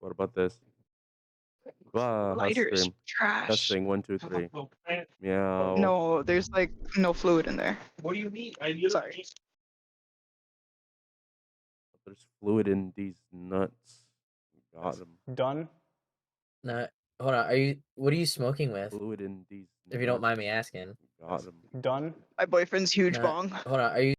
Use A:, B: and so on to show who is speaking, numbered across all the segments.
A: What about this? How's
B: Lighter is
A: stream?
B: trash.
A: Testing 1, 2, 3. Meow.
B: No, there's like no fluid in there.
C: What do you mean?
B: Sorry.
A: There's fluid in these nuts. Got him.
C: Done.
D: No, hold on. What are you smoking with?
A: Fluid in these
D: If you don't mind
A: nuts.
D: me asking.
A: Got him.
C: Done.
B: My boyfriend's huge
D: No,
B: bong.
D: hold on. Are you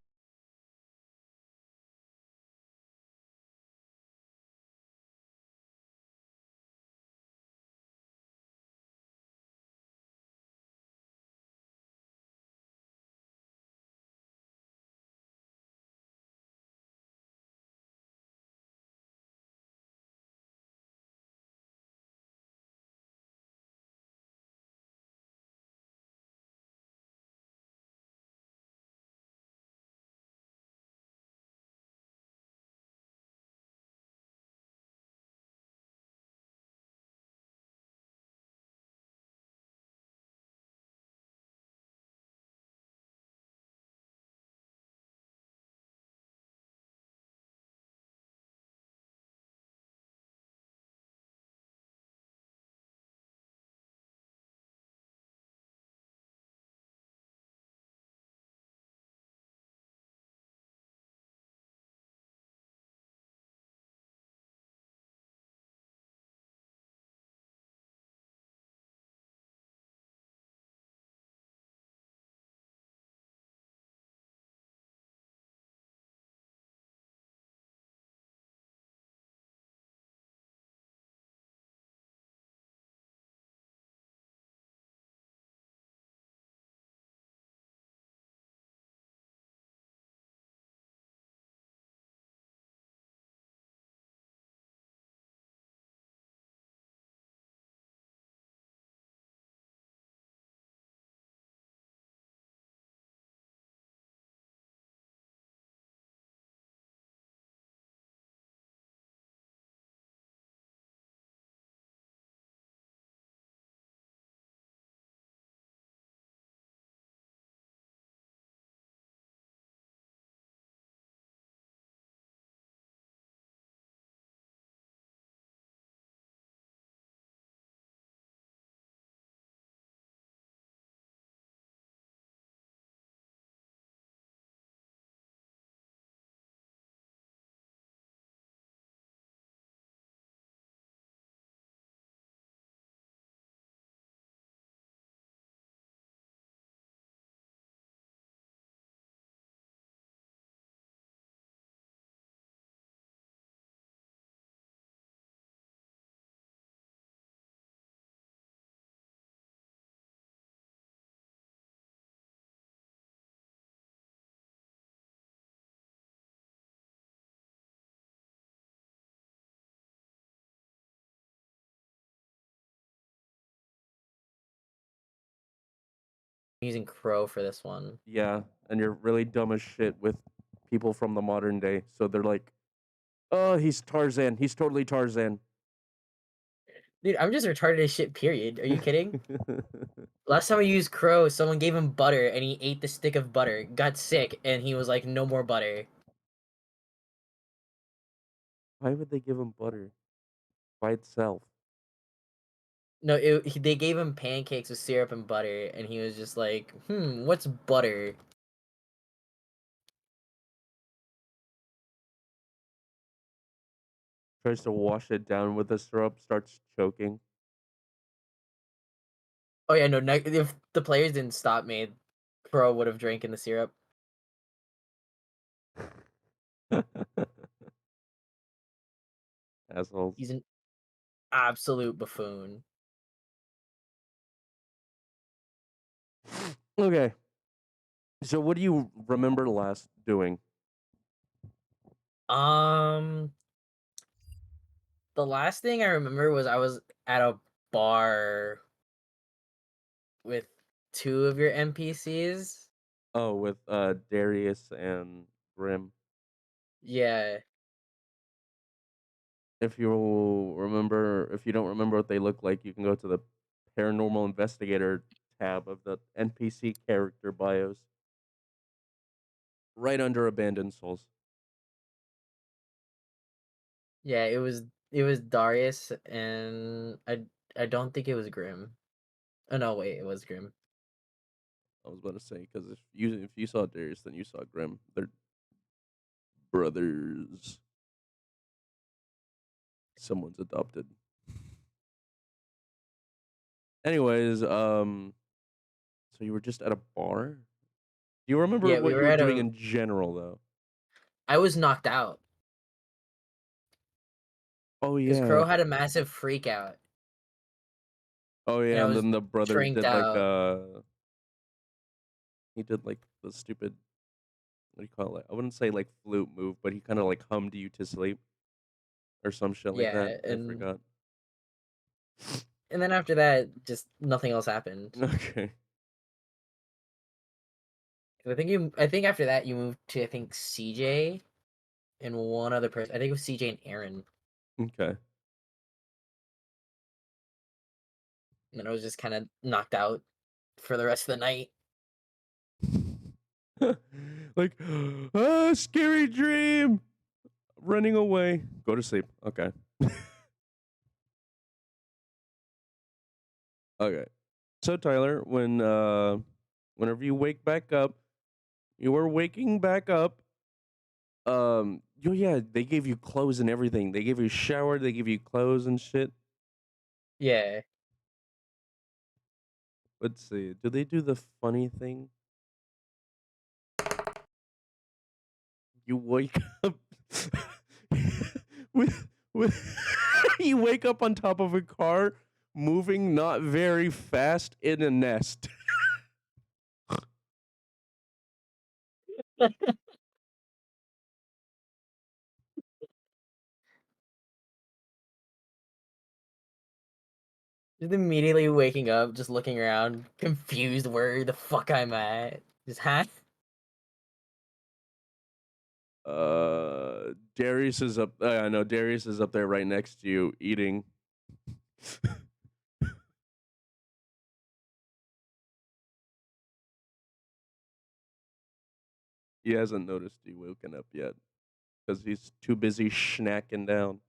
D: using Crow for this one?
A: Yeah, and you're really dumb as shit with people from the modern day. So they're like, oh, he's Tarzan. He's totally Tarzan.
D: Dude, I'm just retarded as shit, period. Are you kidding? Last time I used Crow, someone gave him butter and he ate the stick of butter, got sick, and he was like, no more butter.
A: Why would they give him butter by itself?
D: No, they gave him pancakes with syrup and butter, and he was just like, what's butter?
A: Tries to wash it down with the syrup, starts choking.
D: Oh yeah, no, if the players didn't stop me, Crow would have drank in the syrup.
A: Assholes.
D: He's an absolute buffoon.
A: Okay. So what do you remember last doing?
D: The last thing I remember was I was at a bar with two of your NPCs.
A: Oh, with Darius and Grim.
D: Yeah.
A: If you don't remember what they look like, you can go to the paranormal investigator tab of the NPC character bios. Right under abandoned souls.
D: Yeah, it was It was Darius, and I don't think it was Grim. Oh no, wait, it was Grim.
A: I was about to say because if you saw Darius, then you saw Grim. They're brothers. Someone's adopted. Anyways, so you were just at a bar. Do you remember
D: Yeah, we
A: what
D: were
A: you were
D: at
A: doing
D: a.
A: in general, though?
D: I was knocked out
A: Oh
D: because
A: yeah,
D: Crow had a massive freak out,
A: oh
D: and
A: yeah,
D: I
A: and
D: was
A: then the brother
D: trinked
A: did like
D: out.
A: he did like the stupid, what do you call it? I wouldn't say like flute move, but he kind of like hummed you to sleep or some shit like that.
D: Yeah,
A: I
D: and
A: forgot.
D: and then after that, just nothing else happened.
A: Okay.
D: 'Cause I think after that you moved to CJ and one other person. I think it was CJ and Aaron.
A: Okay.
D: And then I was just kind of knocked out for the rest of the night.
A: Like, scary dream. Running away. Go to sleep. Okay. Okay. So Tyler, whenever you wake back up, you were waking back up. Yeah, they gave you clothes and everything. They gave you a shower. They gave you clothes and shit.
D: Yeah.
A: Let's see. Do they do the funny thing? You wake up with you wake up on top of a car, moving not very fast in a nest.
D: Just immediately waking up, just looking around, confused where the fuck I'm at. Just huh?
A: Darius is up. I know Darius is up there right next to you eating. He hasn't noticed you woken up yet because he's too busy snacking down.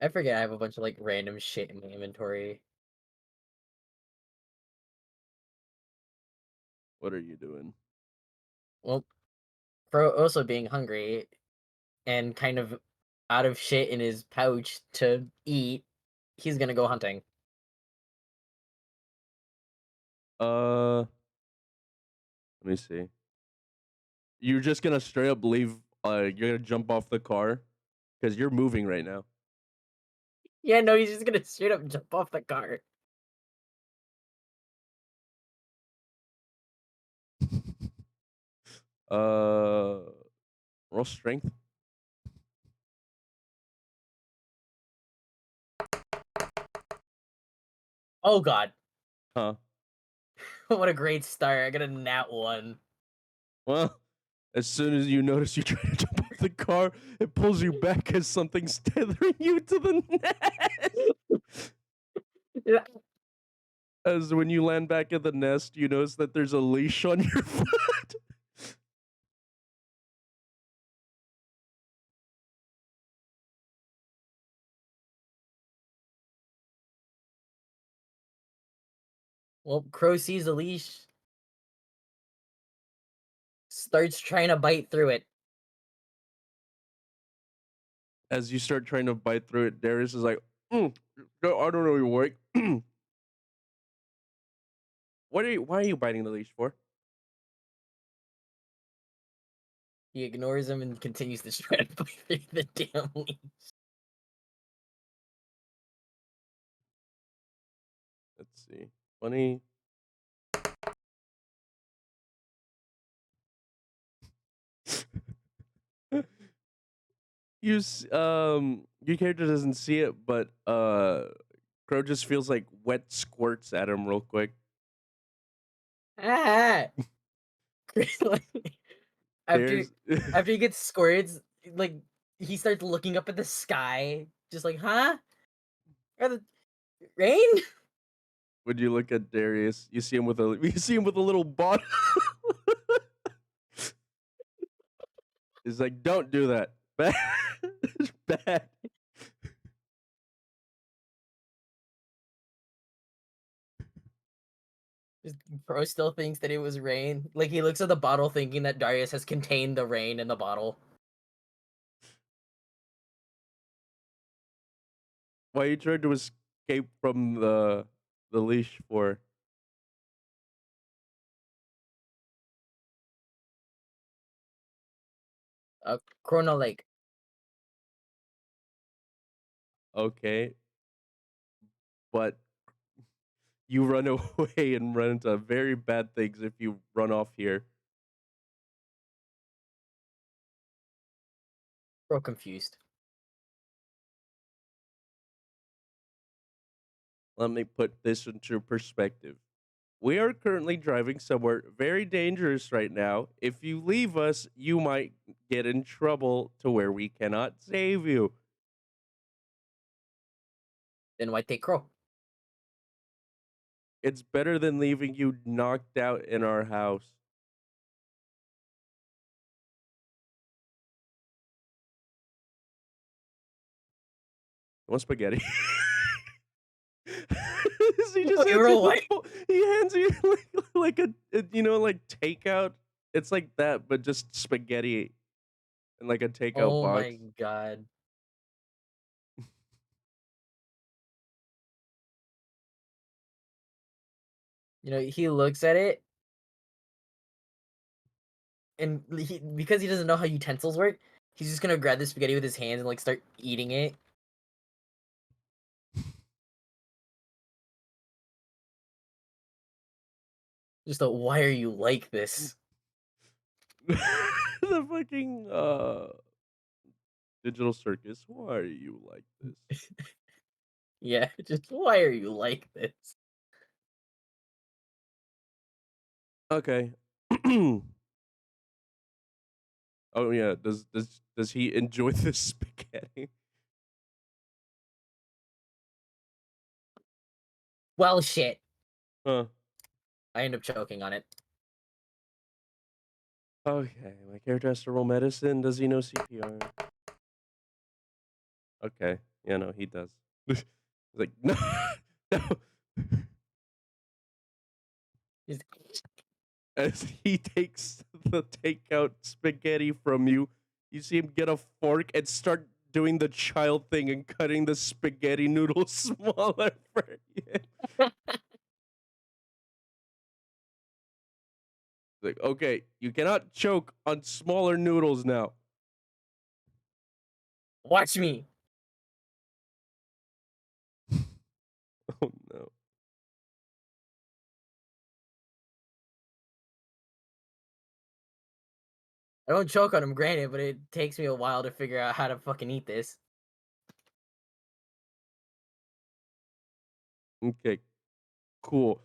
D: I forget I have a bunch of like random shit in my inventory.
A: What are you doing?
D: Well, for also being hungry and kind of out of shit in his pouch to eat, he's gonna go hunting.
A: Let me see. You're just gonna straight up leave. You're gonna jump off the car because you're moving right now.
D: Yeah, no, he's just gonna straight up jump off the car.
A: uh, roll strength.
D: Oh god.
A: Huh.
D: What a great start. I got a nat 1.
A: Well, as soon as you notice you try to jump off the car, it pulls you back as something's tethering you to the nest. As when you land back at the nest, you notice that there's a leash on your foot.
D: Well, Crow sees the leash, starts trying to bite through it.
A: As you start trying to bite through it, Darius is like, no, I don't know your work. Why are you biting the leash for?
D: He ignores him and continues to try to bite through the damn leash.
A: Let's see. Funny. Your character doesn't see it, but Crow just feels like wet squirts at him real quick.
D: Ah! after
A: There's
D: after he gets squirts, like he starts looking up at the sky, just like, huh? Are the rain?
A: when you look at Darius, you see him with a little bottle. He's like, don't do that. Bad. It's bad.
D: Bro still thinks that it was rain. Like he looks at the bottle thinking that Darius has contained the rain in the bottle.
A: Why you tried to escape from the leash for?
D: Chrono Lake.
A: Okay, but you run away and run into very bad things if you run off here.
D: Bro confused.
A: Let me put this into perspective. We are currently driving somewhere very dangerous right now. If you leave us, you might get in trouble to where we cannot save you.
D: Then why take Crow?
A: It's better than leaving you knocked out in our house. You want spaghetti? He just
D: Wait,
A: hands
D: bro,
A: you
D: what?
A: he hands you like a you know, like takeout. It's like that, but just spaghetti in like a takeout
D: Oh
A: box.
D: my god. You know, he looks at it and because he doesn't know how utensils work, he's just gonna grab the spaghetti with his hands and like start eating it. Just a why are you like this?
A: The fucking digital circus. Why are you like this?
D: Yeah, just why are you like this?
A: Okay. Oh yeah, does he enjoy this spaghetti?
D: Well, shit.
A: Huh.
D: I end up choking on it.
A: Okay, my character has to roll medicine. Does he know CPR? Okay. Yeah, no, he does. He's like, no, no.
D: He's-
A: As he takes the takeout spaghetti from you, you see him get a fork and start doing the child thing and cutting the spaghetti noodles smaller for you. Like, okay, you cannot choke on smaller noodles now.
D: Watch me.
A: Oh no.
D: I don't choke on him, granted, but it takes me a while to figure out how to fucking eat this.
A: Okay, cool.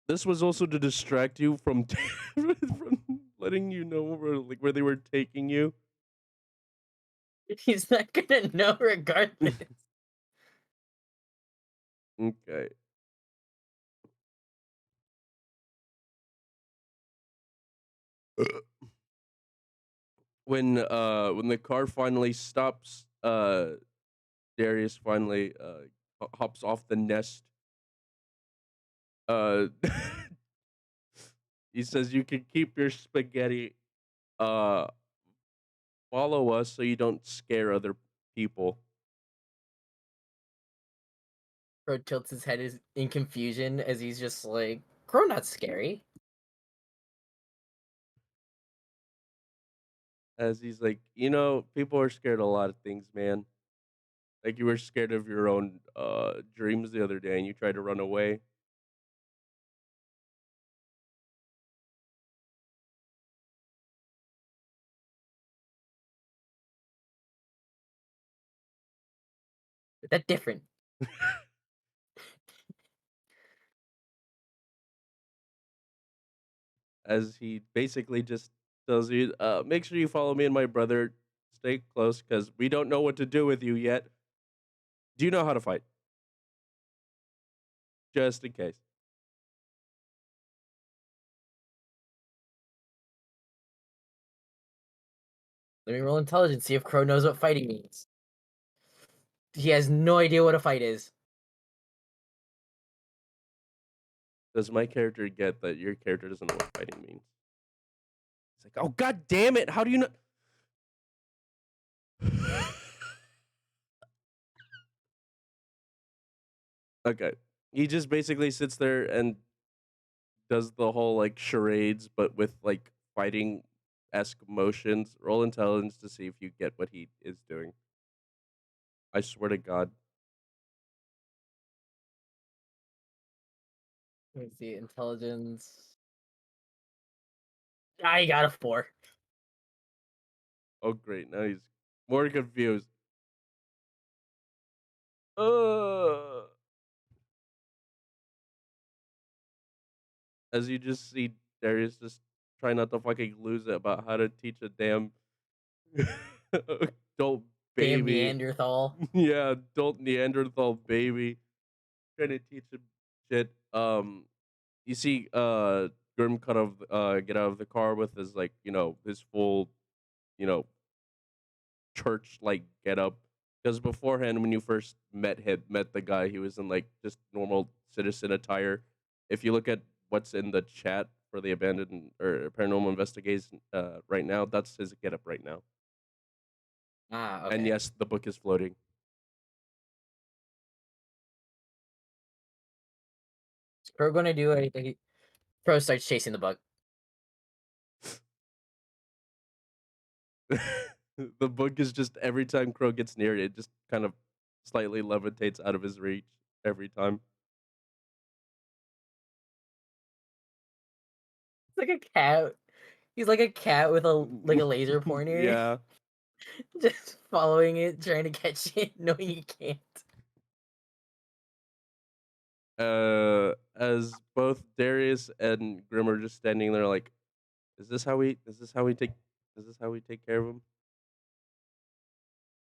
A: This was also to distract you from from letting you know where they were taking you.
D: He's not gonna know regardless.
A: Okay. When the car finally stops, Darius finally hops off the nest. Uh, he says you can keep your spaghetti. Uh, follow us so you don't scare other people.
D: Bro tilts his head is in confusion as he's just like, Crow not scary.
A: As he's like, you know, people are scared of a lot of things, man. Like you were scared of your own dreams the other day, and you tried to run away.
D: But that's different.
A: As he basically just tells you, make sure you follow me and my brother. Stay close, because we don't know what to do with you yet. Do you know how to fight? Just in case.
D: Let me roll intelligence, see if Crow knows what fighting means. He has no idea what a fight is.
A: Does my character get that your character doesn't know what fighting means? It's like, oh god damn it! How do you know? Okay, he just basically sits there and does the whole like charades, but with like fighting esque motions. Roll intelligence to see if you get what he is doing. I swear to God.
D: Let me see, intelligence. I got a 4.
A: Oh great, now he's more confused. Uh, as you just see Darius just try not to fucking lose it about how to teach a damn adult
D: Damn
A: baby.
D: Neanderthal.
A: Yeah, adult Neanderthal baby. Trying to teach him shit. You see Grim get out of the car with his like, his full, you know, church like get up. Because beforehand when you first met the guy, he was in like just normal citizen attire. If you look at what's in the chat for the abandoned or paranormal investigation right now, that's his get up right now.
D: Ah,
A: And
D: okay.
A: yes, the book is floating.
D: Is Crow gonna do anything? Crow starts chasing the bug.
A: The book is just every time Crow gets near it, it just kind of slightly levitates out of his reach every time.
D: It's like a cat. He's like a cat with a laser pointer.
A: Yeah.
D: Just following it, trying to catch it, knowing he can't.
A: As both Darius and Grim are just standing there like, is this how we take care of him?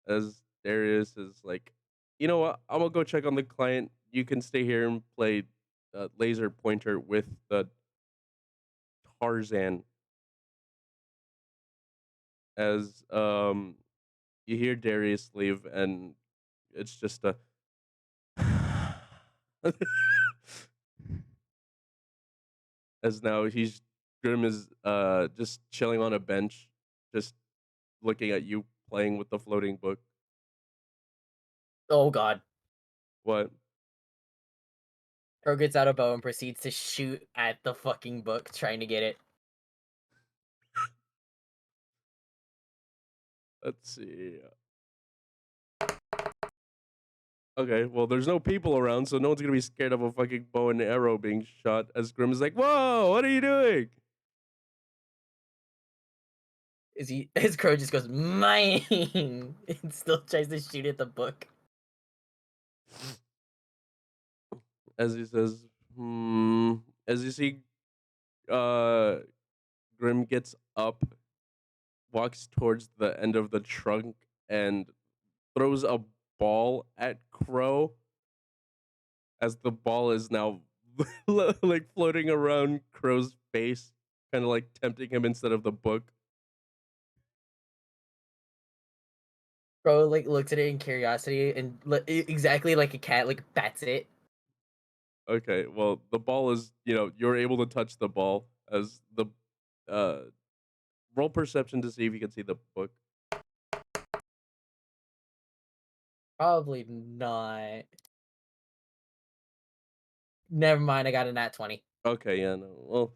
A: As Darius is like, you know what? I'm gonna go check on the client. You can stay here and play laser pointer with the Tarzan. As you hear Darius leave, and it's just a as now Grim is just chilling on a bench, just looking at you playing with the floating book.
D: Oh god.
A: What?
D: Crow gets out a bow and proceeds to shoot at the fucking book, trying to get it.
A: Let's see. Okay, well, there's no people around, so no one's gonna be scared of a fucking bow and arrow being shot. As Grim is like, "Whoa, what are you doing?"
D: His Crow just goes, mine! And still tries to shoot at the book.
A: As he says, As you see, Grim gets up, walks towards the end of the trunk, and throws a ball at Crow. As the ball is now like floating around Crow's face, kind of like tempting him instead of the book.
D: Crow like looks at it in curiosity and exactly like a cat, like bats it.
A: Okay, well, the ball is, you're able to touch the ball as the uh roll perception to see if you can see the book.
D: Probably not. Never mind, I got a nat 20.
A: Okay, yeah, no. Well,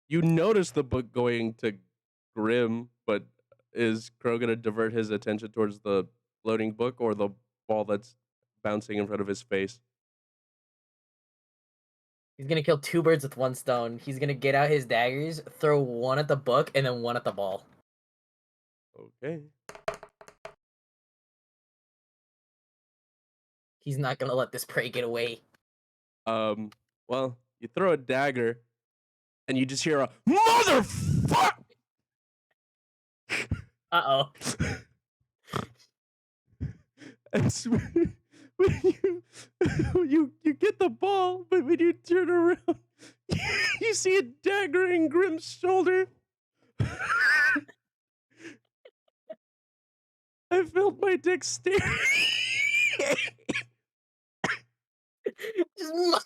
A: you notice the book going to Grim, but is Crow gonna divert his attention towards the floating book or the ball that's bouncing in front of his face?
D: He's gonna kill 2 birds with 1 stone. He's gonna get out his daggers, throw one at the book, and then one at the ball.
A: Okay.
D: He's not gonna let this prey get away.
A: Well, you throw a dagger, and you just hear a motherfucker.
D: Uh-oh.
A: It's when you get the ball, but when you turn around, you see a dagger in Grim's shoulder. I felt my dexterity.
D: Just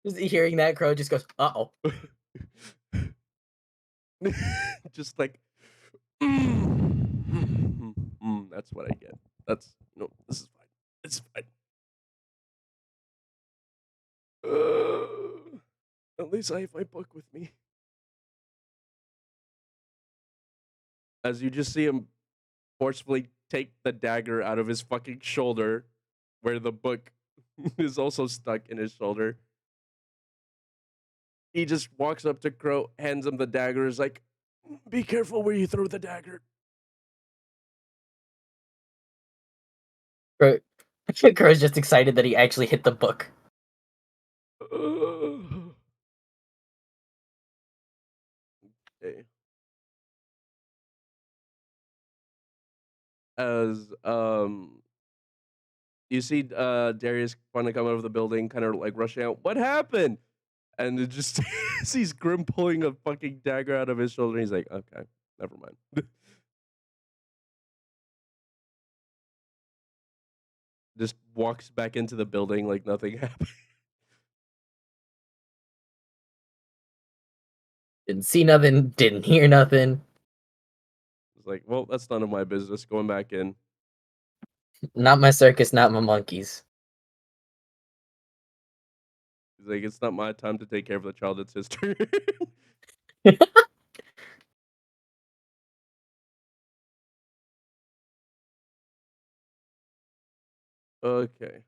D: Just hearing that, Crow just goes, "Uh-oh."
A: Just like, that's what I get. That's no, this is fine. It's fine. At least I have my book with me. As you just see him forcefully take the dagger out of his fucking shoulder, where the book is also stuck in his shoulder. He just walks up to Crow, hands him the dagger, is like, be careful where you throw the dagger.
D: Crow, Crow's just excited that he actually hit the book.
A: Okay. As you see Darius finally come out of the building, kind of like rushing out. What happened? And it just sees Grim pulling a fucking dagger out of his shoulder. And he's like, okay, never mind. Just walks back into the building like nothing happened.
D: Didn't see nothing, didn't hear nothing.
A: It's like, well, that's none of my business. Going back in.
D: Not my circus, not my monkeys.
A: He's like, it's not my time to take care of the child. It's his turn. Okay.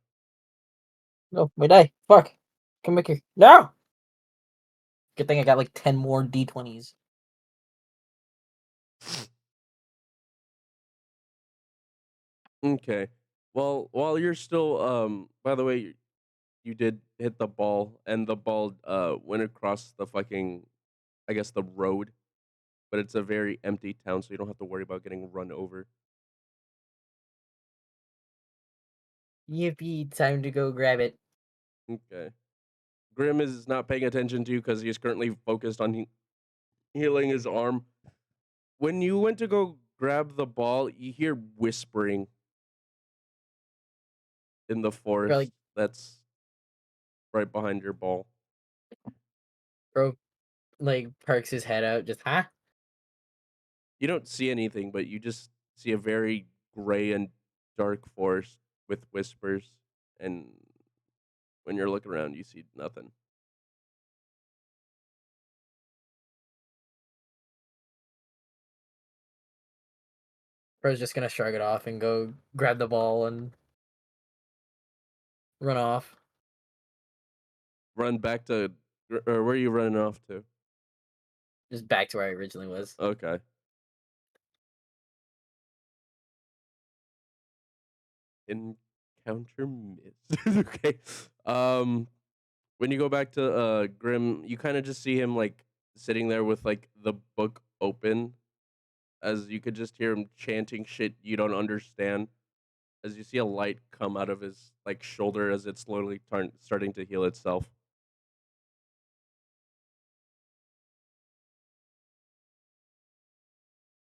D: No, my die. Fuck. Come back here. No! Good thing I got like 10 more D20s.
A: Okay. Well, while you're still by the way, you did hit the ball and the ball went across the fucking I guess the road, but it's a very empty town so you don't have to worry about getting run over.
D: Yippee, time to go grab it.
A: Okay. Grim is not paying attention to you cuz he's currently focused on healing his arm. When you went to go grab the ball, you hear whispering in the forest
D: Like,
A: that's right behind your ball.
D: bro, like, perks his head out, just, huh?
A: You don't see anything, but you just see a very gray and dark forest with whispers. And when you're looking around, you see nothing.
D: Bro's just gonna shrug it off and go grab the ball and run off.
A: Run back to, or where are you running off to?
D: Just back to where I originally was.
A: Okay. Encounter miss. Okay. When you go back to Grim, you kind of just see him like sitting there with like the book open, as you could just hear him chanting shit you don't understand. As you see a light come out of his like shoulder as it's slowly starting to heal itself.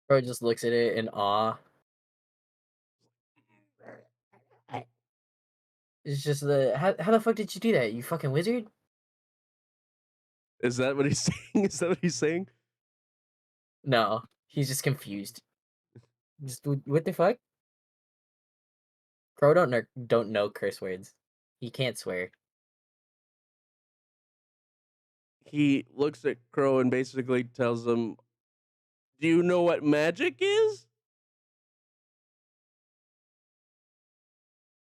D: Bro just looks at it in awe. It's just how the fuck did you do that? You fucking wizard?
A: Is that what he's saying? Is that what he's saying?
D: No, he's just confused. Just what the fuck? Crow don't know curse words. He can't swear.
A: He looks at Crow and basically tells him, "Do you know what magic is?"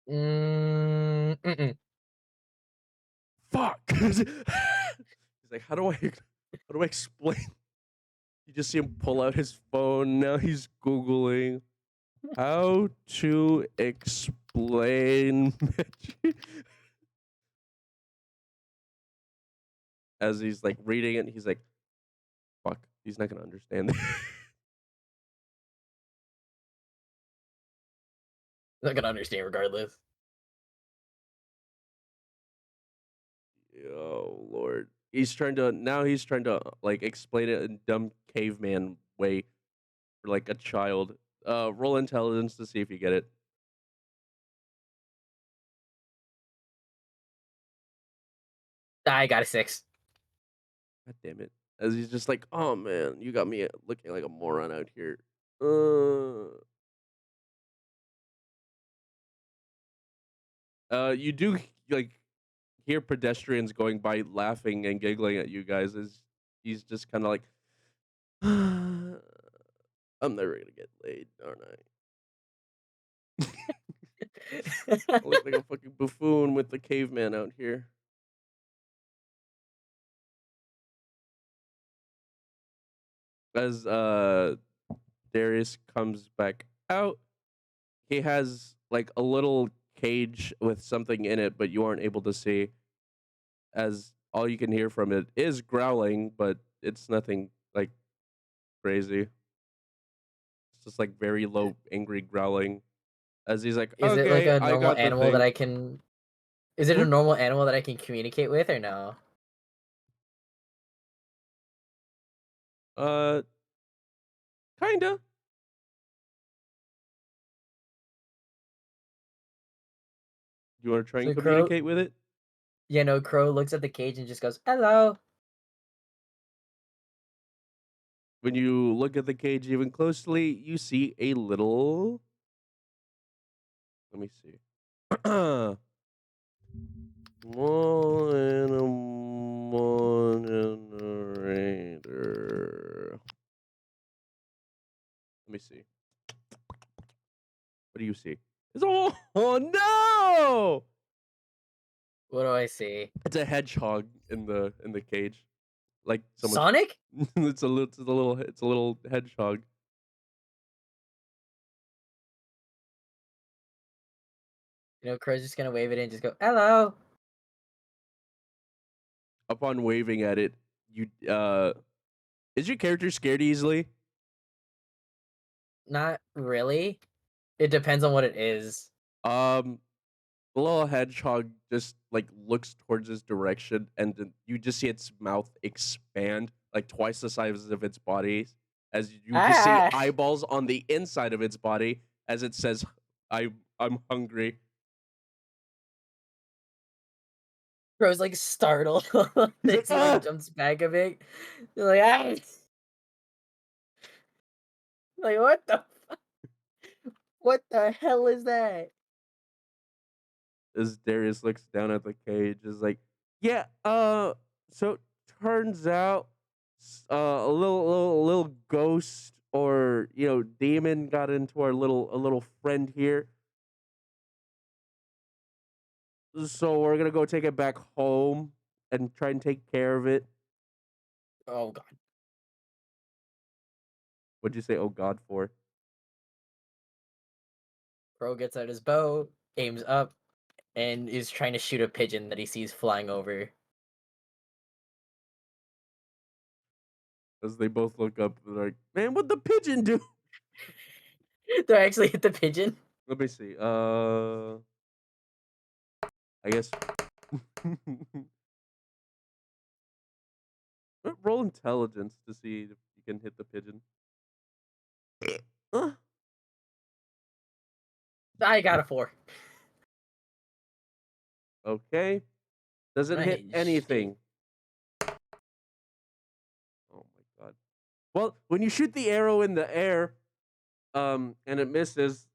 D: Mm-mm.
A: Fuck. He's like, how do I explain? You just see him pull out his phone. Now he's Googling how to explain magic. As he's like reading it, he's like, fuck, he's not gonna understand.
D: Not gonna understand regardless.
A: Oh Lord. he's trying to like explain it in dumb caveman way for like a child. Roll intelligence to see if you get it.
D: I got a 6.
A: God damn it. As he's just like, oh man, you got me looking like a moron out here. You do like hear pedestrians going by laughing and giggling at you guys as he's just kind of like, I'm never gonna get laid, aren't I? I look like a fucking buffoon with the caveman out here. As Darius comes back out, he has like a little cage with something in it, but you aren't able to see. As all you can hear from it is growling, but it's nothing like crazy. It's just like very low, angry growling. As he's like,
D: Is it like
A: "Okay,
D: a
A: I
D: normal
A: got the
D: animal that
A: thing."
D: I can? Is it a
A: Hmm?
D: normal animal that I can communicate with, or no?
A: Uh, kinda. You want to try and
D: So Crow,
A: communicate with it?
D: no, Crow looks at the cage and just goes, "Hello."
A: When you look at the cage even closely, you see a little. Let me see. Small animal generator. Let me see. What do you see? It's oh no!
D: What do I see?
A: It's a hedgehog in the cage. Like someone's.
D: Sonic?
A: It's a little hedgehog.
D: Crow's just gonna wave it and just go, "Hello."
A: Upon waving at it, you is your character scared easily?
D: Not really. It depends on what it is.
A: Um, the little hedgehog just like looks towards his direction, and then you just see its mouth expand like twice the size of its body, as you just see
D: Ah!
A: eyeballs on the inside of its body as it says, I'm hungry."
D: Crow's like startled.
A: He's like,
D: He like
A: ah!
D: jumps back a bit. You're like, ah! Like what the hell is that?
A: As Darius looks down at the cage, is like, yeah, so it turns out a little ghost or demon got into our little friend here. So we're gonna go take it back home and try and take care of it.
D: Oh god.
A: What'd you say? Oh God, for?
D: Crow gets out his bow, aims up, and is trying to shoot a pigeon that he sees flying over.
A: As they both look up, they're like, man, what'd the pigeon do?
D: Do I actually hit the pigeon?
A: Let me see. I guess. Roll intelligence to see if you can hit the pigeon. Uh,
D: I got a 4.
A: okay. Doesn't
D: I
A: hit
D: hit shit.
A: anything. Oh my god. Well, when you shoot the arrow in the air, and it misses,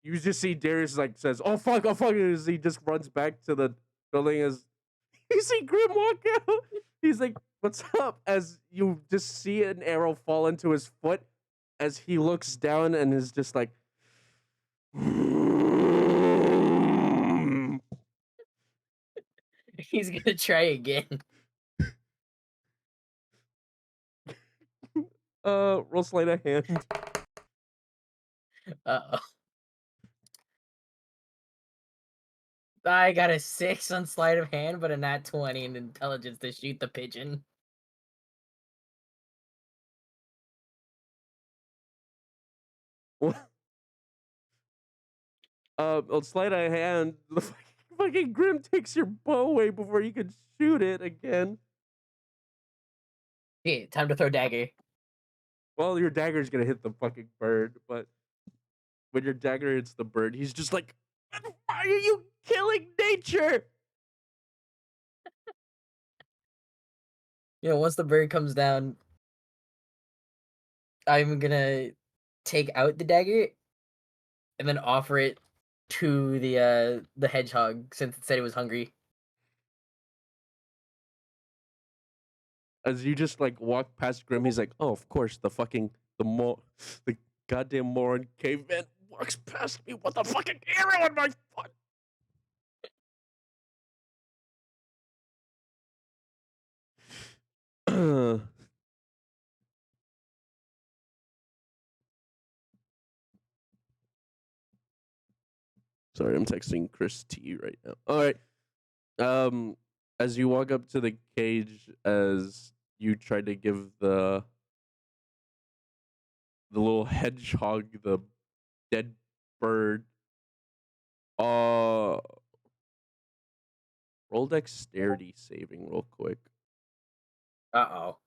A: you just see Darius like says, oh fuck," as he just runs back to the building as you see Grim walk out. He's like, "What's up?" As you just see an arrow fall into his foot as he looks down and is just like
D: He's gonna try again.
A: roll sleight of hand.
D: Uh-oh. I got a 6 on sleight of hand, but a nat 20 in intelligence to shoot the pigeon.
A: On sleight of hand, the fucking Grim takes your bow away before you can shoot it again.
D: Yeah, time to throw dagger.
A: Well, your dagger's gonna hit the fucking bird, but when your dagger hits the bird, he's just like, why are you killing nature?
D: You know, once the bird comes down, I'm gonna take out the dagger and then offer it to the hedgehog since it said it was hungry.
A: As you just like walk past Grim, he's like, oh, of course, the goddamn moron caveman walks past me with a fucking arrow in my foot. Sorry, I'm texting Chris T right now. All right. As you walk up to the cage, as you try to give the little hedgehog the dead bird, roll dexterity saving real quick.
D: Uh-oh.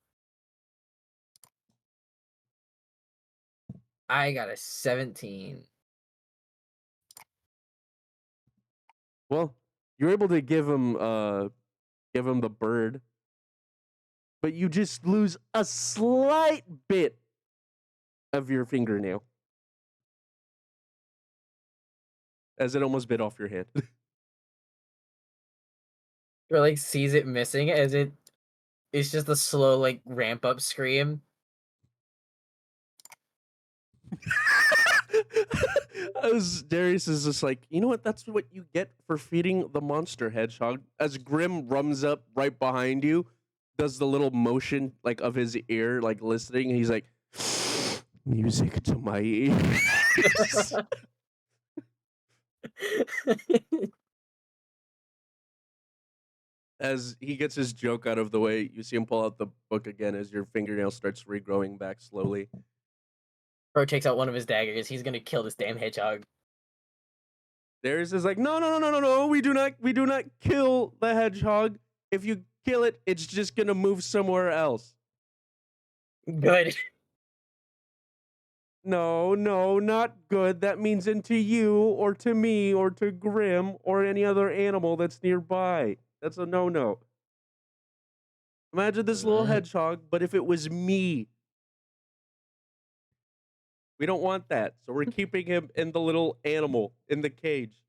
D: I got a 17.
A: Well, you're able to give him the bird, but you just lose a slight bit of your fingernail as it almost bit off your hand.
D: Or like sees it missing as it's just a slow like ramp up scream.
A: As Darius is just like, you know what? That's what you get for feeding the monster hedgehog. As Grim runs up right behind you, does the little motion like of his ear, like listening. And he's like, music to my ears. As he gets his joke out of the way, you see him pull out the book again as your fingernail starts regrowing back slowly.
D: Bro takes out one of his daggers. He's gonna kill this damn hedgehog.
A: Darius is like, no, we do not kill the hedgehog. If you kill it, it's just gonna move somewhere else.
D: Good.
A: No, not good. That means into you, or to me, or to Grim, or any other animal that's nearby. That's a no. Imagine this little hedgehog, but if it was me. We don't want that. So we're keeping him in the little animal in the cage.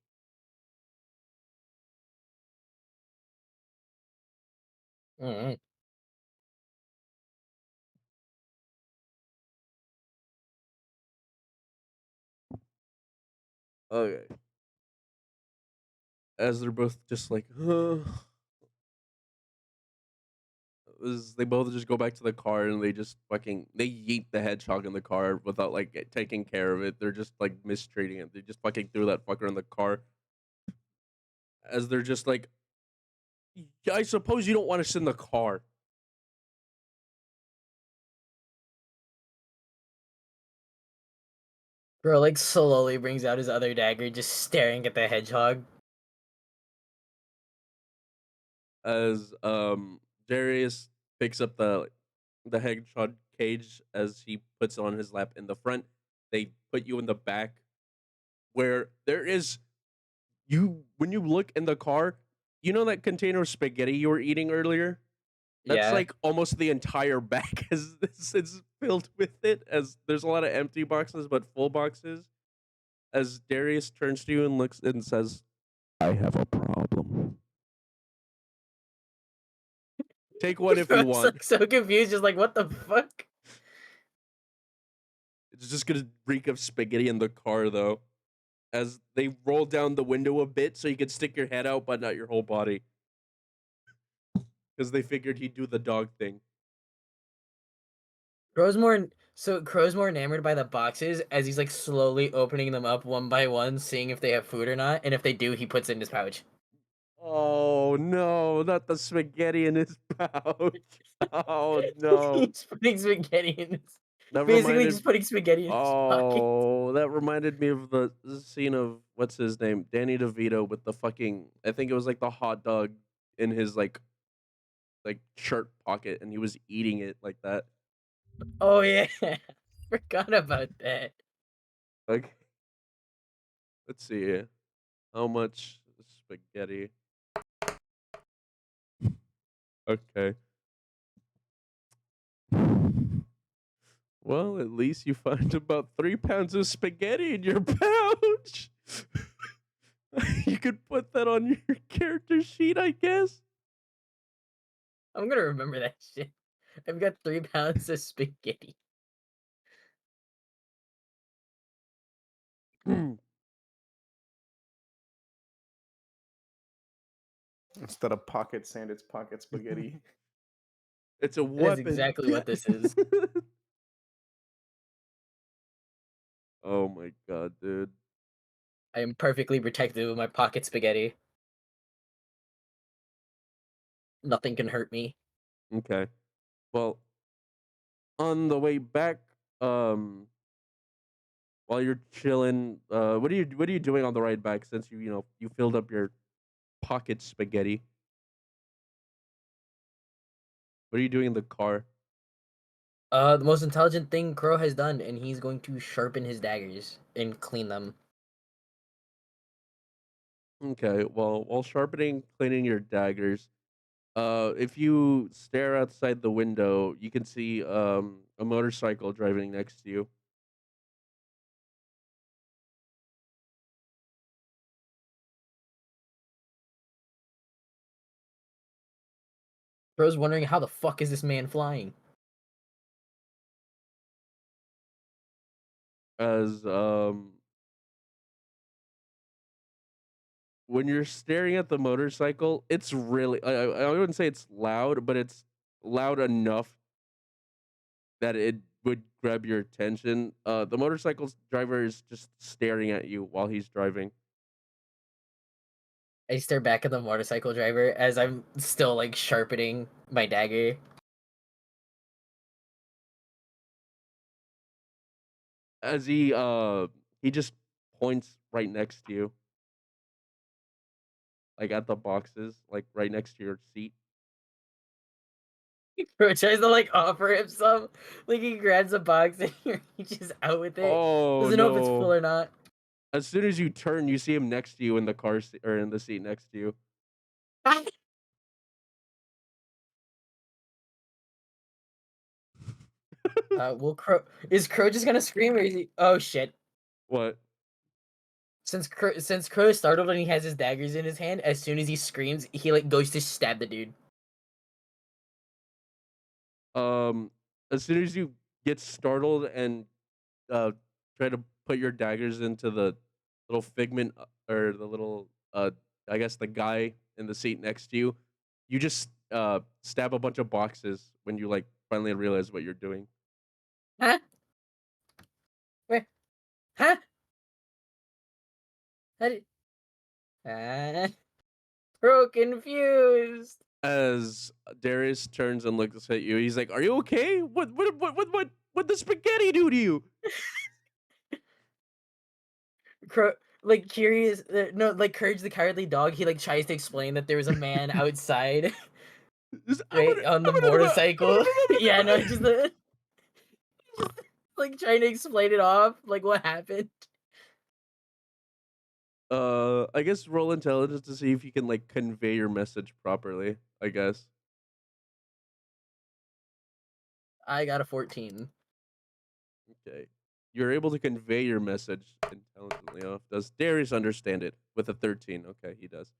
D: Mm-hmm.
A: Okay. As they're both just like, they both just go back to the car and they just they yeet the hedgehog in the car without like taking care of it. They're just like mistreating it. They just fucking threw that fucker in the car. As they're just like, I suppose you don't want us in the car.
D: Bro like slowly brings out his other dagger, just staring at the hedgehog.
A: As Darius picks up the hedgehog cage as he puts it on his lap in the front, they put you in the back where there is when you look in the car, you know that container of spaghetti you were eating earlier? That's
D: Yeah.
A: like almost the entire back is filled with it, as there's a lot of empty boxes but full boxes. As Darius turns to you and looks and says, I have a problem. Take one if you
D: Bro's
A: want.
D: like so confused, just like what the fuck?
A: It's just gonna reek of spaghetti in the car though. As they roll down the window a bit so you can stick your head out but not your whole body. Because they figured he'd do the dog thing.
D: Crow's more enamored by the boxes as he's like slowly opening them up one by one, seeing if they have food or not, and if they do, he puts it in his pouch.
A: Oh no, not the spaghetti in his pouch. Oh no.
D: He's putting spaghetti in his
A: That
D: basically
A: reminded
D: just putting spaghetti in his pocket.
A: Oh, that reminded me of the scene of what's his name? Danny DeVito with the fucking I think it was like the hot dog in his like like shirt pocket, and he was eating it like that.
D: Oh yeah, forgot about that.
A: Like, let's see, how much spaghetti? Okay. Well, at least you find about 3 pounds of spaghetti in your pouch. You could put that on your character sheet, I guess.
D: I'm gonna remember that shit. I've got 3 pounds of spaghetti.
C: Instead of pocket sand, it's pocket spaghetti.
A: It's a
D: That is
A: weapon.
D: exactly what this is.
A: Oh my god, dude.
D: I am perfectly protected with my pocket spaghetti. Nothing can hurt me.
A: Okay. Well, on the way back, um, while you're chilling, what are you doing on the ride back since you filled up your pocket spaghetti? What are you doing in the car?
D: The most intelligent thing Crow has done, and he's going to sharpen his daggers and clean them.
A: Okay, well, while sharpening, cleaning your daggers, if you stare outside the window, you can see a motorcycle driving next to you.
D: Crow's wondering how the fuck is this man flying?
A: As when you're staring at the motorcycle, it's really I wouldn't say it's loud, but it's loud enough that it would grab your attention. The motorcycle driver is just staring at you while he's driving.
D: I stare back at the motorcycle driver as I'm still like sharpening my dagger.
A: As he just points right next to you, like at the boxes, like right next to your seat.
D: Crow tries to like offer him some. Like he grabs a box and he reaches out with it.
A: Oh
D: Doesn't know if it's full
A: no.
D: or not.
A: As soon as you turn, you see him next to you in the car seat or in the seat next to you.
D: Will Crow is Crow just gonna scream or is he? Oh shit!
A: What?
D: Since Crow is startled and he has his daggers in his hand, as soon as he screams, he like goes to stab the dude.
A: Um, as soon as you get startled and uh try to put your daggers into the little figment or the little I guess the guy in the seat next to you, you just stab a bunch of boxes when you like finally realize what you're doing.
D: Huh? Where? Huh? How did... Ah, Crow confused.
A: As Darius turns and looks at you, he's like, "Are you okay? What the spaghetti do to you?"
D: Crow, like curious, no, like Courage the Cowardly Dog. He like tries to explain that there was a man outside, right on the motorcycle. Yeah, no, just like trying to explain it off, like what happened.
A: I guess roll intelligence to see if you can like convey your message properly. I guess.
D: I got a 14.
A: Okay. You're able to convey your message intelligently enough. Does Darius understand it with a 13? Okay, he does.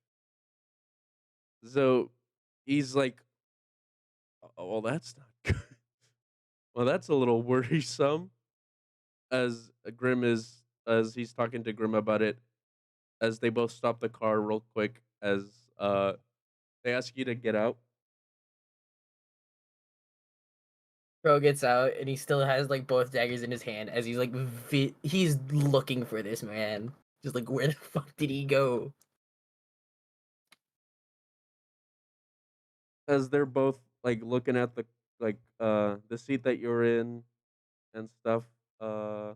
A: So he's like, "Oh, well, that's not good. Well, that's a little worrisome." As Grim is, as he's talking to Grim about it, as they both stop the car real quick, as they ask you to get out.
D: Crow gets out and he still has like both daggers in his hand as he's like he's looking for this man. Just like where the fuck did he go?
A: As they're both like looking at the seat that you're in and stuff. Uh,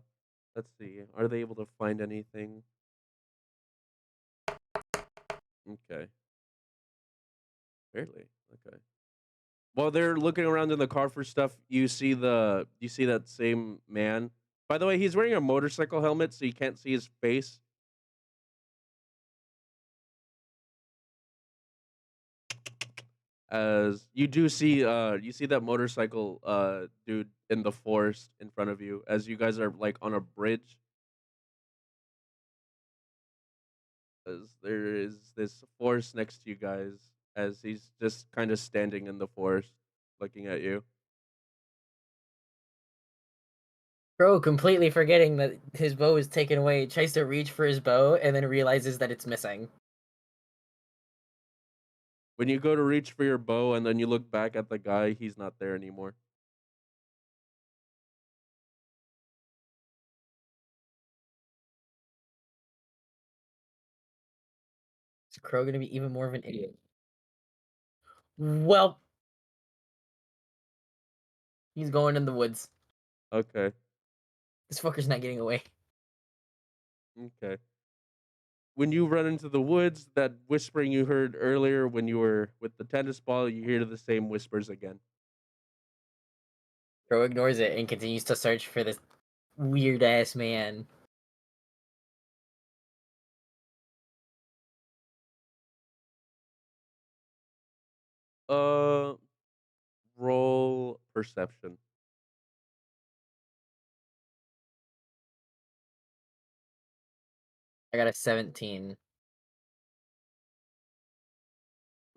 A: let's see. Are they able to find anything? Okay. Barely. Okay. While they're looking around in the car for stuff, you see that same man. By the way, he's wearing a motorcycle helmet, so you can't see his face. As you see that motorcycle dude in the forest in front of you as you guys are like on a bridge. As there is this forest next to you guys, as he's just kind of standing in the forest looking at you.
D: Crow, completely forgetting that his bow is taken away, tries to reach for his bow and then realizes that it's missing.
A: When you go to reach for your bow and then you look back at the guy, he's not there anymore.
D: Is Crow gonna be even more of an idiot? Well, he's going in the woods.
A: Okay.
D: This fucker's not getting away.
A: Okay. When you run into the woods, that whispering you heard earlier when you were with the tennis ball, you hear the same whispers again.
D: Crow ignores it and continues to search for this weird ass man.
A: Uh, roll perception.
D: I got a 17.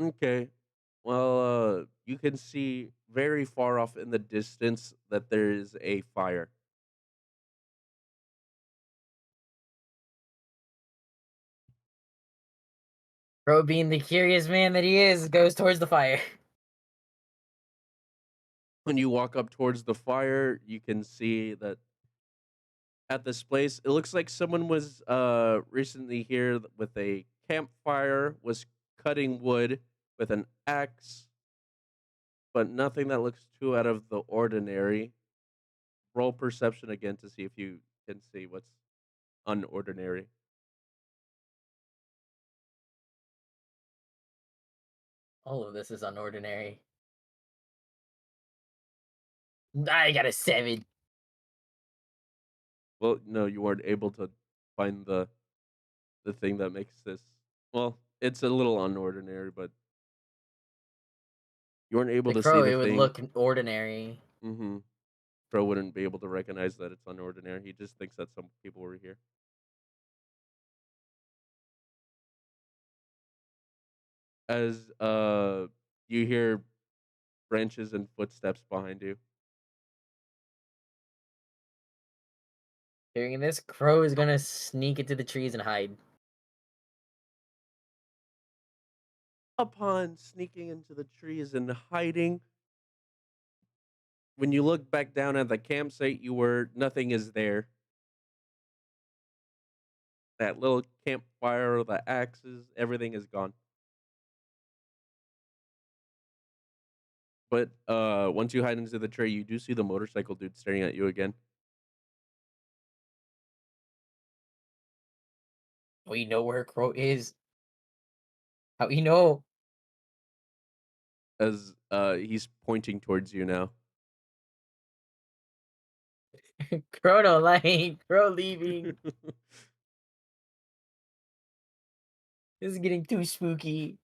A: Okay. Well, you can see very far off in the distance that there is a fire.
D: Crow, being the curious man that he is, goes towards the fire.
A: When you walk up towards the fire, you can see that at this place, it looks like someone was recently here with a campfire, was cutting wood with an axe, but nothing that looks too out of the ordinary. Roll perception again to see if you can see what's unordinary.
D: All of this is unordinary. I got a 7.
A: Well, no, you weren't able to find the thing that makes this. Well, it's a little unordinary, but you weren't able
D: The
A: to see
D: Crow,
A: the
D: it would
A: thing.
D: look ordinary.
A: Mm-hmm. Pro wouldn't be able to recognize that it's unordinary. He just thinks that some people were here. As you hear branches and footsteps behind you.
D: Hearing this, Crow is gonna sneak into the trees and hide.
A: Upon sneaking into the trees and hiding, when you look back down at the campsite you were, nothing is there. That little campfire, the axes, everything is gone. But once you hide into the tree, you do see the motorcycle dude staring at you again.
D: We know where Crow is. How we know?
A: As he's pointing towards you now.
D: Crow don't like. Crow leaving. This is getting too spooky.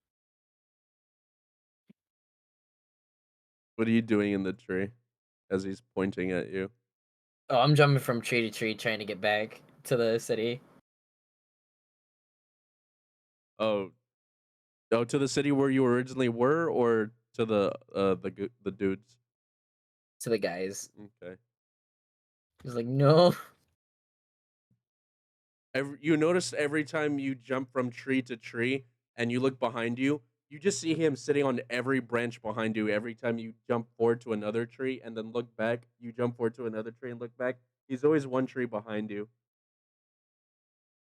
A: What are you doing in the tree as he's pointing at you?
D: Oh, I'm jumping from tree to tree trying to get back to the city.
A: Oh, oh, to the city where you originally were, or to the dudes?
D: To the guys.
A: Okay.
D: He's like, no.
A: You notice every time you jump from tree to tree and you look behind you, you just see him sitting on every branch behind you. Every time you jump forward to another tree and then look back, you jump forward to another tree and look back. He's always one tree behind you.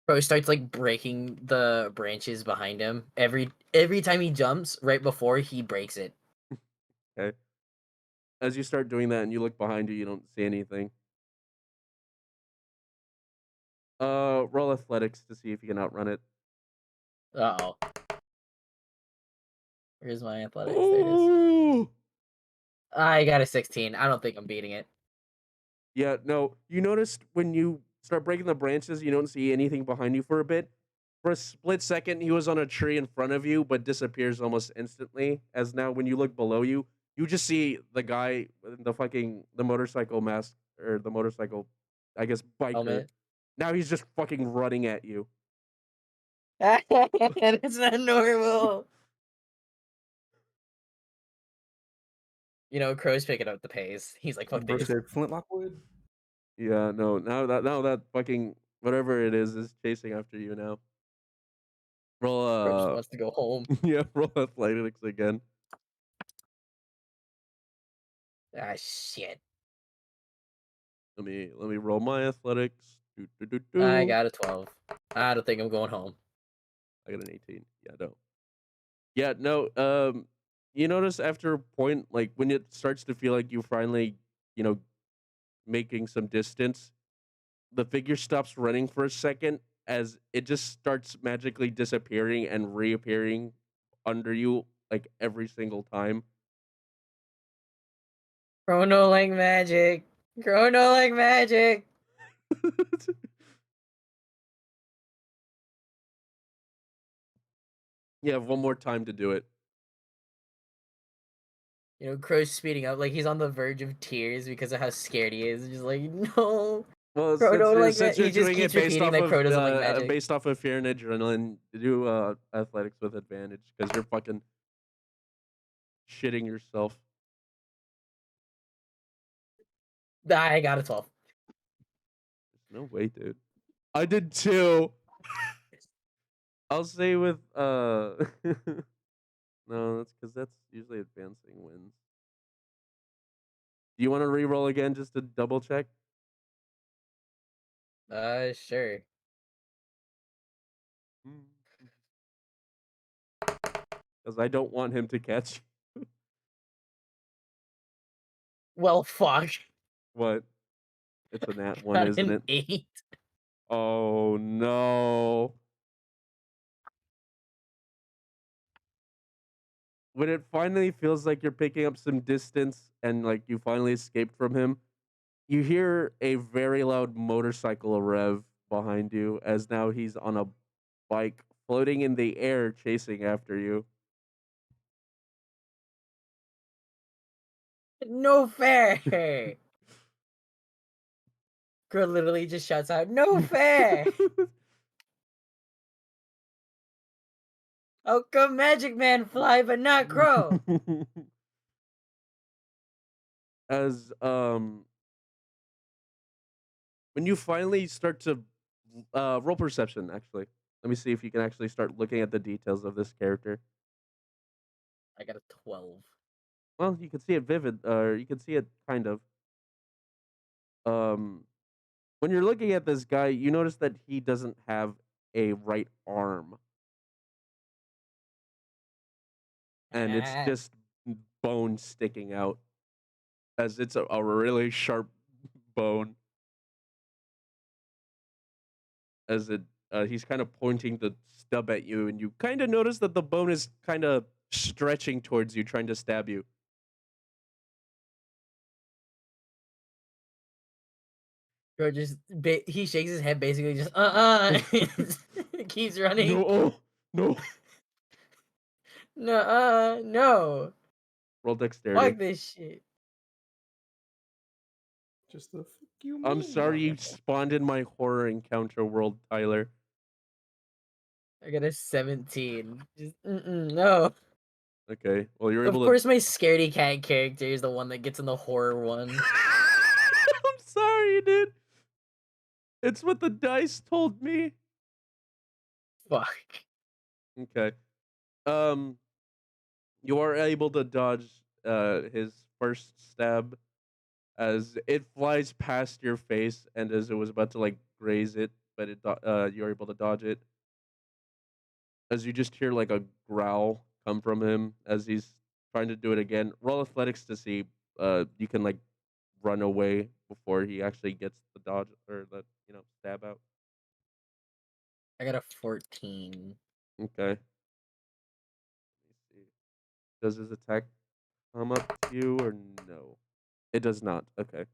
D: Crow starts like breaking the branches behind him. Every time he jumps, right before he breaks it.
A: Okay. As you start doing that and you look behind you, you don't see anything. Roll athletics to see if you can outrun it.
D: Uh oh. Where's my athletics? There it is.
A: Ooh!
D: I got a 16. I don't think I'm beating it.
A: Yeah, no. You noticed when you start breaking the branches, you don't see anything behind you for a bit. For a split second, he was on a tree in front of you, but disappears almost instantly. As now, when you look below you, you just see the guy, the motorcycle mask or the motorcycle, I guess biker.
D: Helmet.
A: Now he's just fucking running at you.
D: That's not normal. You know, Crow's picking up the pace. He's like, fuck this.
C: Versus Flintlock Wood.
A: Yeah, no. Now that fucking whatever it is chasing after you now. Roll
D: Crow just wants to go home.
A: yeah, roll athletics again.
D: Ah, shit.
A: Let me roll my athletics.
D: I got a 12. I don't think I'm going home.
A: I got an 18. Yeah, no. Yeah, no. You notice after a point, like when it starts to feel like you finally, you know, making some distance, the figure stops running for a second as it just starts magically disappearing and reappearing under you like every single time.
D: Chrono like magic. Chrono like magic.
A: You have one more time to do it.
D: You know, Crow's speeding up like he's on the verge of tears because of how scared he is. Just like, no.
A: Well,
D: Crow don't like
A: since
D: He
A: you're
D: just
A: doing it
D: keeps repeating that Crow doesn't like magic.
A: based off of fear and adrenaline, do athletics with advantage because you're fucking shitting yourself.
D: I got a 12.
A: There's no way, dude. I did too. I'll say with no, that's because that's usually advancing wins. Do you want to re-roll again just to double check?
D: Sure.
A: Because I don't want him to catch you.
D: Well, fuck.
A: What? It's a nat one,
D: Got
A: isn't
D: an
A: it?
D: 8.
A: Oh no. When it finally feels like you're picking up some distance and like you finally escaped from him, you hear a very loud motorcycle rev behind you as now he's on a bike floating in the air chasing after you.
D: No fair. Crow literally just shouts out, no fair. How come Magic Man fly but not Crow?
A: As when you finally start to roll perception, actually. Let me see if you can actually start looking at the details of this character.
D: I got a 12.
A: Well, you can see it vivid, or you can see it kind of. Um, when you're looking at this guy, you notice that he doesn't have a right arm, and it's
D: Ah.
A: just bone sticking out, as it's a really sharp bone. As it, he's kind of pointing the stub at you, and you kind of notice that the bone is kind of stretching towards you, trying to stab you.
D: Crow just he shakes his head basically just keeps running.
A: No, oh, no.
D: No.
A: Roll dexterity.
D: Fuck this shit.
C: Just the fuck you mean?
A: I'm sorry you
C: motherfucker?
A: spawned in my horror encounter world, Tyler.
D: I got a 17. Just no.
A: Okay, well you're
D: Of
A: able
D: course, my scaredy cat character is the one that gets in the horror
A: to.
D: one.
A: I'm sorry, dude. It's what the dice told me.
D: Fuck.
A: Okay. Um, you are able to dodge his first stab as it flies past your face, and as it was about to like graze it, but you're able to dodge it. As you just hear like a growl come from him as he's trying to do it again. Roll athletics to see you can like run away before he actually gets the dodge or the stab out.
D: I got a 14.
A: Okay. Let me see. Does his attack come up to you or no? It does not. Okay.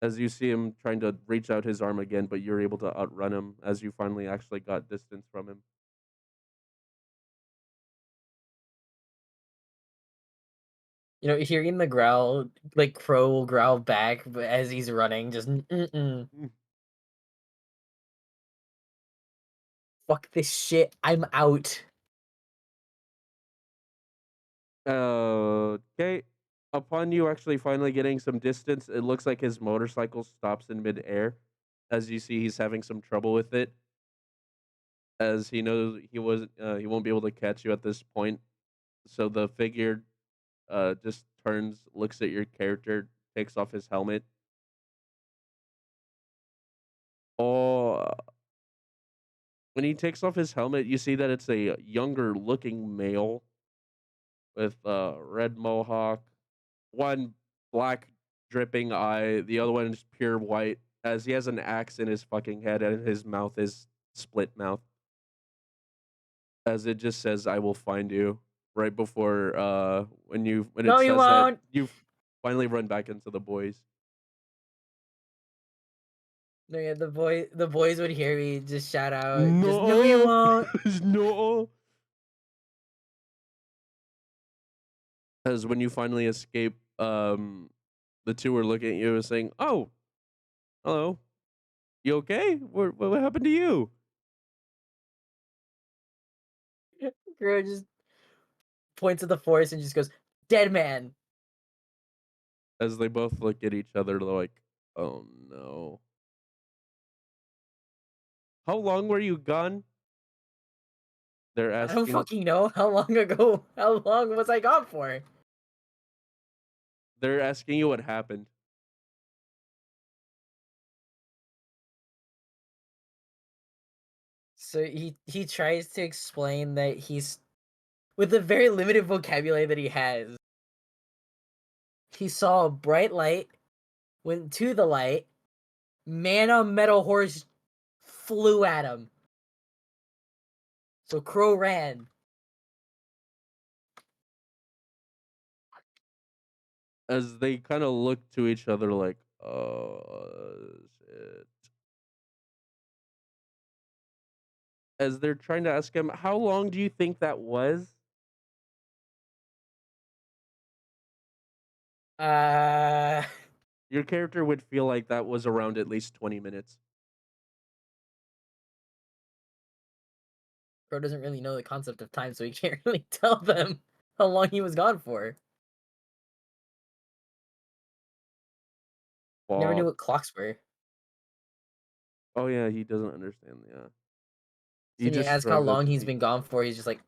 A: As you see him trying to reach out his arm again, but you're able to outrun him as you finally actually got distance from him.
D: You know, hearing the growl, like Crow will growl back but as he's running, just fuck this shit, I'm out.
A: Okay. Upon you actually finally getting some distance, it looks like his motorcycle stops in midair. As you see, he's having some trouble with it. As he knows he won't be able to catch you at this point. So the figure just turns, looks at your character, takes off his helmet. Oh, when he takes off his helmet, you see that it's a younger looking male with red mohawk, one black dripping eye, the other one is pure white, as he has an axe in his fucking head and his mouth is split mouth. As it just says, "I will find you," right before when it
D: No, you
A: says that,
D: won't.
A: you finally run back into the boys.
D: No, yeah, the boys would hear me just shout out, just no, you
A: No,
D: won't.
A: no. As when you finally escape, the two are looking at you and saying, "Oh, hello, you okay? What happened to you?"
D: Crow just points at the forest and just goes, dead man.
A: As they both look at each other like, "Oh no." How long were you gone? They're
D: I don't
A: asking.
D: fucking know how long ago. How long was I gone for?
A: They're asking you what happened.
D: So he tries to explain that he's with the very limited vocabulary that he has. He saw a bright light, went to the light, man on metal horse flew at him. So Crow ran.
A: As they kind of look to each other like, "Oh shit." As they're trying to ask him, "How long do you think that was?"
D: Uh,
A: Your character would feel like that was around at least 20 minutes.
D: Crow doesn't really know the concept of time, so he can't really tell them how long he was gone for. Never knew
A: Fuck.
D: what clocks were.
A: Oh yeah, he doesn't understand. Yeah,
D: So
A: he
D: when you
A: just
D: ask how
A: shrugged at
D: long
A: the
D: he's
A: feet.
D: been gone for, he's just like,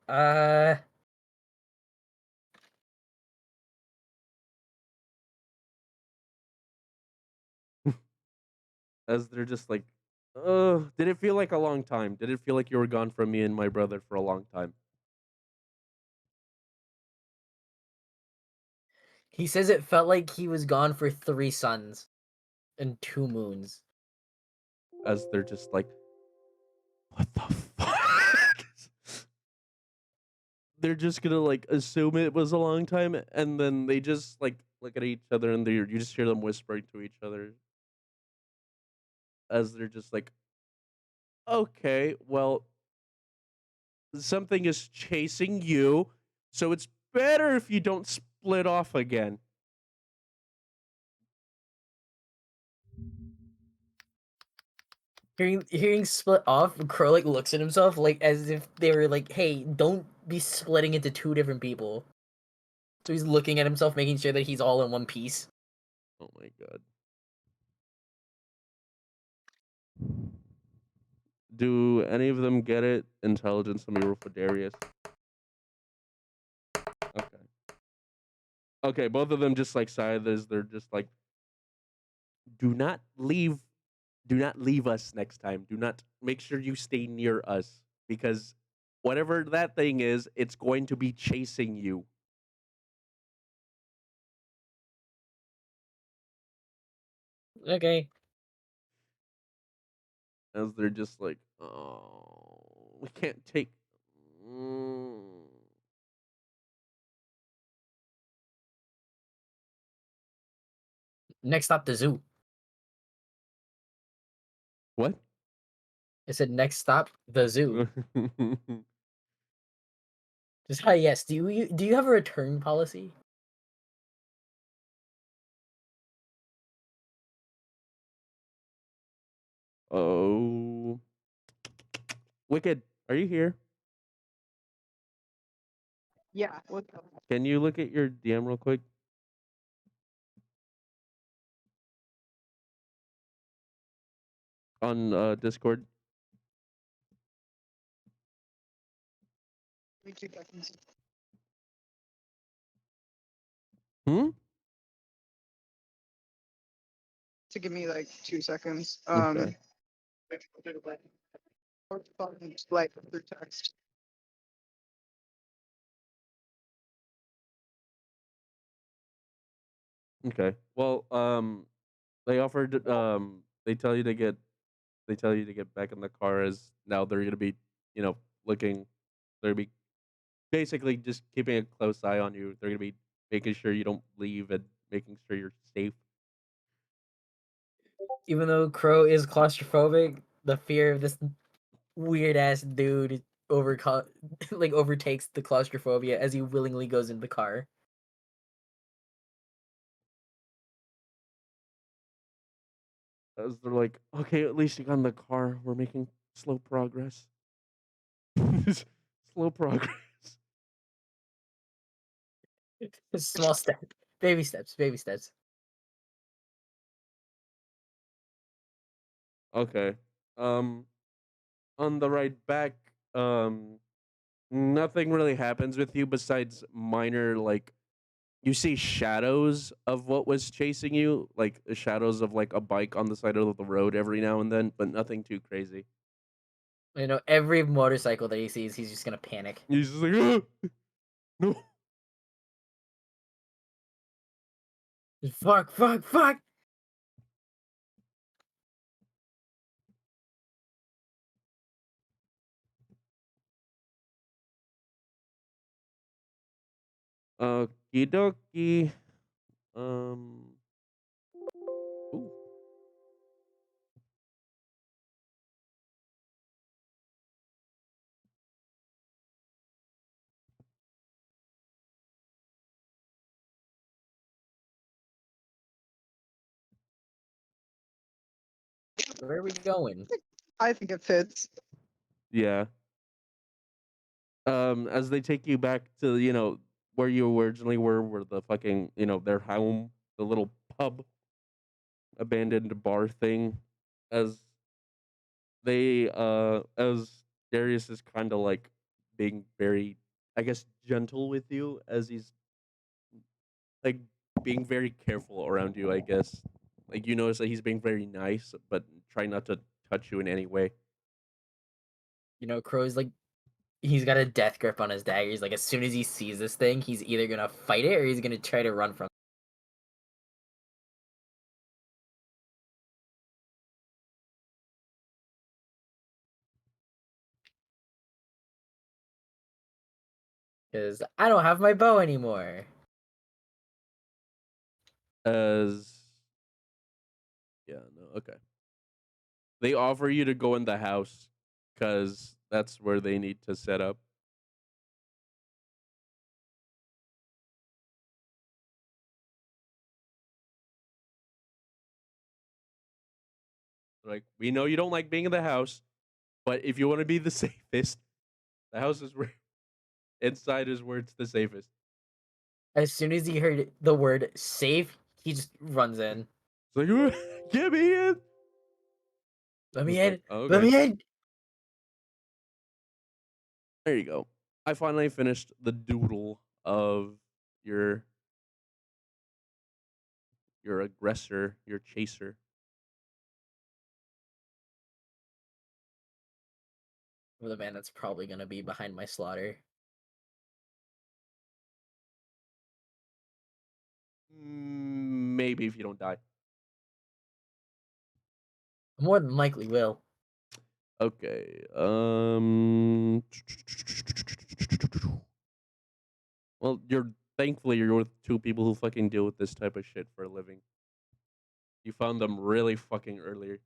A: As they're just like, did it feel like a long time? Did it feel like you were gone from me and my brother for a long time?"
D: He says it felt like he was gone for 3 suns and 2 moons.
A: As they're just like, "What the fuck?" They're just gonna like assume it was a long time, and then they just like look at each other, and you just hear them whispering to each other as they're just like, "Okay, well, something is chasing you, so it's better if you don't split off again."
D: Hearing split off, Crow like looks at himself like as if they were like, "Hey, don't be splitting into 2 different people." So he's looking at himself, making sure that he's all in one piece.
A: Oh my god. Do any of them get it? Intelligence, let me roll for Darius. Okay. Okay, both of them just like sigh as they're just like, do not leave. Do not leave us next time. Do not, make sure you stay near us, because whatever that thing is, it's going to be chasing you.
D: Okay.
A: As they're just like, "Oh, we can't take." Mm.
D: Next stop, the zoo.
A: What?
D: I said next stop, the zoo. Just hi, yes. Do you have a return policy?
A: Oh, Wicked, are you here?
B: Yeah. What the?
A: Can you look at your DM real quick? On Discord.
B: 2 seconds.
A: Hmm?
B: To give me like 2 seconds.
A: Okay.
B: Or like through text.
A: Okay. Well, they offered they tell you to get back in the car as now they're gonna be, you know, looking they're gonna be basically just keeping a close eye on you. They're gonna be making sure you don't leave and making sure you're safe.
D: Even though Crow is claustrophobic, the fear of this weird ass dude overtakes the claustrophobia as he willingly goes in the car.
A: As they're like, okay, at least you got in the car. We're making slow progress. Slow progress.
D: Small step, baby steps, baby steps.
A: Okay. Um, on the ride back, nothing really happens with you besides minor like you see shadows of what was chasing you, like the shadows of like a bike on the side of the road every now and then, but nothing too crazy.
D: You know, every motorcycle that he sees, he's just gonna panic.
A: He's just like, "Ah, no."
D: Fuck, fuck, fuck.
A: Okie dokie. Um. Ooh.
D: Where are we going?
B: I think it fits.
A: Yeah. As they take you back to where you originally were the fucking their home, the little pub, abandoned bar thing, as as Darius is kind of like being very, I guess, gentle with you as he's like being very careful around you. I guess like you notice that he's being very nice, but try not to touch you in any way.
D: You know, Crow's like he's got a death grip on his dagger. He's like, as soon as he sees this thing, he's either gonna fight it or he's gonna try to run from it. Because I don't have my bow anymore.
A: As yeah, no, okay. They offer you to go in the house because that's where they need to set up. Like, we know you don't like being in the house, but if you want to be the safest, the house is where inside is where it's the safest.
D: As soon as he heard the word safe, he just runs in.
A: It's like, get me in.
D: Let me
A: It's like,
D: in. Let
A: okay,
D: me in.
A: there you go. I finally finished the doodle of your your aggressor, your chaser.
D: For the man that's probably gonna be behind my slaughter.
A: Maybe if you don't die.
D: More than likely will.
A: Okay. Well, you're thankfully you're with two people who fucking deal with this type of shit for a living. You found them really fucking early.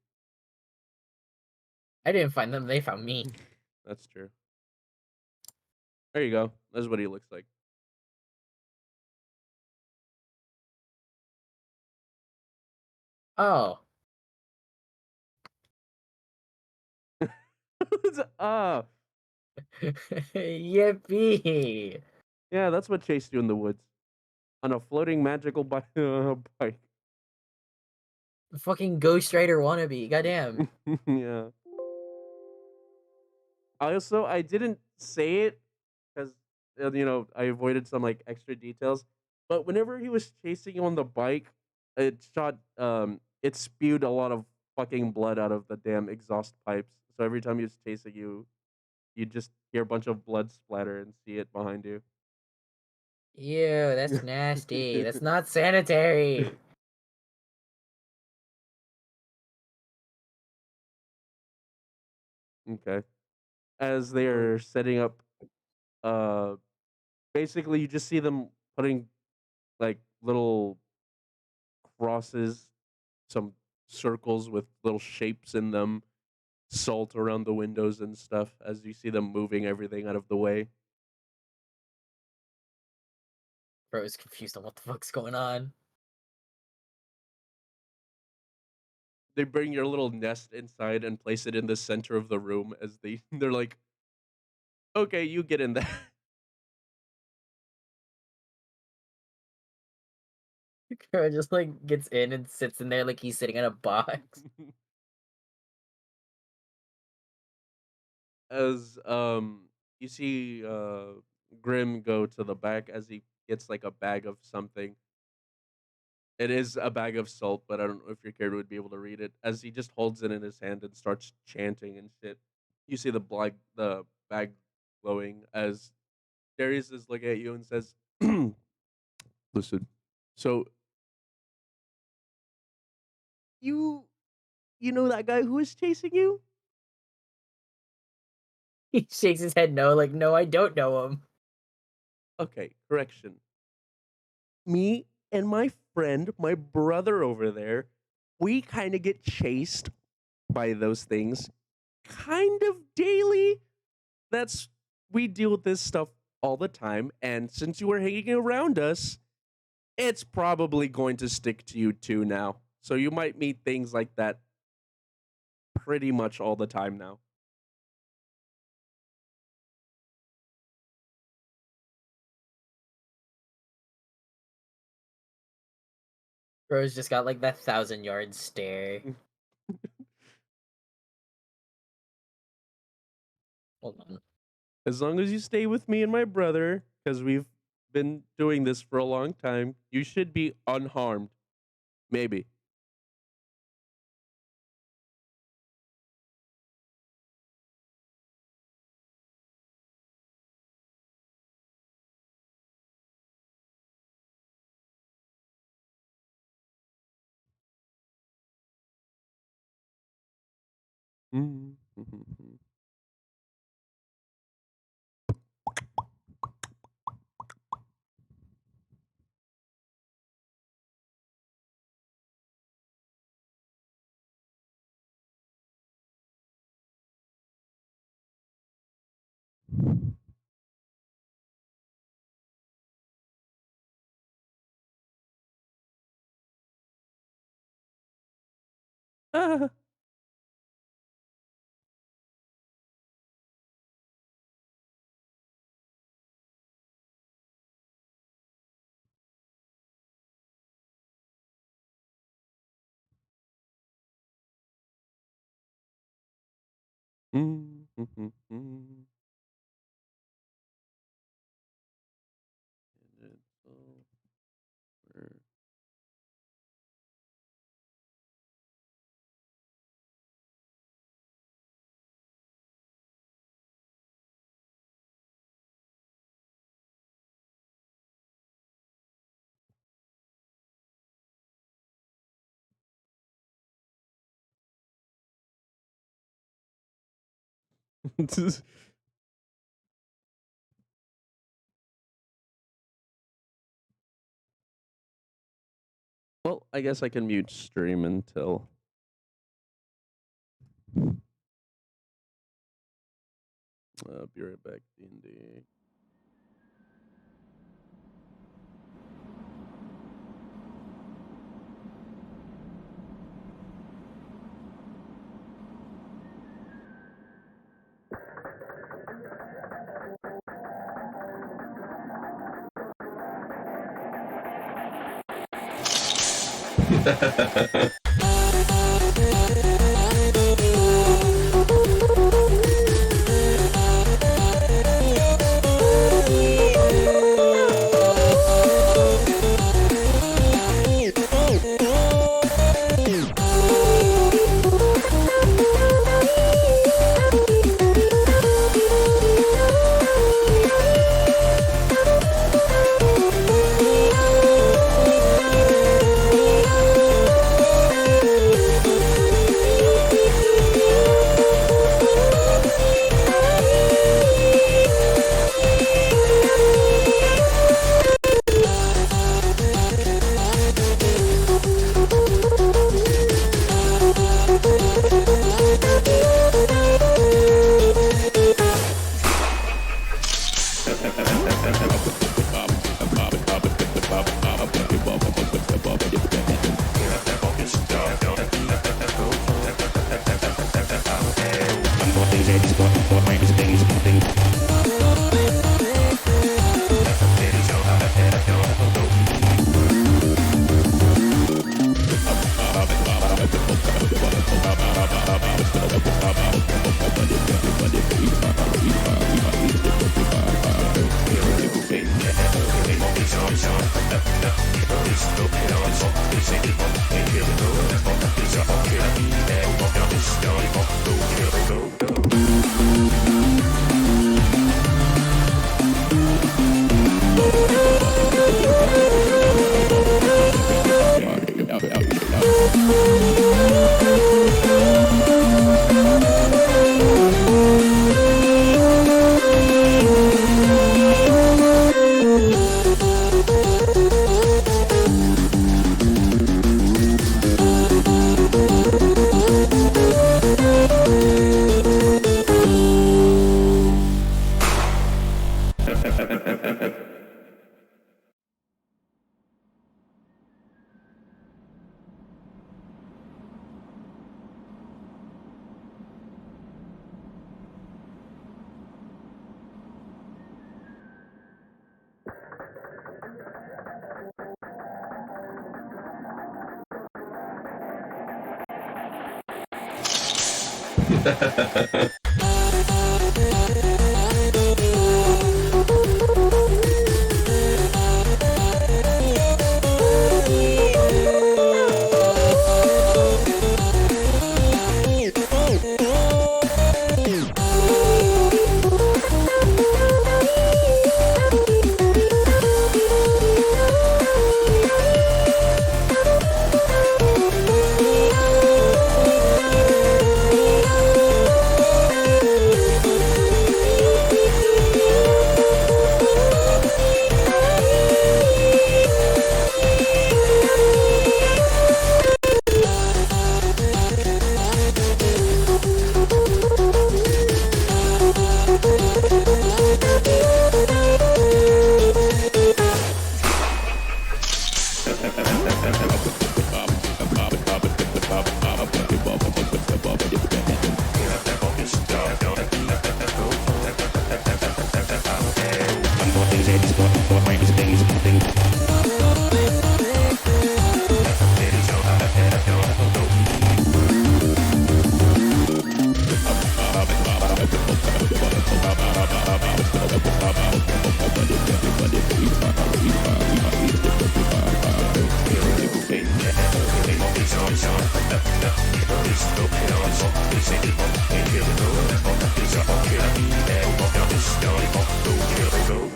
D: I didn't find them; they found me.
A: That's true. There you go. That's what he looks like.
D: Oh,
A: Ah,
D: yippee!
A: yeah, that's what chased you in the woods on a floating magical bike.
D: Fucking Ghost Rider wannabe. Goddamn.
A: Yeah. I didn't say it because I avoided some like extra details. But whenever he was chasing you on the bike, it spewed a lot of fucking blood out of the damn exhaust pipes. So every time he was chasing you, you just hear a bunch of blood splatter and see it behind you.
D: Ew, that's nasty. That's not sanitary.
A: Okay. As they are setting up, uh, basically you just see them putting like little crosses, some circles with little shapes in them, salt around the windows and stuff as you see them moving everything out of the way.
D: Bro is confused on what the fuck's going on.
A: They bring your little nest inside and place it in the center of the room as they're like, "Okay, you get in there."
D: Bro just like gets in and sits in there like he's sitting in a box.
A: As you see Grim go to the back as he gets like a bag of something. It is a bag of salt, but I don't know if your character would be able to read it. As he just holds it in his hand and starts chanting and shit. You see the bag glowing as Darius is looking at you and says, "Listen, so you you know that guy who is chasing you?
D: He shakes his head no, like, no, I don't know him.
A: Okay, correction. Me and my friend, my brother over there, we kind of get chased by those things kind of daily. That's We deal with this stuff all the time, and since you were hanging around us, it's probably going to stick to you too now. So you might meet things like that pretty much all the time now."
D: Bro's just got like that 1,000-yard stare. Hold on.
A: As long as you stay with me and my brother, because we've been doing this for a long time, you should be unharmed. Maybe. Mm. Ah. Mm. And it's over. Well, I guess I can mute stream until. Be right back, D&D.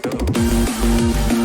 E: Go.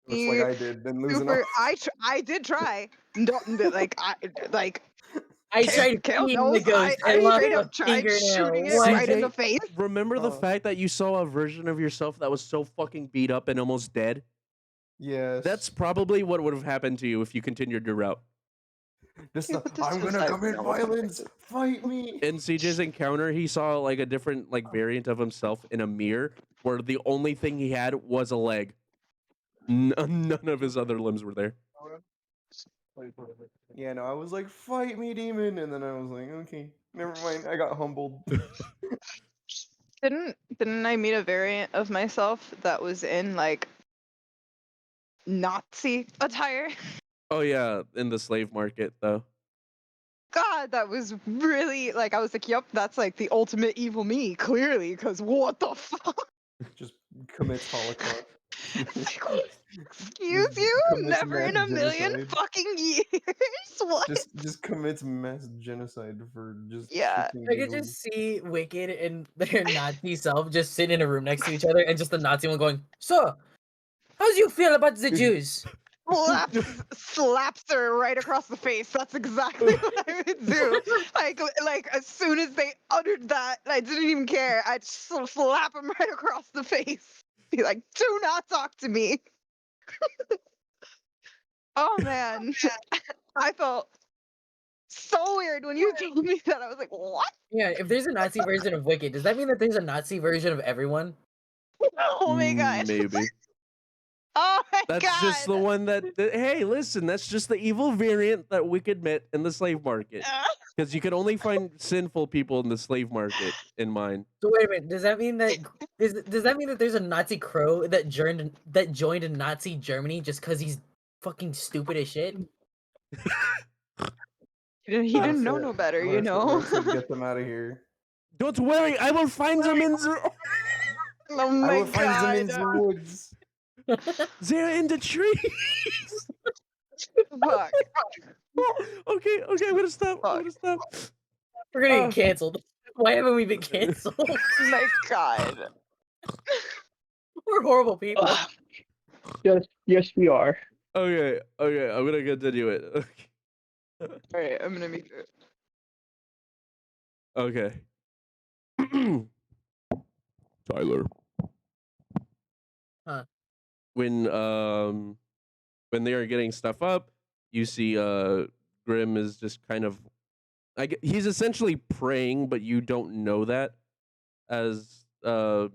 C: Looks like I did. Been losing
B: Super.
C: all.
B: I did try. No, like
D: I tried
B: Kale
D: feeding the
B: knows
D: ghost
B: I
D: and lost
B: straight
D: a
B: up tried
D: fingernail.
B: shooting it
D: What?
B: right in the
A: CJ,
B: face.
A: remember the
C: Oh.
A: fact that you saw a version of yourself that was so fucking beat up and almost dead?
C: Yes.
A: That's probably what would have happened to you if you continued your route.
C: Just
B: Yeah,
C: the,
B: but this
C: I'm
B: was
C: gonna
B: like
C: commit
B: no
C: violence. Fight me.
A: In CJ's encounter, he saw like a different like variant of himself in a mirror where the only thing he had was a leg. None of his other limbs were there.
C: Yeah, no, I was like, fight me, demon, and then I was like, okay, never mind. I got humbled.
B: Didn't I meet a variant of myself that was in like Nazi attire?
A: Oh yeah, in the slave market though.
B: God, that was really like I was like, yep, that's like the ultimate evil me, clearly, because what the fuck?
C: Just commits Holocaust.
B: It's like, excuse
C: Just
B: you?
C: commits
B: Never in
C: mass
B: a million
C: genocide.
B: fucking years. What?
C: Just commits mass genocide for just
B: Yeah.
C: shits and
D: I could
C: giggles.
D: just see Wicked and their Nazi self just sitting in a room next to each other, and just the Nazi one going, "So, how do you feel about the Jews?"
B: Slaps her right across the face. That's exactly what I would do. Like as soon as they uttered that, I didn't even care. I'd slap him right across the face. Be like, "Do not talk to me." Oh man, I felt so weird when you told me that. I was like, "What?"
D: Yeah, if there's a Nazi version of Wicked, does that mean that there's a Nazi version of everyone?
B: Oh my god.
A: Maybe.
B: Oh my
A: That's just the
B: god.
A: one that hey, listen, that's just the evil variant that we could admit in the slave market. Because you could only find sinful people in the slave market in mine.
D: So wait a minute, does that mean that does that mean that there's a Nazi crow that joined Nazi Germany just because he's fucking stupid as shit?
B: He didn't know no better, you know.
C: Get them out of here.
A: Don't worry, I will find them in the
B: Oh
C: I
B: my
C: will find them in
B: god.
C: the woods.
A: they're in the trees.
B: Fuck.
A: Okay, I'm gonna stop. I'm
B: Fuck.
A: gonna stop.
D: We're gonna
C: Oh.
D: get canceled. Why haven't we been canceled?
B: My God.
D: We're horrible people.
E: Yes, we are.
A: Okay, I'm gonna continue it.
B: All right, I'm gonna make it.
A: Okay. Tyler.
D: Huh.
A: When they are getting stuff up, you see Grim is just kind of he's essentially praying, but you don't know that as oh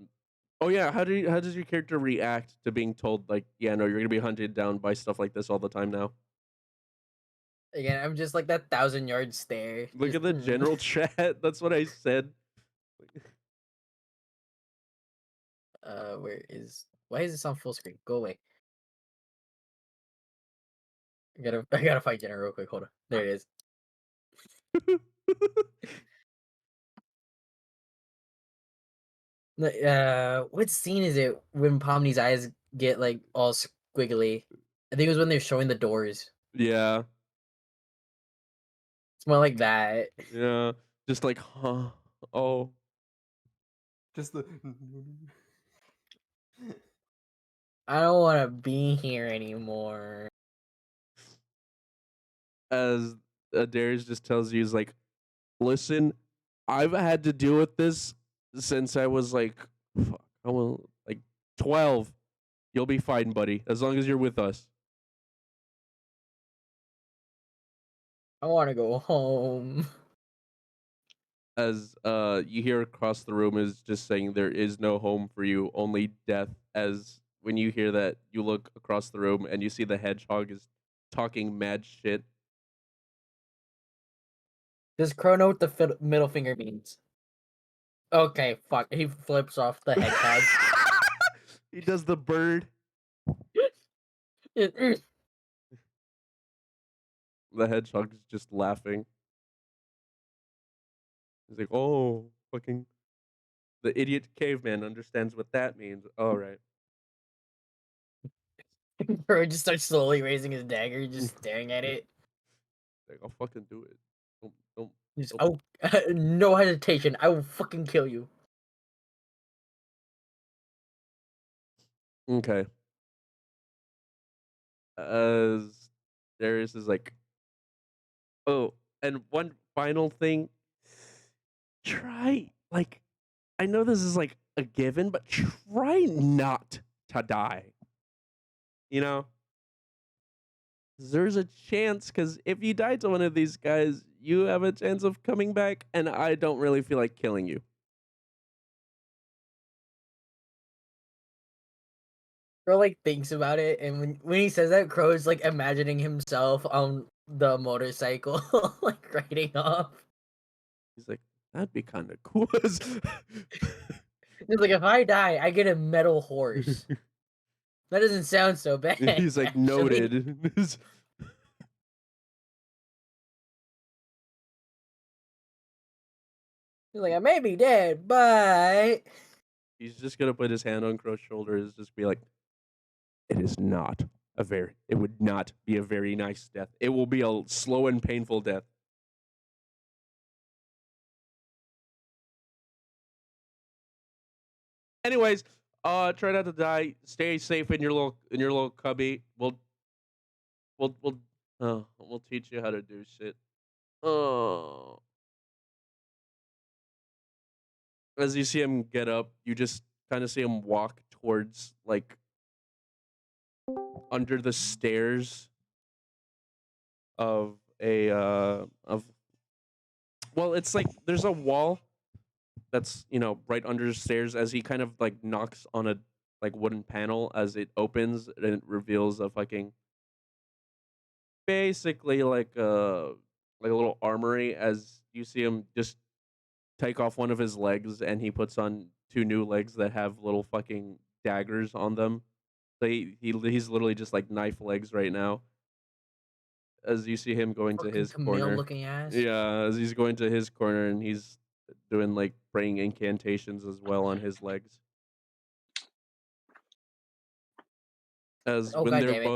A: yeah, how does your character react to being told like, yeah, no, you're gonna be hunted down by stuff like this all the time now?
D: Again, I'm just like that 1,000-yard stare.
A: Look
D: just,
A: at the general chat. That's what I said.
D: why is this on full screen? Go away. I gotta find Jenna real quick. Hold on. There it is. What scene is it when Pomni's eyes get like all squiggly? I think it was when they're showing the doors.
A: Yeah,
D: It's more like that.
A: yeah. Just like, huh? Oh,
C: Just the.
D: I don't want to be here anymore.
A: as Darius just tells you, he's like, listen, I've had to deal with this since I was like, fuck, I was like 12. You'll be fine, buddy, as long as you're with us.
D: I want to go home.
A: As you hear across the room is just saying there is no home for you, only death. As when you hear that, you look across the room and you see the hedgehog is talking mad shit.
D: Does Crow know what the middle finger means? Okay, fuck. He flips off the hedgehog.
A: He does the bird.
D: Mm.
A: The hedgehog is just laughing. He's like, oh, fucking. The idiot caveman understands what that means. All right.
D: Crow just starts slowly raising his dagger, just staring at it.
A: Like, I'll fucking do it. Don't.
D: Just,
A: Nope.
D: oh, no hesitation. I will fucking kill you.
A: Okay. As Darius is like, oh, and one final thing. Try, like, I know this is like a given, but try not to die. You know? There's a chance, because if you die to one of these guys, you have a chance of coming back, and I don't really feel like killing you.
D: Crow like thinks about it, and when he says that, Crow is like imagining himself on the motorcycle, like riding off.
A: He's like, that'd be kind of cool.
D: He's like, if I die, I get a metal horse. That doesn't sound so bad.
A: He's like,
D: actually.
A: noted.
D: He's like, I may be dead, but
A: He's just gonna put his hand on Crow's shoulder and just be like, it would not be a very nice death. It will be a slow and painful death. Anyways, try not to die. Stay safe in your little cubby. We'll teach you how to do shit. Oh. As you see him get up, you just kind of see him walk towards like under the stairs of a of well, it's like there's a wall that's, right under the stairs. As he kind of like knocks on a like wooden panel, as it opens and it reveals a fucking basically like a little armory. As you see him just take off one of his legs, and he puts on two new legs that have little fucking daggers on them. So he's literally just like knife legs right now. As you see him going to
D: fucking
A: his
D: Camille
A: corner.
D: looking ass.
A: Yeah, as he's going to his corner, and he's doing like praying incantations as well on his legs. As
D: Oh,
A: when
D: God
A: they're
D: damn it.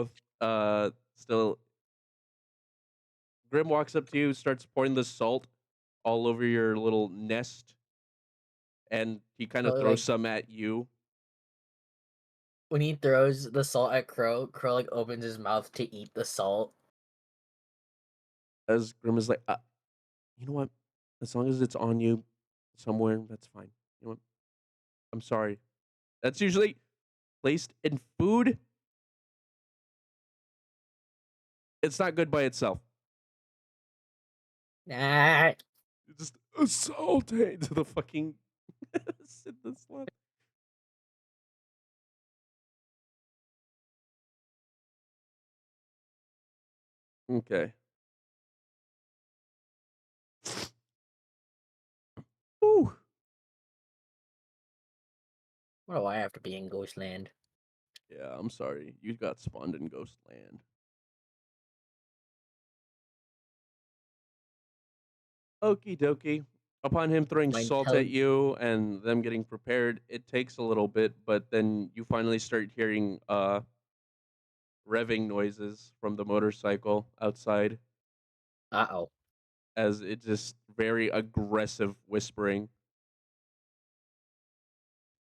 A: both still, Grim walks up to you, starts pouring the salt all over your little nest, and he kind of
D: So,
A: throws
D: like,
A: some at you.
D: when he throws the salt at Crow, Crow like opens his mouth to eat the salt.
A: As Grim is like, you know what? As long as it's on you somewhere, that's fine. You know what? I'm sorry. That's usually placed in food. It's not good by itself.
D: Nah.
A: It's just assaulting to the fucking sit the slut. Okay. Ooh.
D: What do I have to be in Ghostland?
A: Yeah, I'm sorry. You got spawned in Ghostland. Okie dokie. Upon him throwing
D: My
A: salt at
D: intel-
A: you and them getting prepared, it takes a little bit, but then you finally start hearing revving noises from the motorcycle outside
D: Uh-oh.
A: as it just very aggressive whispering.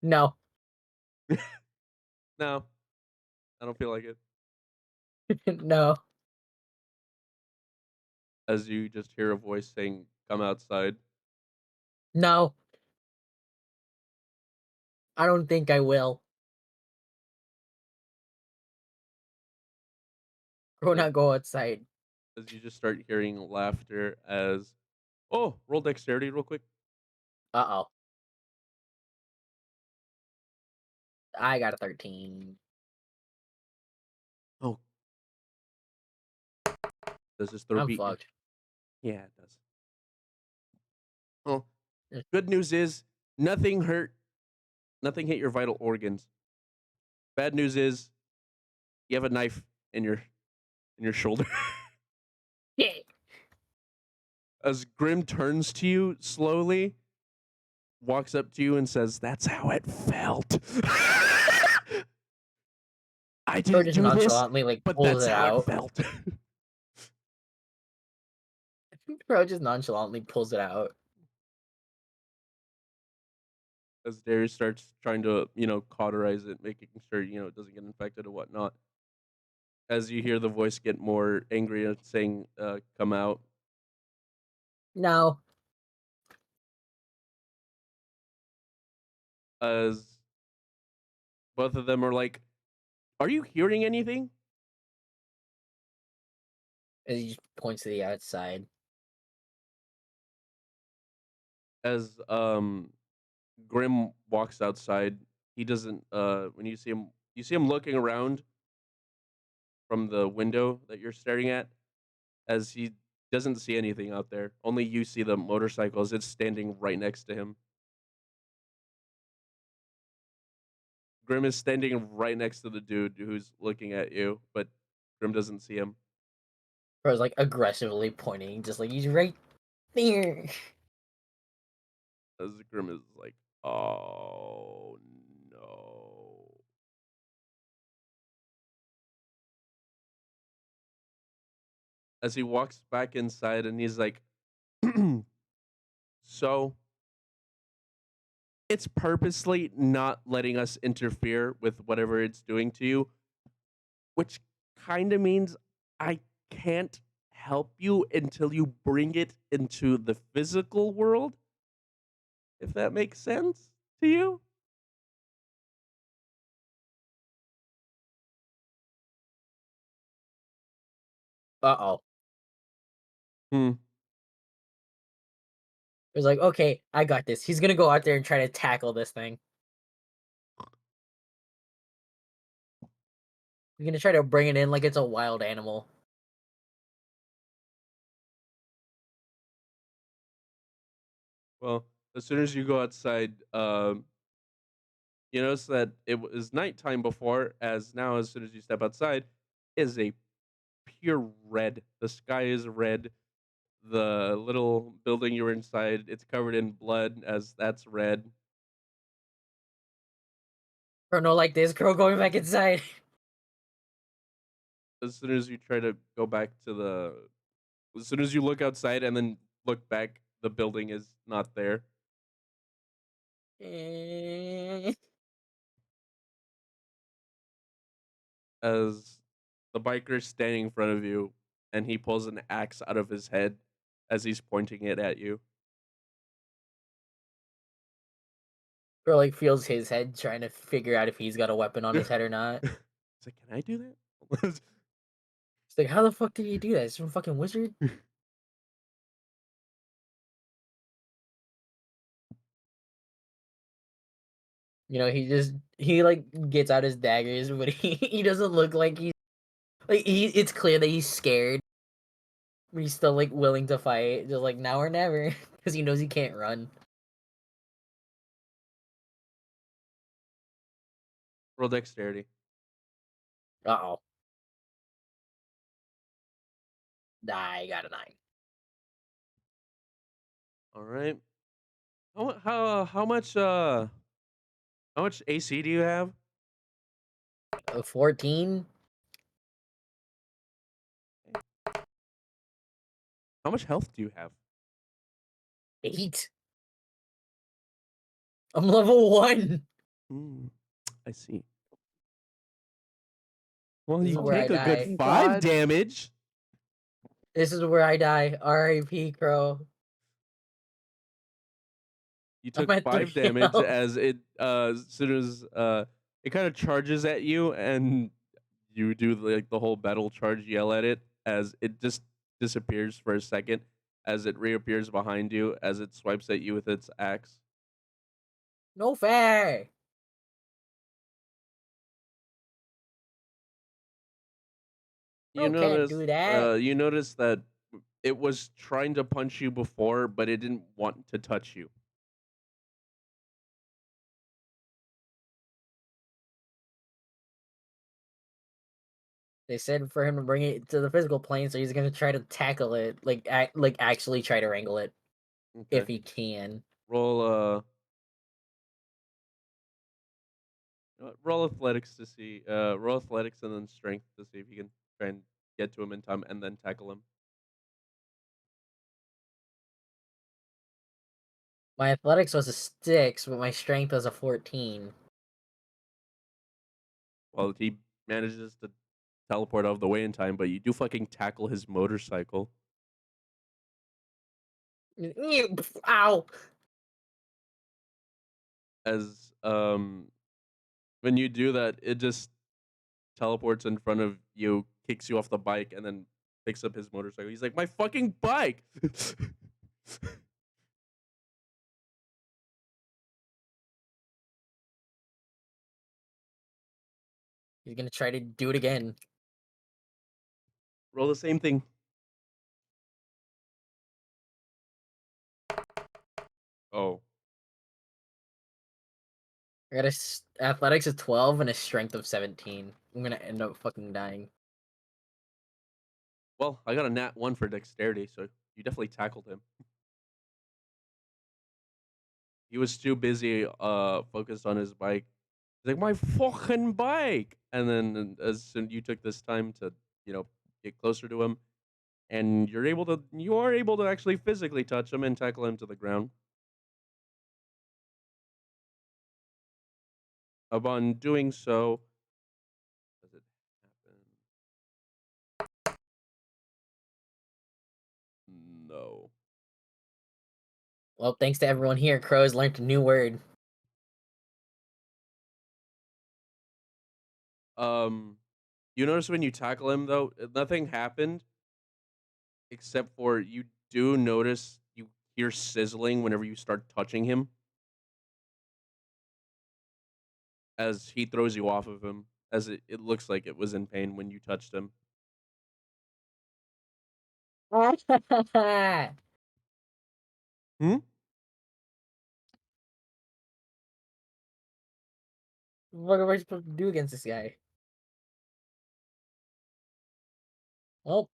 D: No.
A: No, I don't feel like it.
D: No.
A: As you just hear a voice saying, "Come outside."
D: No. I don't think I will. Go
A: As,
D: not go outside.
A: as you just start hearing laughter as, oh, roll dexterity real quick.
D: Uh-oh. I got a 13.
A: Oh, does this throw
D: I'm
A: beat you?
D: fucked.
A: Yeah, it does. Oh,
D: Yes.
A: good news is nothing hurt. Nothing hit your vital organs. Bad news is you have a knife in your shoulder.
D: Yeah.
A: As Grim turns to you slowly, walks up to you and says, "That's how it felt." I
D: Or
A: didn't
D: just
A: do this,
D: nonchalantly like
A: but
D: pulls
A: that's
D: it
A: how it
D: out.
A: felt.
D: Bro just nonchalantly pulls it out.
A: As Darius starts trying to, cauterize it, making sure, it doesn't get infected or whatnot. As you hear the voice get more angry and saying, come out.
D: No.
A: As both of them are like, are you hearing anything?
D: As he just points to the outside.
A: As Grim walks outside, he doesn't when you see him looking around from the window that you're staring at, as he doesn't see anything out there. Only you see the motorcycles. It's standing right next to him. Grim is standing right next to the dude who's looking at you, but Grim doesn't see him.
D: Bro's like aggressively pointing, just like he's right there.
A: As Grim is like, oh no. As he walks back inside and he's like, so it's purposely not letting us interfere with whatever it's doing to you, which kind of means I can't help you until you bring it into the physical world, if that makes sense to you.
D: Uh-oh.
A: Hmm.
D: It's like, okay, I got this. He's gonna go out there and try to tackle this thing. He's gonna try to bring it in like it's a wild animal.
A: Well, as soon as you go outside, you notice that it was nighttime before, as now, as soon as you step outside, is a pure red. The sky is red. The little building you were inside, it's covered in blood, as that's red.
D: Or no, like this girl going back inside.
A: As soon as you try to go back to as soon as you look outside and then look back the building is not there.
D: Eh.
A: As the biker's standing in front of you, and he pulls an axe out of his head as he's pointing it at you.
D: Or like feels his head trying to figure out if he's got a weapon on his head or not.
A: He's like, "Can I do that?"
D: It's like, how the fuck did he do that? Is some fucking wizard? You know, he like gets out his daggers, but he doesn't look like he's like it's clear that he's scared. But he's still like willing to fight, just like now or never, because he knows he can't run.
A: Roll dexterity.
D: Uh-oh. I got a 9.
A: All right. How much AC do you have?
D: A 14?
A: How much health do you have?
D: 8? I'm level 1.
A: I see. Well,
D: This is
A: you
D: where I
A: take a good
D: die.
A: 5
B: God.
A: damage.
D: This is where I die. R.I.P. Crow.
A: You
D: I'm
A: took
D: at
A: 5
D: 3
A: damage
D: health.
A: as it as soon as it kind of charges at you, and you do like the whole battle charge yell at it as it just disappears for a second as it reappears behind you as it swipes at you with its axe.
D: No fair.
A: You
D: Crow can't do that.
A: you notice that it was trying to punch you before, but it didn't want to touch you.
D: They said for him to bring it to the physical plane, so he's gonna try to tackle it, like actually try to wrangle it if
A: Okay.
D: he can.
A: Roll roll athletics to see roll athletics and then strength to see if you can try and get to him in time and then tackle him.
D: My athletics was a 6, but my strength was a 14.
A: Well, he manages to teleport out of the way in time, but you do fucking tackle his motorcycle.
D: Ow!
A: As when you do that, it just teleports in front of you, kicks you off the bike, and then picks up his motorcycle. He's like, "My fucking bike!"
D: He's gonna try to do it again.
A: Roll the same thing. Oh,
D: I got athletics of 12 and a strength of 17. I'm gonna end up fucking dying.
A: well, I got a nat 1 for dexterity, so you definitely tackled him. He was too busy focused on his bike. He's like, "My fucking bike!" And then as soon you took this time to, get closer to him, and you are able to actually physically touch him and tackle him to the ground. Upon doing so, does it happen? No.
D: Well, thanks to everyone here, Crow's learned a new word.
A: You notice when you tackle him though, nothing happened except for you do notice you hear sizzling whenever you start touching him as he throws you off of him, as it looks like it was in pain when you touched him.
D: What
A: Hmm?
D: am I supposed to do against this guy? Well,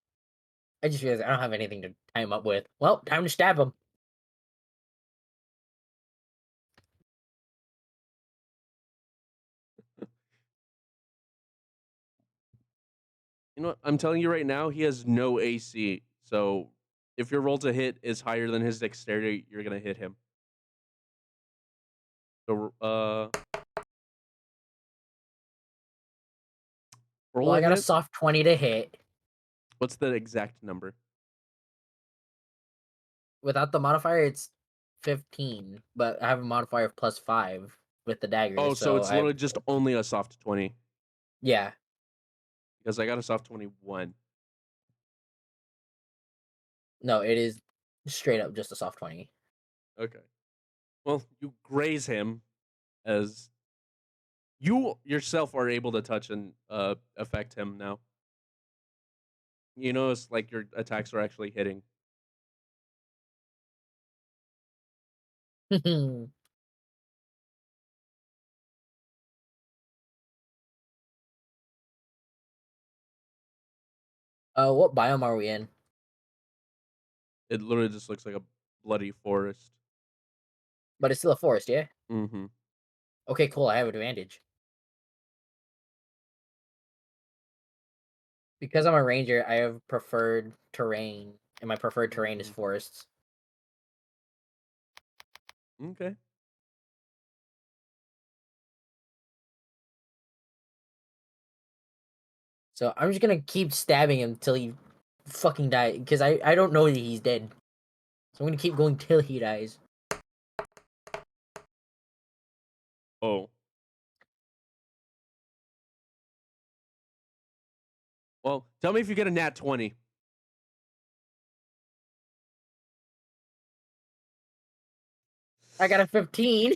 D: I just realized I don't have anything to tie him up with. Well, time to stab him.
A: You know what? I'm telling you right now, he has no AC. So If your roll to hit is higher than his dexterity, you're gonna hit him. So roll
D: Well,
A: a
D: I got a
A: hit.
D: soft 20 to hit.
A: What's the exact number?
D: Without the modifier, it's 15. But I have a modifier of +5 with the dagger.
A: Oh, so it's
D: I
A: literally just only a soft 20.
D: Yeah.
A: Because I got a soft 21.
D: No, it is straight up just a soft 20.
A: Okay. Well, you graze him as you yourself are able to touch and affect him now. You notice like your attacks are actually hitting.
D: What biome are we in?
A: It literally just looks like a bloody forest.
D: But it's still a forest, yeah?
A: Mm-hmm.
D: Okay, cool. I have advantage. Because I'm a ranger, I have preferred terrain, and my preferred terrain is forests.
A: Okay.
D: So I'm just gonna keep stabbing him till he fucking dies. Because I don't know that he's dead. So I'm gonna keep going till he dies.
A: Oh. Well, tell me if you get a nat 20.
D: I got a 15.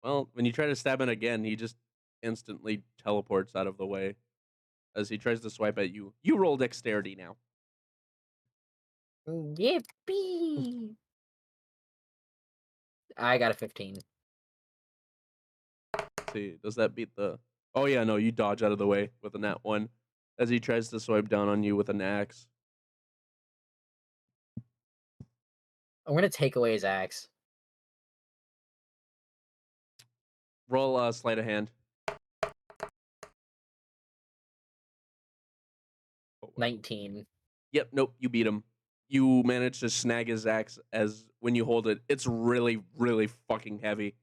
A: Well, when you try to stab him again, he just instantly teleports out of the way as he tries to swipe at you. You roll dexterity now.
D: Yippee! I got a 15.
A: Let's see, does that beat the? Oh yeah, no, you dodge out of the way with a nat 1 as he tries to swipe down on you with an axe.
D: I'm gonna take away his axe.
A: Roll sleight of hand. Oh, wow.
D: 19.
A: Yep, nope, you beat him. You manage to snag his axe as when you hold it, it's really, really fucking heavy.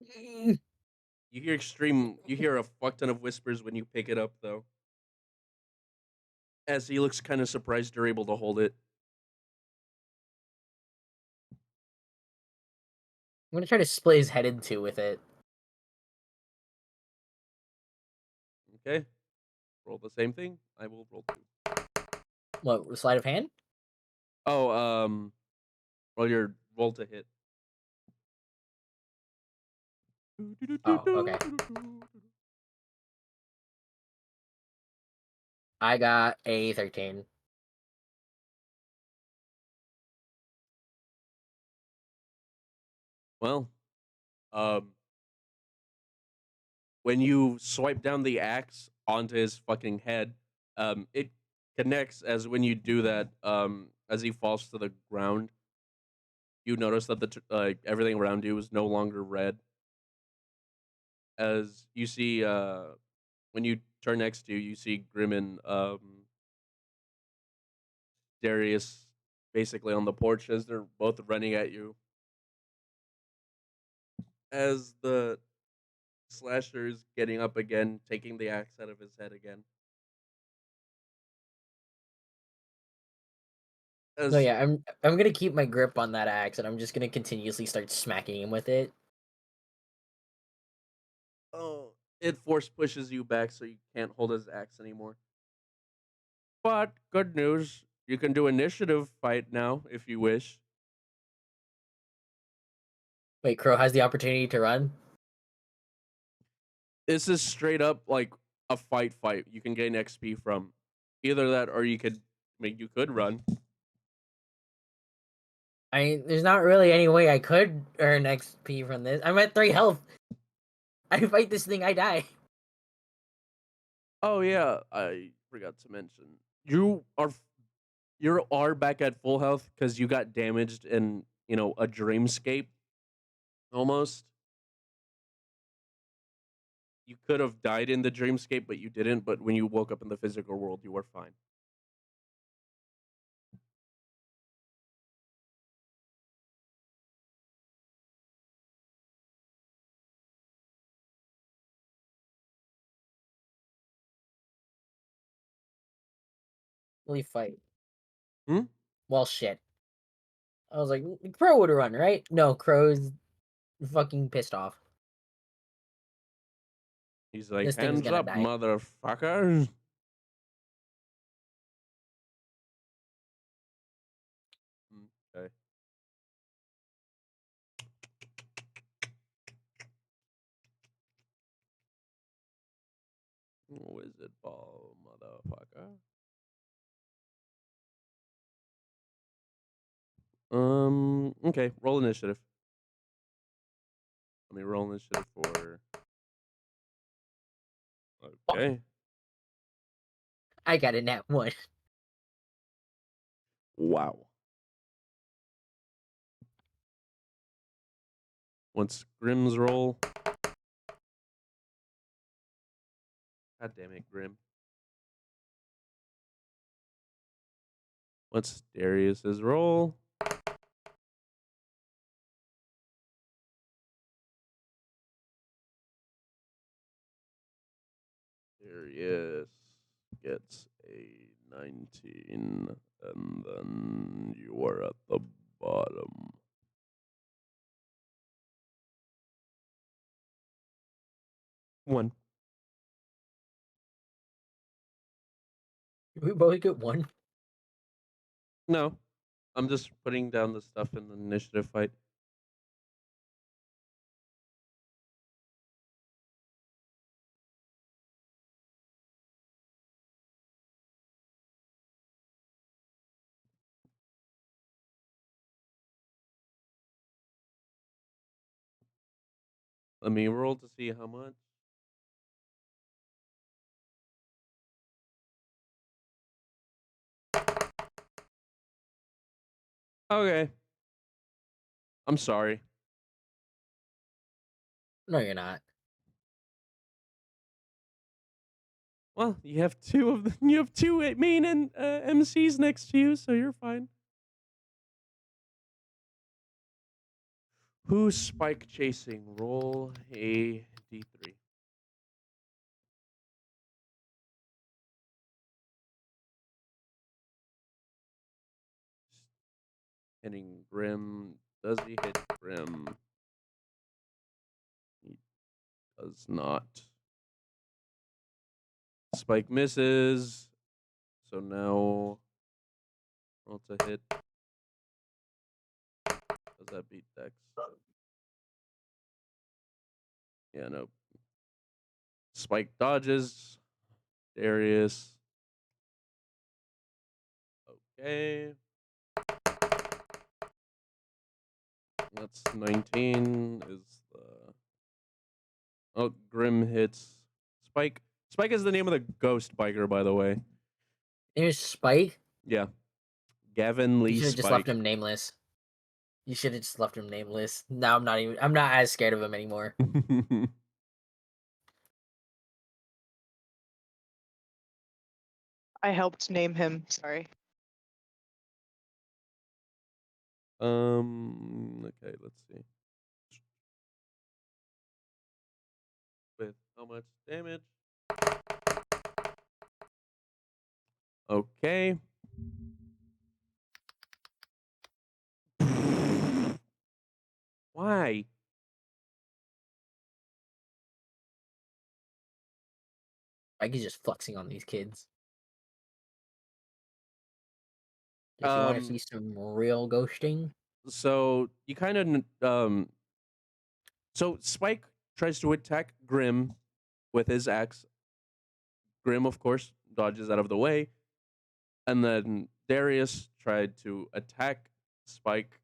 A: You hear a fuck ton of whispers when you pick it up though. As he looks kind of surprised you're able to hold it.
D: I'm gonna try to split his head in two with it.
A: Okay. Roll the same thing. I will roll 2.
D: What, sleight of hand?
A: Oh, roll your roll to hit.
D: Oh, okay. I got a 13.
A: Well, um, when you swipe down the axe onto his fucking head, it connects as when you do that, as he falls to the ground, you notice that everything around you is no longer red. As you see, when you turn next to you, you see Grim and Darius basically on the porch as they're both running at you. As the slasher is getting up again, taking the axe out of his head again.
D: No,
A: As
D: yeah, I'm gonna keep my grip on that axe, and I'm just gonna continuously start smacking him with it.
A: oh, it force pushes you back so you can't hold his axe anymore. But good news, you can do initiative fight now if you wish.
D: Wait, Crow has the opportunity to run?
A: This is straight up like a fight. You can gain XP from either that, or you could run.
D: I mean, there's not really any way I could earn XP from this. I'm at 3 health. I fight this thing, I die.
A: Oh yeah, I forgot to mention you are back at full health because you got damaged in a dreamscape almost. you could have died in the dreamscape, but you didn't. But when you woke up in the physical world, you were fine.
D: Really fight.
A: Hmm?
D: Well, shit. I was like, Crow would run, right? No, Crow's fucking pissed off.
A: He's like,
D: This thing's
A: hands
D: gonna
A: up,
D: die.
A: motherfucker. Okay. Wizard ball, motherfucker. Okay, roll initiative. Let me roll initiative for. Okay.
D: I got a nat 1.
A: Wow. Once Grimm's roll. God damn it, Grim. What's Darius's roll? Darius gets a 19, and then you are at the bottom. One.
D: We both get 1.
A: No, I'm just putting down the stuff in the initiative fight. Let me roll to see how much. Okay. I'm sorry.
D: No, you're not.
A: Well, you have two main and MCs next to you, so you're fine. Who's Spike chasing? Roll a d3. Hitting Grim. Does he hit Grim? He does not. Spike misses. So now roll to hit. Does that beat Dex? Yeah, no. Spike dodges. Darius. Okay. That's 19 is the. Oh, Grim hits Spike. Spike is the name of the ghost biker, by the way.
D: Here's Spike.
A: Yeah. Gavin
D: You
A: Lee
D: should have just left
A: Spike.
D: him nameless. You should have just left him nameless. Now I'm not as scared of him anymore.
B: I helped name him. Sorry.
A: Okay, let's see. With how much damage? Okay. Why?
D: Spike is just flexing on these kids. If you want to see some real ghosting,
A: So you kind of so Spike tries to attack Grim with his axe. Grim, of course, dodges out of the way, and then Darius tried to attack Spike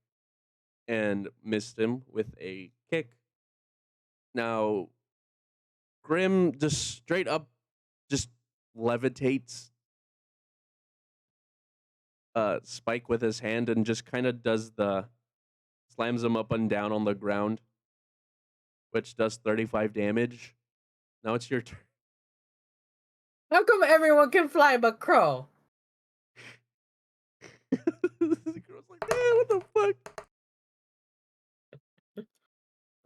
A: and missed him with a kick. Now, Grim just straight up just levitates Spike with his hand and just kind of does the slams him up and down on the ground, which does 35 damage. Now it's your turn.
D: How come everyone can fly but Crow?
A: The girl's like, man, what the fuck?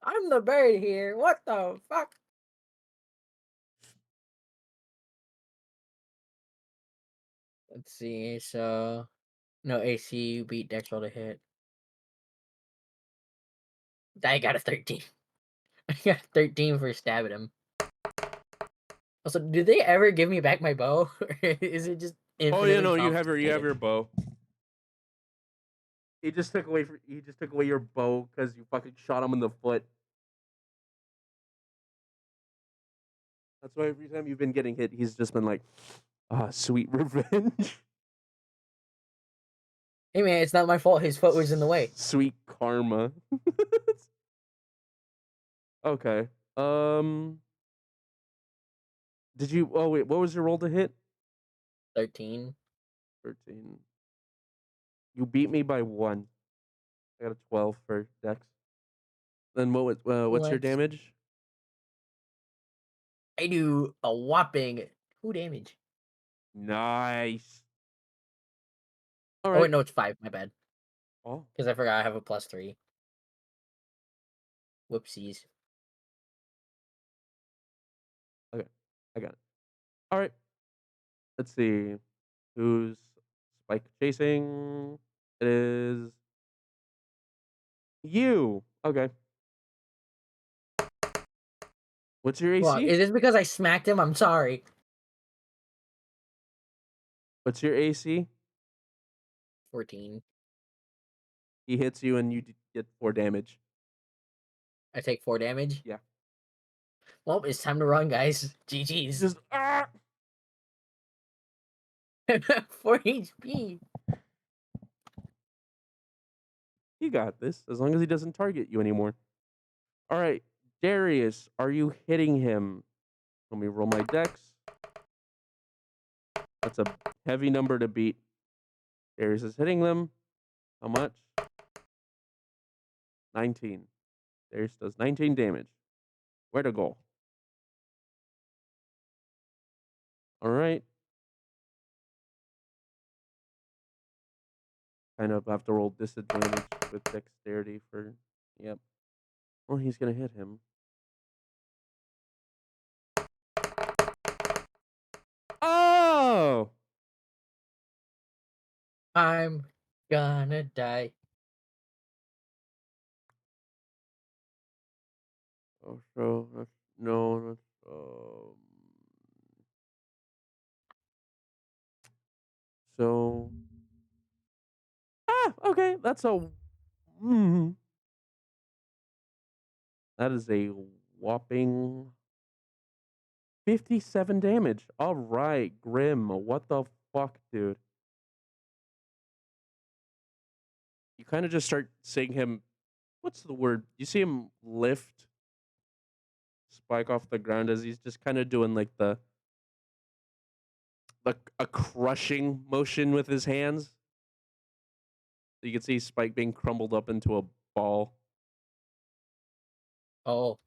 D: I'm the bird here. What the fuck? Let's see. So, no AC. You beat Dex roll to hit. I got a 13. I got a 13 for stabbing him. Also, do they ever give me back my bow? Or is it just
A: Oh
D: infinitely
A: yeah, no, you have
D: confiscated?
A: your bow. He just took away your bow because you fucking shot him in the foot. That's why every time you've been getting hit, he's just been like, ah, sweet revenge.
D: Hey man, it's not my fault. His foot was in the way.
A: Sweet karma. Okay. Did you? Oh wait, what was your roll to hit?
D: 13.
A: 13. You beat me by 1. I got a 12 for Dex. Then what's your
D: Let's-
A: damage?
D: I do a whopping 2 damage.
A: Nice. All
D: Oh
A: right.
D: wait, no, it's 5. My bad.
A: Oh,
D: Because I forgot I have a +3. Whoopsies.
A: okay. I got it. All right. Let's see. Who's Spike chasing? It is you. Okay. What's your
D: Well,
A: AC?
D: is this because I smacked him? I'm sorry.
A: What's your AC?
D: 14.
A: He hits you and you get 4 damage.
D: I take 4 damage.
A: Yeah.
D: Well, it's time to run, guys.
A: He's
D: GG's.
A: just
D: 4 HP.
A: you got this as long as he doesn't target you anymore. All right. Darius, are you hitting him? Let me roll my dex. That's a heavy number to beat. Darius is hitting them. How much? 19. Darius does 19 damage. Where to go? All right. Kind of have to roll disadvantage with dexterity for. Yep. Well, he's going to hit him. Oh!
D: I'm gonna die.
A: Oh, so that's, no, that's, so okay, that's a that is a whopping 57 damage. All right, Grim, what the fuck, dude? You kind of just start seeing him. What's the word? You see him lift Spike off the ground as he's just kind of doing like the a crushing motion with his hands. You can see Spike being crumbled up into a ball.
D: Oh,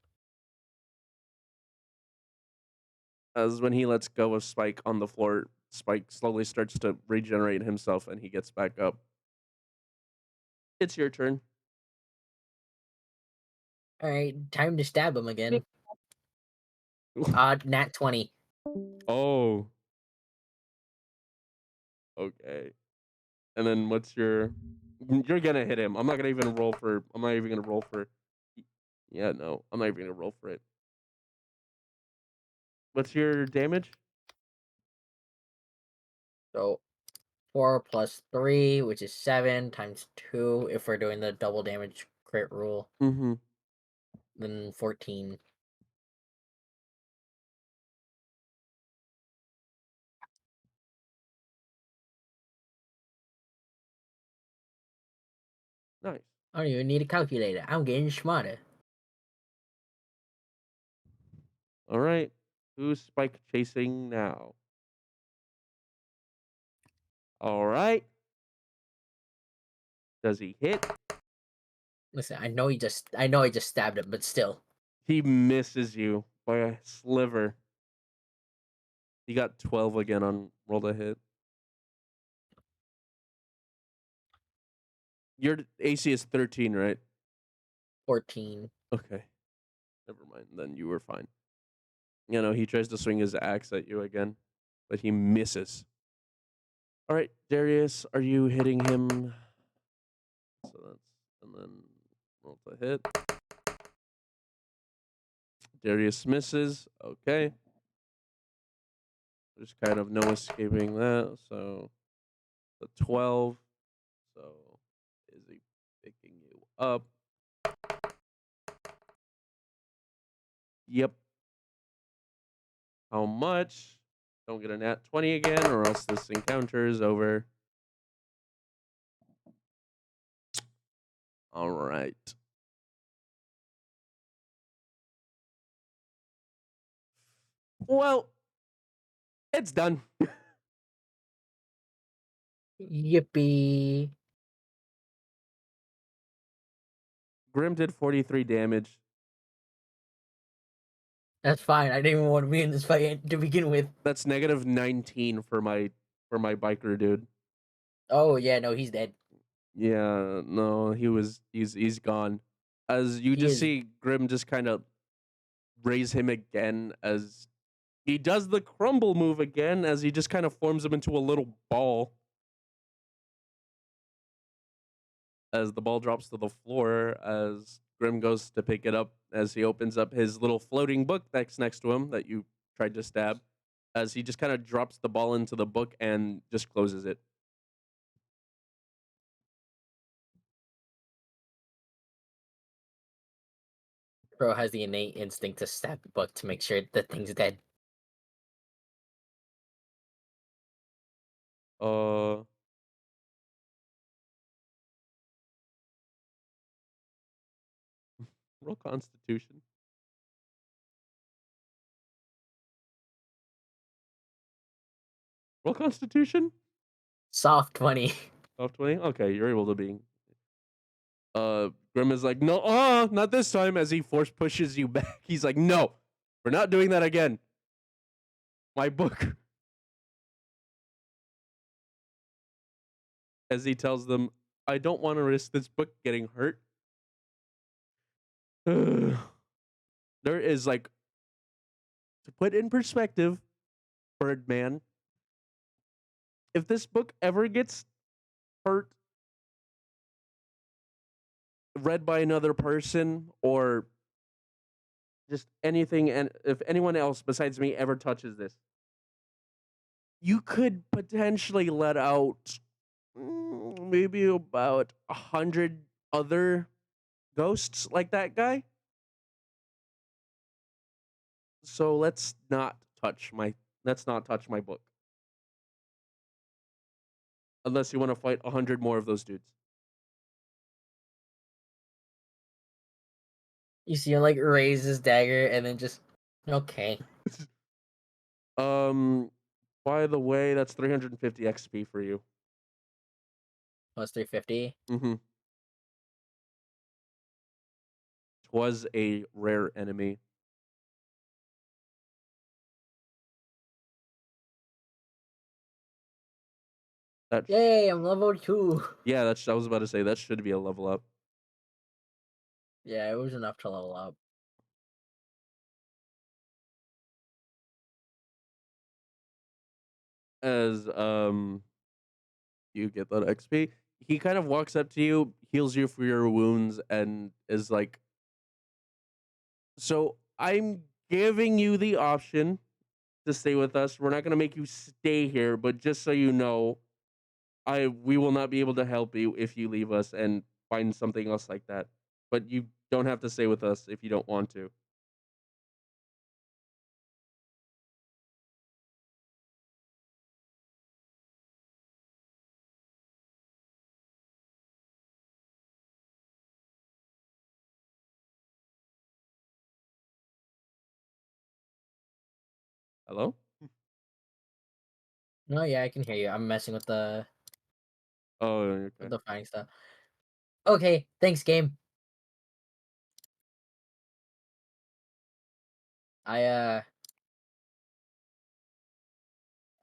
A: As when he lets go of Spike on the floor, Spike slowly starts to regenerate himself and he gets back up. It's your turn.
D: alright. Time to stab him again. Nat 20.
A: Oh. Okay. And then what's your you're gonna hit him. I'm not even gonna roll for yeah, no. I'm not even gonna roll for it. What's your damage?
D: So 4 plus 3, which is 7 times 2 if we're doing the double damage crit rule.
A: Mm-hmm.
D: Then 14.
A: Nice.
D: I don't even need a calculator. I'm getting smarter.
A: All right. Who's Spike chasing now? All right. Does he hit?
D: Listen, I know I just stabbed him, but still.
A: He misses you. by a sliver. He got 12 again on roll to hit. Your AC is 13, right?
D: 14.
A: Okay. Never mind. Then you were fine. You know, he tries to swing his axe at you again, but he misses. All right, Darius, are you hitting him? So that's, and then roll to hit. Darius misses. Okay. There's kind of no escaping that. So the 12. So is he picking you up? Yep. How much? Don't get a nat 20 again, or else this encounter is over. All right. Well, it's done.
D: Yippee.
A: Grim did 43 damage.
D: That's fine. I didn't even want to be in this fight to begin with.
A: That's negative 19 for my biker dude.
D: Oh yeah, no, he's dead.
A: Yeah, no, he's gone. As you
D: He
A: just
D: is-
A: see Grim just kind of raise him again as he does the crumble move again as he just kind of forms him into a little ball. As the ball drops to the floor, as Grim goes to pick it up, as he opens up his little floating book that's next to him that you tried to stab, as he just kind of drops the ball into the book and just closes it.
D: Bro has the innate instinct to stab the book to make sure the thing's dead.
A: Uh, roll Constitution. Roll Constitution.
D: Soft 20.
A: Off 20. Okay, you're able to be. Grim is like, no, not this time. As he force pushes you back, he's like, no, we're not doing that again. My book. As he tells them, I don't want to risk this book getting hurt. There is like, to put in perspective, Birdman, if this book ever gets hurt, read by another person, or just anything, and if anyone else besides me ever touches this, you could potentially let out maybe about 100 other ghosts like that guy. So let's not touch my book. Unless you want to fight 100 more of those dudes.
D: You see him like raise his dagger and then just okay.
A: By the way, that's 350 XP for you.
D: Plus 350.
A: Mm-hmm. Was a rare enemy. That
D: Yay, I'm level 2.
A: yeah, I was about to say that should be a level up.
D: Yeah, it was enough to level up.
A: As you get that XP, he kind of walks up to you, heals you for your wounds, and is like, so I'm giving you the option to stay with us. We're not gonna make you stay here, but just so you know, we will not be able to help you if you leave us and find something else like that. But you don't have to stay with us if you don't want to. Hello?
D: No, yeah, I can hear you. I'm messing with the
A: Oh, okay.
D: fighting stuff. Okay, thanks, game. I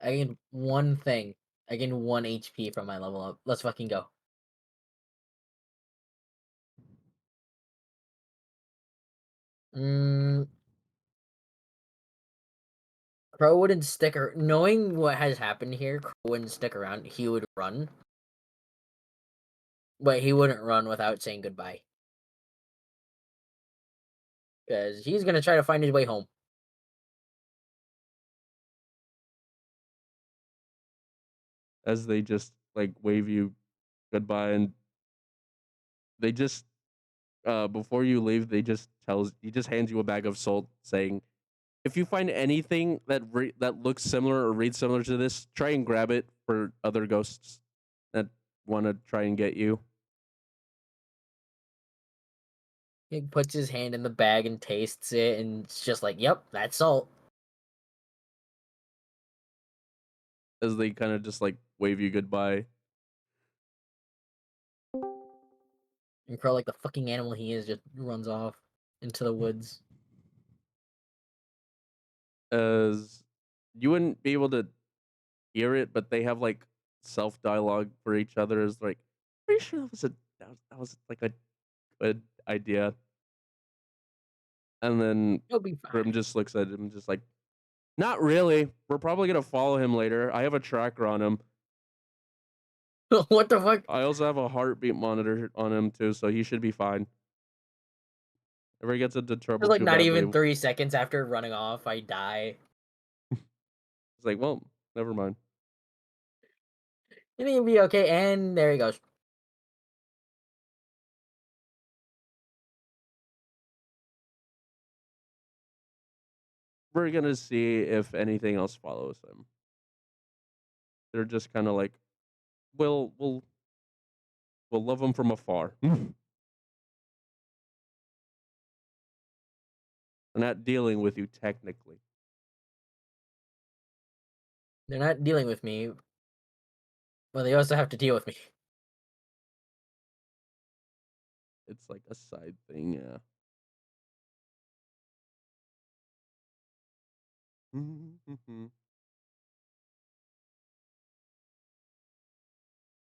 D: gained one thing. I gained 1 HP from my level up. Let's fucking go. Mm, Crow wouldn't stick knowing what has happened here, Crow wouldn't stick around. He would run. But he wouldn't run without saying goodbye. Because he's gonna try to find his way home.
A: As they just like wave you goodbye, and they just before you leave, he just hands you a bag of salt, saying, "If you find anything that looks similar or reads similar to this, try and grab it for other ghosts that want to try and get you."
D: He puts his hand in the bag and tastes it, and it's just like, yep, that's salt.
A: As they kind of just like wave you goodbye.
D: And Crow, like the fucking animal he is, just runs off into the woods.
A: As you wouldn't be able to hear it, but they have like self dialogue for each other. Is like, pretty sure that was like a good idea. And then
D: He'll be
A: Grim
D: fine.
A: just looks at him, just like, not really. We're probably gonna follow him later. I have a tracker on him.
D: What the fuck?
A: I also have a heartbeat monitor on him too, so he should be fine. If he gets into
D: It
A: trouble
D: was like
A: too
D: not
A: badly,
D: even 3 seconds after running off, I die.
A: it's like, well, never mind.
D: You think he'll be okay? And there he goes.
A: We're gonna see if anything else follows him. They're just kind of like, we'll love him from afar. We're not dealing with you technically.
D: They're not dealing with me, but they also have to deal with me.
A: It's like a side thing, yeah.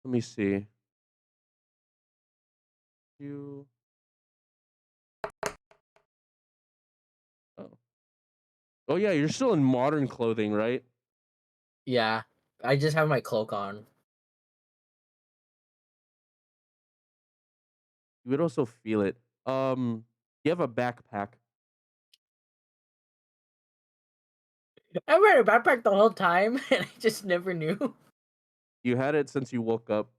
A: Let me see. You. Oh. Oh yeah, you're still in modern clothing, right?
D: Yeah, I just have my cloak on.
A: You would also feel it. You have a backpack.
D: I wear a backpack the whole time, and I just never knew.
A: You had it since you woke up.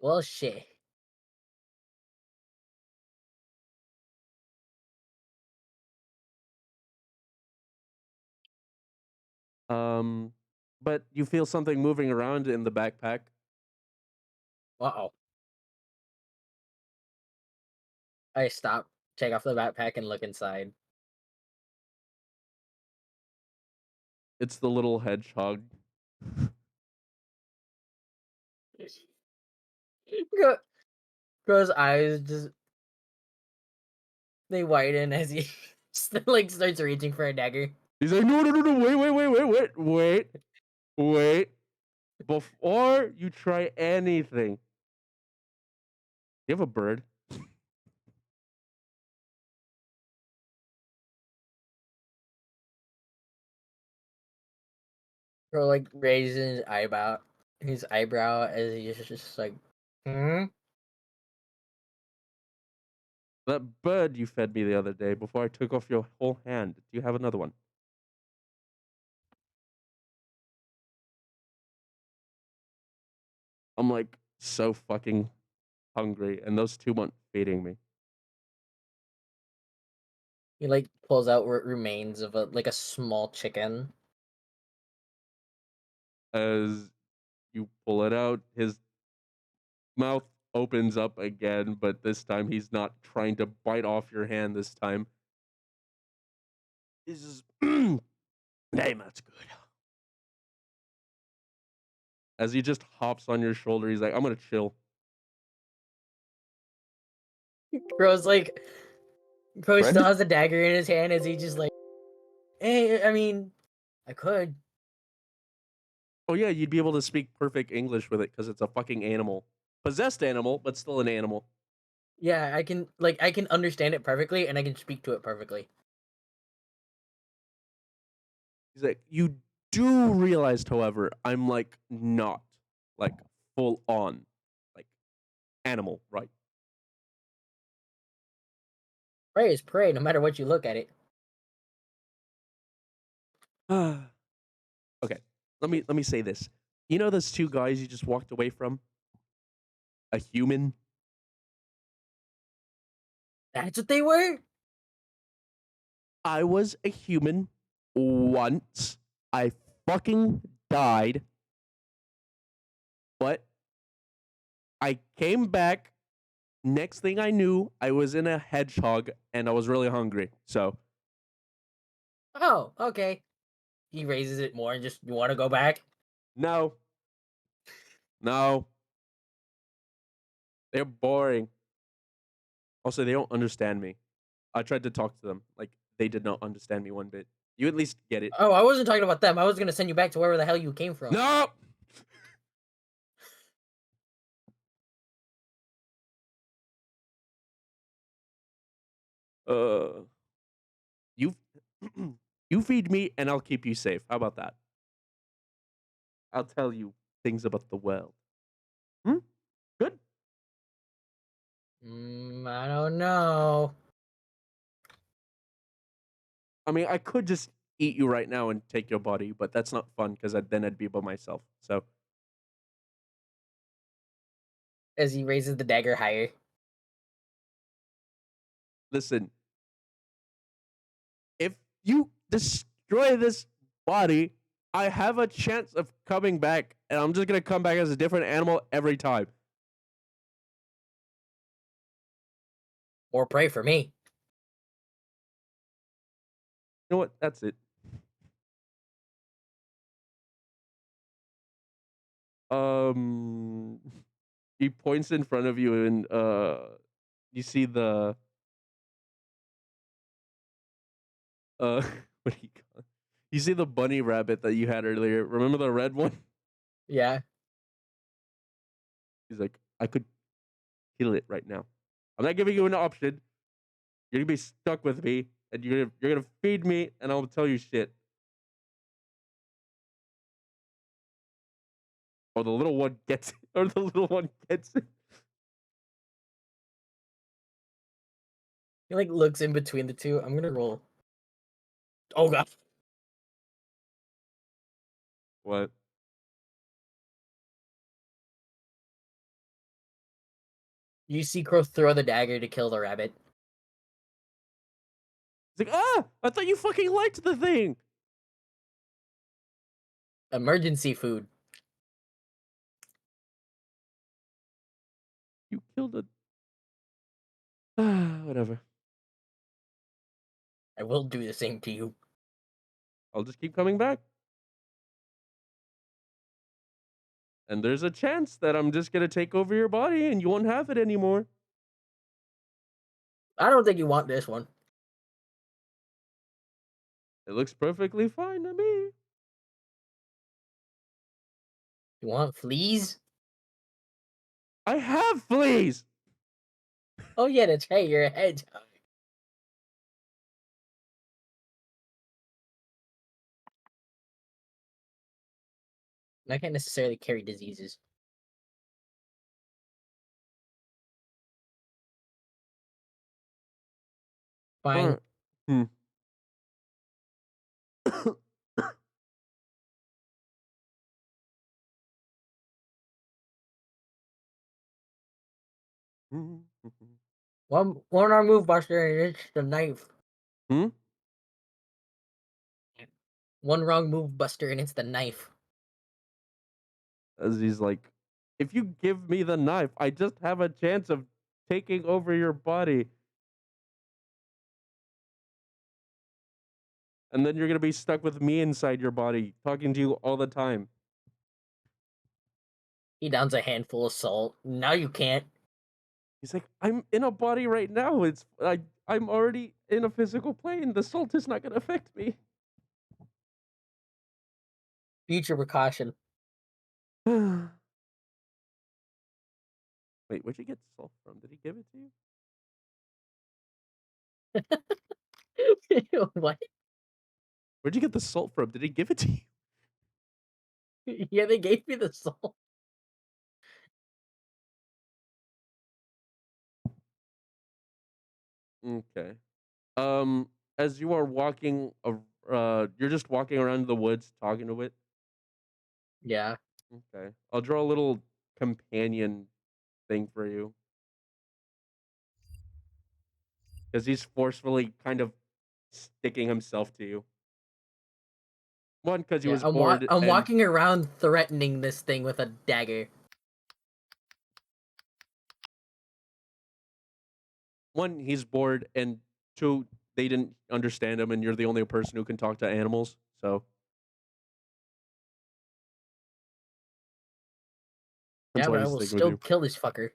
D: Well, shit.
A: Um, but you feel something moving around in the backpack.
D: Uh-oh. I stop, take off the backpack, and look inside.
A: It's the little hedgehog.
D: Crow's eyes just they widen as he like starts reaching for a dagger.
A: He's like, no, no, no, no, wait. Before you try anything, you have a bird.
D: Crow like raises his eyebrow as he's just like, hmm.
A: That bird you fed me the other day before I took off your whole hand. Do you have another one? I'm like so fucking hungry, and those two weren't feeding me.
D: He like pulls out remains of a small chicken.
A: As you pull it out, his mouth opens up again, but this time he's not trying to bite off your hand this time. He's just, hey, that's good. As he just hops on your shoulder, he's like, I'm gonna chill.
D: Crow's like, Crow
C: Friend?
D: still has a dagger in his hand as he just like, hey, I mean, I could.
A: Oh yeah, you'd be able to speak perfect English with it because it's a fucking animal, possessed animal, but still an animal.
D: Yeah, I can understand it perfectly and I can speak to it perfectly.
A: He's like, you do realize, however, I'm like not like full on like animal, right?
D: Prey is prey, no matter what you look at it.
A: Okay, let me say this. You know those two guys you just walked away from? A human?
D: That's what they were?
A: I was a human once. I fucking died. But I came back. Next thing I knew, I was in a hedgehog and I was really hungry. So,
D: Oh, okay. He raises it more and just, you want to go back?
A: no. No. They're boring. Also, they don't understand me. I tried to talk to them. Like, they did not understand me one bit. You at least get it.
D: Oh, I wasn't talking about them. I was going to send you back to wherever the hell you came from.
A: No! You you feed me and I'll keep you safe. How about that? I'll tell you things about the world. Hmm? Good?
D: I don't know.
A: I mean, I could just eat you right now and take your body, but that's not fun because then I'd be by myself. So,
D: As he raises the dagger higher.
A: listen, if you destroy this body, I have a chance of coming back, and I'm just gonna come back as a different animal every time.
D: Or pray for me.
A: You know what? That's it. Um, he points in front of you, and you see the what do you call it? You see the bunny rabbit that you had earlier. Remember the red one?
D: Yeah.
A: He's like, I could kill it right now. I'm not giving you an option. You're gonna be stuck with me, and you're gonna feed me, and I'll tell you shit. Or the little one gets it. Or the little one gets it.
D: He like looks in between the two. I'm gonna roll. Oh god.
A: What?
D: You see Crow throw the dagger to kill the rabbit.
A: He's like, ah! I thought you fucking liked the thing.
D: Emergency food.
A: You killed it. Whatever.
D: I will do the same to you.
A: I'll just keep coming back. And there's a chance that I'm just gonna take over your body and you won't have it anymore.
D: I don't think you want this one.
A: It looks perfectly fine to me.
D: You want fleas?
A: I have fleas.
D: Oh yeah, that's right. You're a hedgehog. I can't necessarily carry diseases. Fine.
A: Alright. Hmm.
D: One arm move, Buster, and it's the knife.
A: Hmm?
D: One wrong move, Buster, and it's the knife.
A: As he's like, if you give me the knife, I just have a chance of taking over your body. And then you're gonna be stuck with me inside your body, talking to you all the time.
D: He downs a handful of salt. Now you can't.
A: He's like, I'm in a body right now. I'm already in a physical plane. The salt is not gonna affect me.
D: Future precaution.
A: Wait, where'd you get salt from? Did he give it to you?
D: What?
A: Where'd you get the salt from? Did he give it to you?
D: Yeah, they gave me the salt.
A: Okay. As you are walking, you're just walking around the woods talking to it.
D: Yeah.
A: Okay. I'll draw a little companion thing for you because he's forcefully kind of sticking himself to you. One, because he
D: Yeah,
A: was bored,
D: I'm
A: and
D: walking around threatening this thing with a dagger.
A: one, he's bored, and two, they didn't understand him, and you're the only person who can talk to animals. So that's
D: Yeah,
A: why
D: but I
A: he's
D: will
A: sticking with
D: still
A: you.
D: kill this fucker.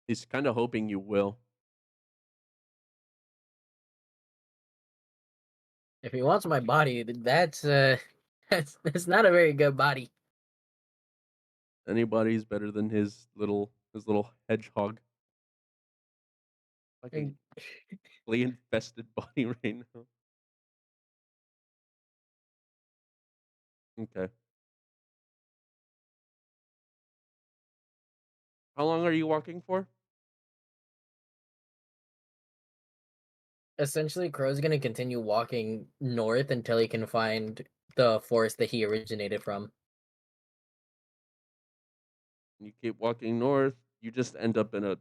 A: He's kind of hoping you will.
D: If he wants my body, that's that's not a very good body.
A: Anybody's better than his little hedgehog. Fucking
D: And
A: flea infested body right now. Okay. How long are you walking for?
D: essentially, Crow's gonna continue walking north until he can find the forest that he originated from.
A: You keep walking north, you just end up in a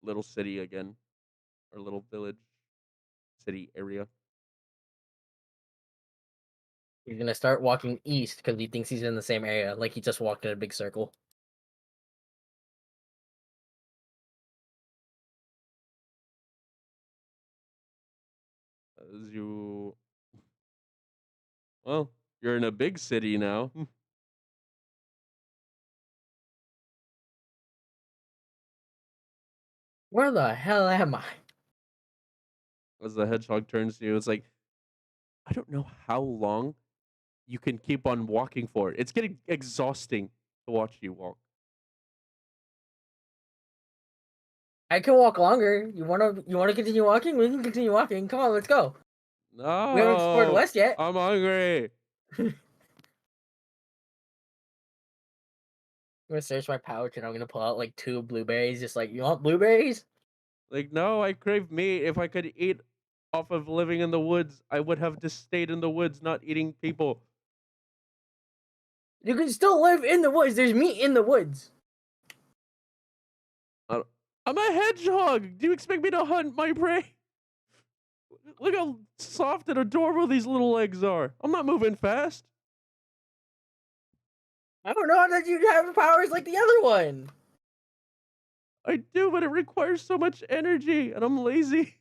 A: little city again, or little village, city area.
D: He's gonna start walking east because he thinks he's in the same area, like he just walked in a big circle.
A: As you, well, you're in a big city now.
D: Where the hell am I?
A: As the hedgehog turns to you, it's like, I don't know how long you can keep on walking for. It's getting exhausting to watch you walk.
D: I can walk longer. You wanna continue walking? We can continue walking. Come on, let's go. We haven't explored
A: No,
D: west yet.
A: I'm hungry.
D: I'm gonna search my pouch and I'm gonna pull out like 2 blueberries. Just like, you want blueberries?
A: Like, no, I crave meat. If I could eat off of living in the woods, I would have just stayed in the woods, not eating people.
D: You can still live in the woods. There's meat in the woods.
A: I- I'm a hedgehog. Do you expect me to hunt my prey? Look how soft and adorable these little legs are. I'm not moving fast.
D: I don't know that you have powers like the other one.
A: I do, but it requires so much energy, and I'm lazy.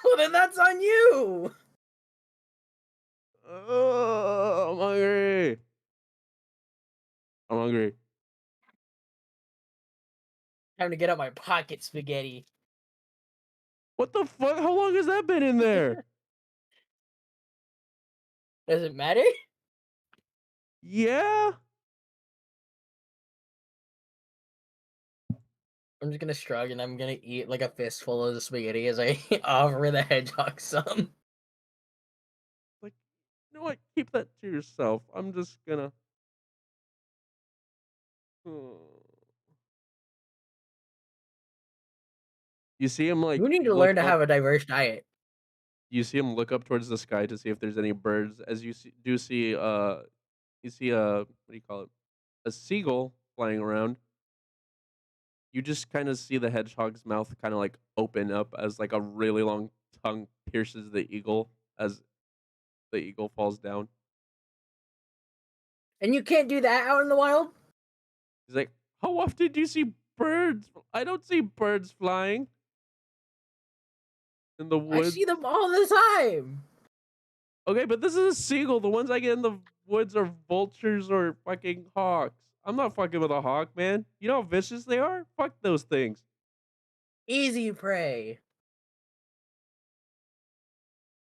D: Well, then that's on you.
A: I'm hungry. I'm hungry.
D: Time to get out my pocket spaghetti.
A: What the fuck? How long has that been in there?
D: Does it matter?
A: Yeah.
D: I'm just gonna shrug and I'm gonna eat like a fistful of the spaghetti as I offer the hedgehog some.
A: Like, you know what? Keep that to yourself. I'm just gonna. You see him like
D: You need to
A: look
D: learn to
A: up.
D: have a diverse diet.
A: You see him look up towards the sky to see if there's any birds. As you do see, you see a what do you call it? A seagull flying around. You just kind of see the hedgehog's mouth kind of like open up as like a really long tongue pierces the eagle as the eagle falls down.
D: And you can't do that out in the wild?
A: He's like, "How often do you see birds? I don't see birds flying in the
D: I
A: woods."
D: see them all the time.
A: Okay, but this is a seagull. The ones I get in the woods are vultures or fucking hawks. I'm not fucking with a hawk, man. You know how vicious they are? Fuck those things.
D: Easy prey.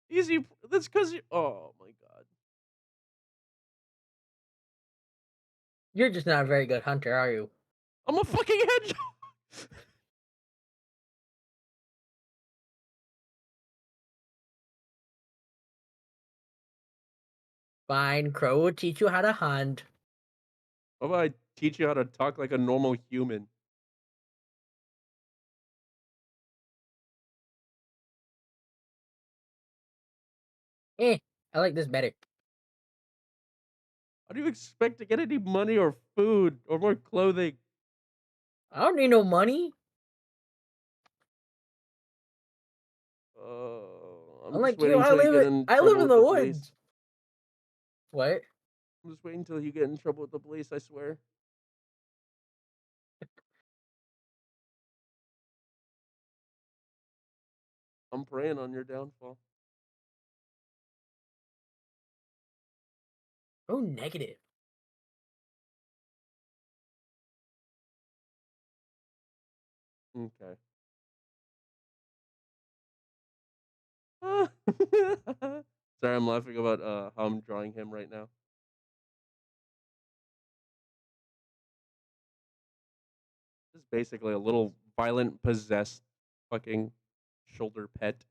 A: Easy. That's because you. Oh my god.
D: You're just not a very good hunter, are you?
A: I'm a fucking hedgehog.
D: Fine, Crow will teach you how to hunt.
A: How about I teach you how to talk like a normal human?
D: Eh, I like this better.
A: How do you expect to get any money or food or more clothing?
D: I don't need no money.
A: I'm just
D: Unlike you,
A: waiting until you get in
D: I live
A: trouble
D: in
A: with
D: the
A: the police.
D: woods. What?
A: I'm just waiting until you get in trouble with the police, I swear. I'm praying on your downfall.
D: Oh, negative.
A: Okay. Sorry, I'm laughing about how I'm drawing him right now. This is basically a little violent, possessed fucking shoulder pet.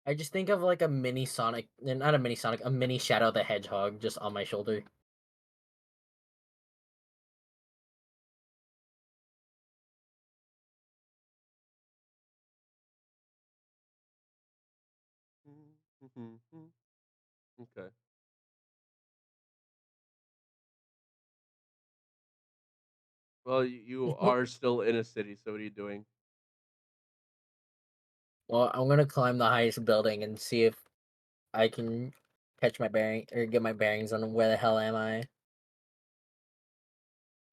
D: I just think of like a mini Sonic, not a mini Sonic, a mini Shadow the Hedgehog just on my shoulder.
A: Okay. Well, you are still in a city, so what are you doing?
D: Well, I'm gonna climb the highest building and see if I can catch my bearing or get my bearings on where the hell am I.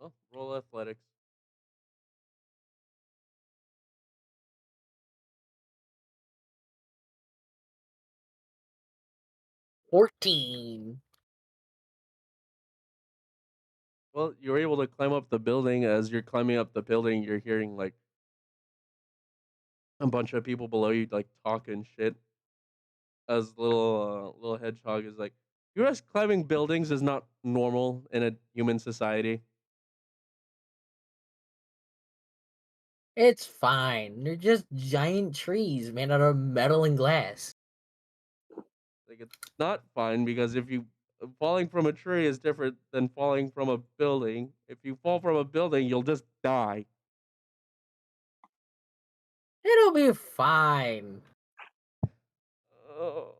A: Oh, roll athletics.
D: 14.
A: Well, you're able to climb up the building. As you're climbing up the building, you're hearing like a bunch of people below you like talking shit. As little hedgehog is like, you realize climbing buildings is not normal in a human society.
D: It's fine. They're just giant trees made out of metal and glass.
A: Like it's not fine because if you falling from a tree is different than falling from a building. If you fall from a building, you'll just die.
D: It'll be fine.
A: Oh.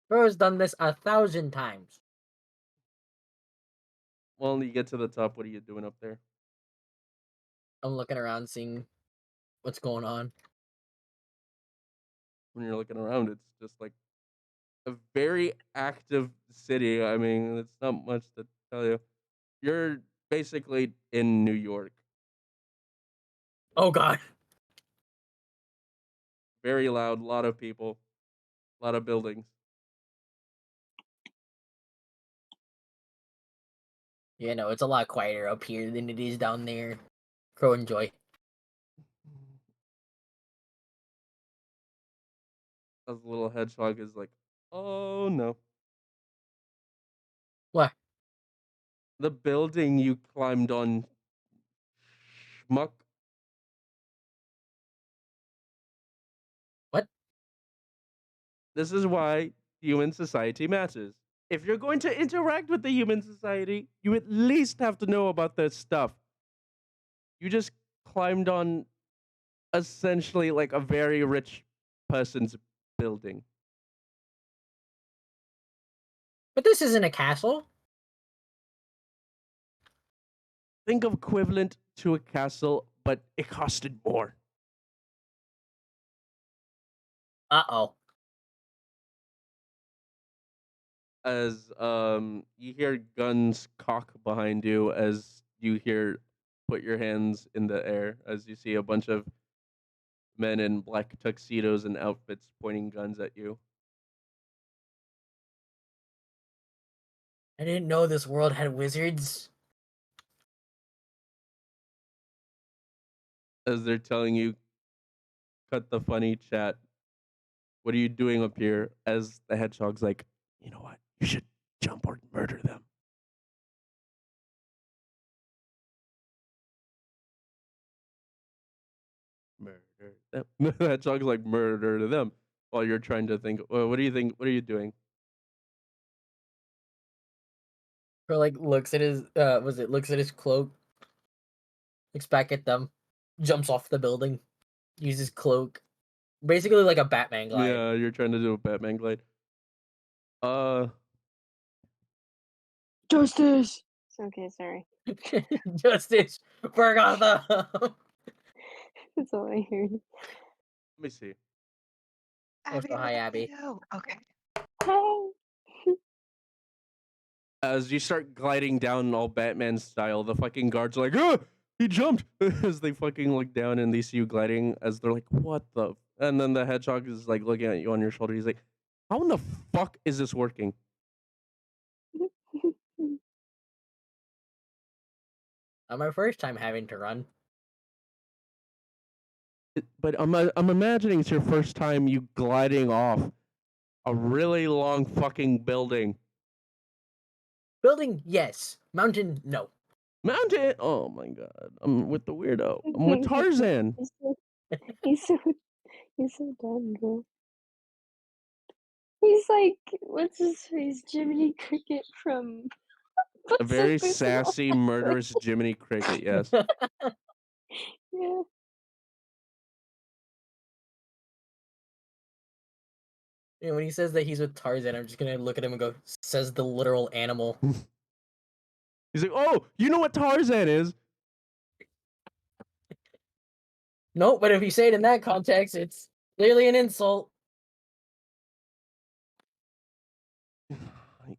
D: Bro's done this 1,000 times.
A: Well, you get to the top. What are you doing up there?
D: I'm looking around seeing what's going on.
A: When you're looking around, it's just like a very active city. I mean, it's not much to tell you. You're basically in New York.
D: Oh god.
A: Very loud, a lot of people, a lot of buildings.
D: Yeah, no, it's a lot quieter up here than it is down there. Crow enjoy.
A: As the little hedgehog is like, oh no.
D: What?
A: The building you climbed on, schmuck.
D: What?
A: This is why human society matters. If you're going to interact with the human society, you at least have to know about their stuff. You just climbed on essentially like a very rich person's building.
D: But this isn't a castle.
A: Think of equivalent to a castle, but it costed more.
D: Uh-oh.
A: As you hear guns cock behind you, as you hear put your hands in the air, as you see a bunch of men in black tuxedos and outfits pointing guns at you.
D: I didn't know this world had wizards.
A: As they're telling you, cut the funny chat. What are you doing up here? As the hedgehog's like, you know what? You should jump or murder them. Murder them. The hedgehog's like, murder them. While you're trying to think, well, what do you think? What are you doing?
D: Or like looks at his looks at his cloak, looks back at them, jumps off the building, uses cloak. Basically like a Batman glide.
A: Yeah, you're trying to do a Batman glide.
E: Justice.
F: Okay, sorry.
D: Justice for Gotham.
F: That's all I heard.
A: Let me see.
D: Oh, so hi, Abby.
B: Okay.
F: Hi.
A: As you start gliding down all Batman style, the fucking guards are like, "Ah, he jumped!" As they fucking look down and they see you gliding, as they're like, "What the?" And then the hedgehog is like looking at you on your shoulder. He's like, "How in the fuck is this working?"
D: Not my first time having to run.
A: But I'm imagining it's your first time you gliding off a really long fucking building.
D: Building, yes. Mountain, no.
A: Mountain. Oh my god, I'm with the weirdo. I'm with Tarzan.
F: He's so he's so dumb, bro. He's like, what's his face? Jiminy Cricket from
A: A very
F: Pacific
A: sassy, murderous Jiminy Cricket. Yes.
F: Yeah.
D: And when he says that he's with Tarzan, I'm just gonna look at him and go, says the literal animal.
A: He's like, "Oh, you know what Tarzan is?"
D: No, but if you say it in that context, it's clearly an insult.
A: You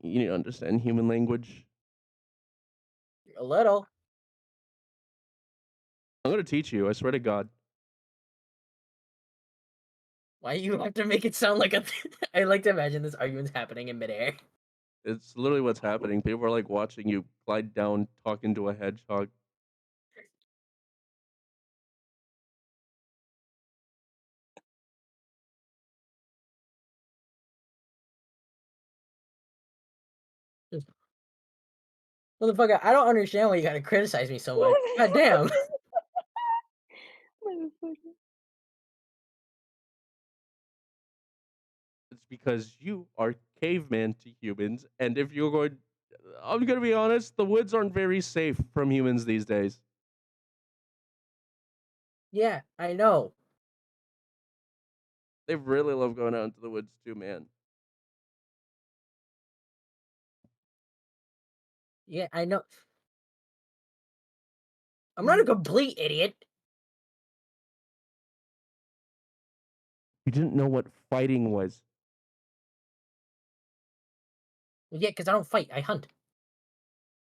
A: need to understand human language.
D: A little.
A: I'm gonna teach you. I swear to God.
D: Why you have to make it sound like a I like to imagine this argument's happening in midair.
A: It's literally what's happening. People are like watching you glide down, talking to a hedgehog.
D: Motherfucker, I don't understand why you gotta criticize me so much. God damn.
F: Motherfucker.
A: It's because you are caveman to humans, and if you're going, I'm gonna be honest, the woods aren't very safe from humans these days.
D: Yeah, I know.
A: They really love going out into the woods too, man.
D: Yeah, I know. I'm not a complete idiot.
A: You didn't know what fighting was.
D: Well, yeah, because I don't fight, I hunt.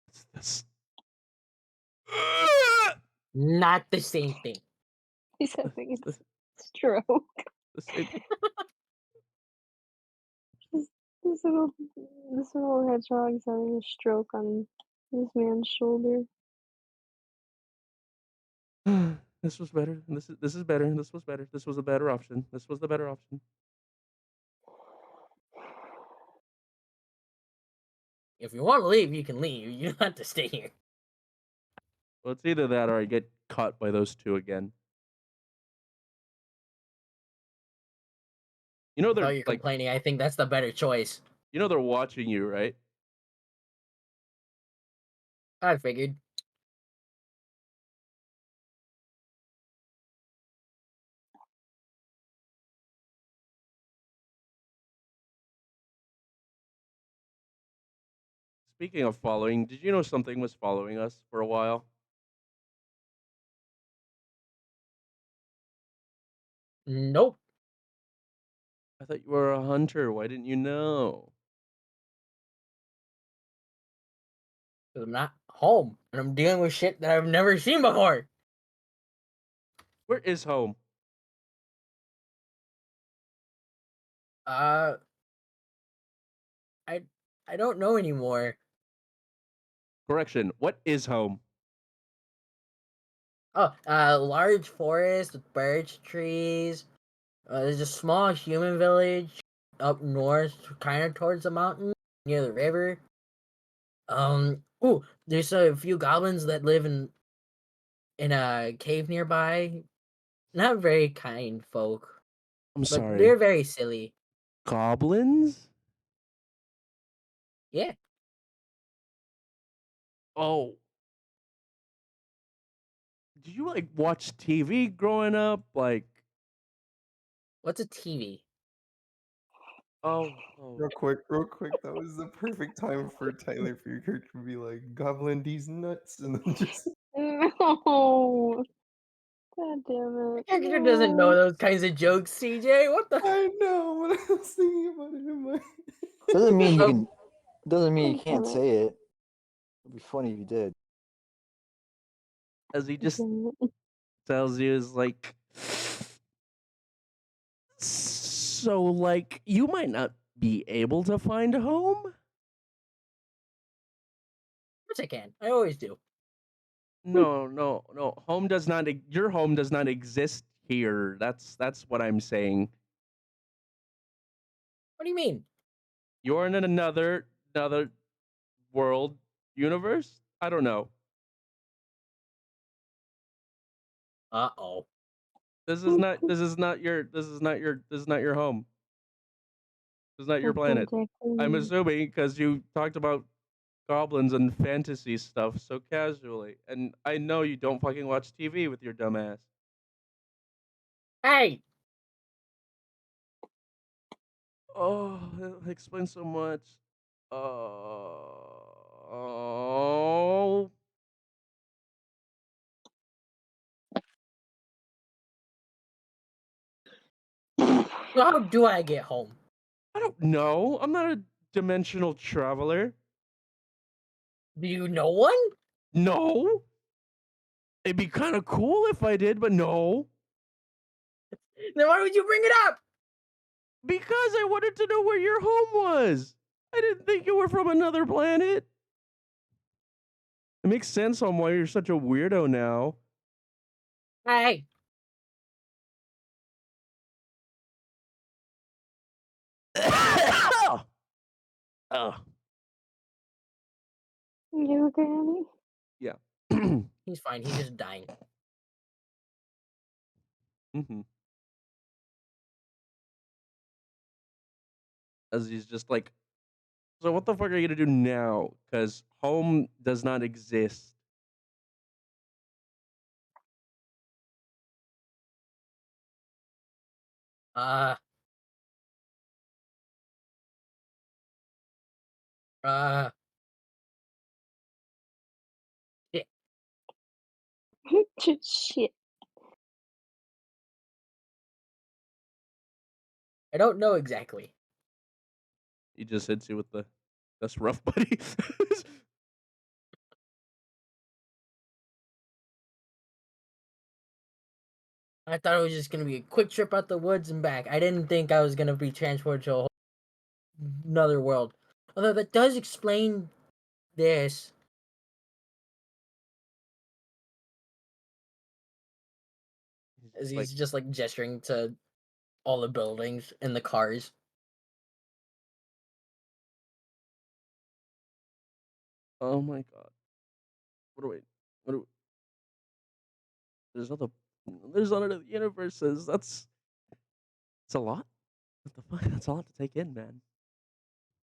A: It's this.
D: Not the same thing.
F: He's having
A: It's
F: a stroke.
A: the same.
F: This little hedgehog's having a stroke on this man's shoulder.
A: This was better. This is better. This was better. This was a better option. This was the better option.
D: If you want to leave, you can leave. You don't have to stay here.
A: Well, it's either that or I get caught by those two again. You know
D: While
A: they're
D: you're
A: like,
D: complaining, I think that's the better choice.
A: you know they're watching you, right?
D: I figured.
A: Speaking of following, did you know something was following us for a while?
D: Nope.
A: I thought you were a hunter. Why didn't you know?
D: Because I'm not home and I'm dealing with shit that I've never seen before.
A: Where is home?
D: Uh, I don't know anymore.
A: Correction. What is home?
D: Oh, large forest with birch trees. There's a small human village up north, kind of towards the mountain near the river. Ooh, there's a few goblins that live in a cave nearby. Not very kind folk,
A: I'm
D: but
A: sorry.
D: they're very silly.
A: Goblins?
D: Yeah.
A: Oh. Did you like watch TV growing up? Like,
D: What's a TV?
A: oh.
C: Real quick, that was the perfect time for Tyler for your character to be like, goblin these nuts, and then just
F: No. God damn it.
D: Character doesn't know
F: No.
D: those kinds of jokes, CJ. What the?
C: I know, but I was thinking about it in my
G: Doesn't mean you
D: Oh.
G: can. Doesn't mean you
F: God
G: can't
F: damn it.
G: say it. It'd be funny if you did.
A: As he just
F: Damn it.
A: tells you is like, so like you might not be able to find a home.
D: Of course I can. I always do.
A: No. Home does not. Your home does not exist here. That's what I'm saying.
D: What do you mean?
A: You're in another world universe. I don't know.
D: Uh-oh.
A: This is not your home. This is not your
F: God damn
A: planet. I'm
F: Jacqueline.
A: assuming because you talked about goblins and fantasy stuff so casually, and I know you don't fucking watch TV with your dumb ass.
D: Hey!
A: Oh, it explains so much. Oh,
D: So how do I get home?
A: I don't know. I'm not a dimensional traveler.
D: Do you know one?
A: No. It'd be kind of cool if I did, but no.
D: Then why would you bring it up?
A: Because I wanted to know where your home was. I didn't think you were from another planet. It makes sense on why you're such a weirdo now.
D: Hey!
A: Oh.
F: You okay, Annie?
A: Yeah.
D: He's fine. He's just dying.
A: Mm-hmm. As he's just like, so what the fuck are you gonna do now? Because home does not exist.
D: Uh... Uh... Shit.
F: Shit.
D: I don't know exactly.
A: He just hits you with the, that's rough, buddy.
D: I thought it was just gonna be a quick trip out the woods and back. I didn't think I was gonna be transported to another world. Although that does explain this. As
A: like,
D: he's just like gesturing to all the buildings and the cars.
A: oh my god. What do we, there's other universes. That's a lot. What the fuck? That's a lot to take in, man.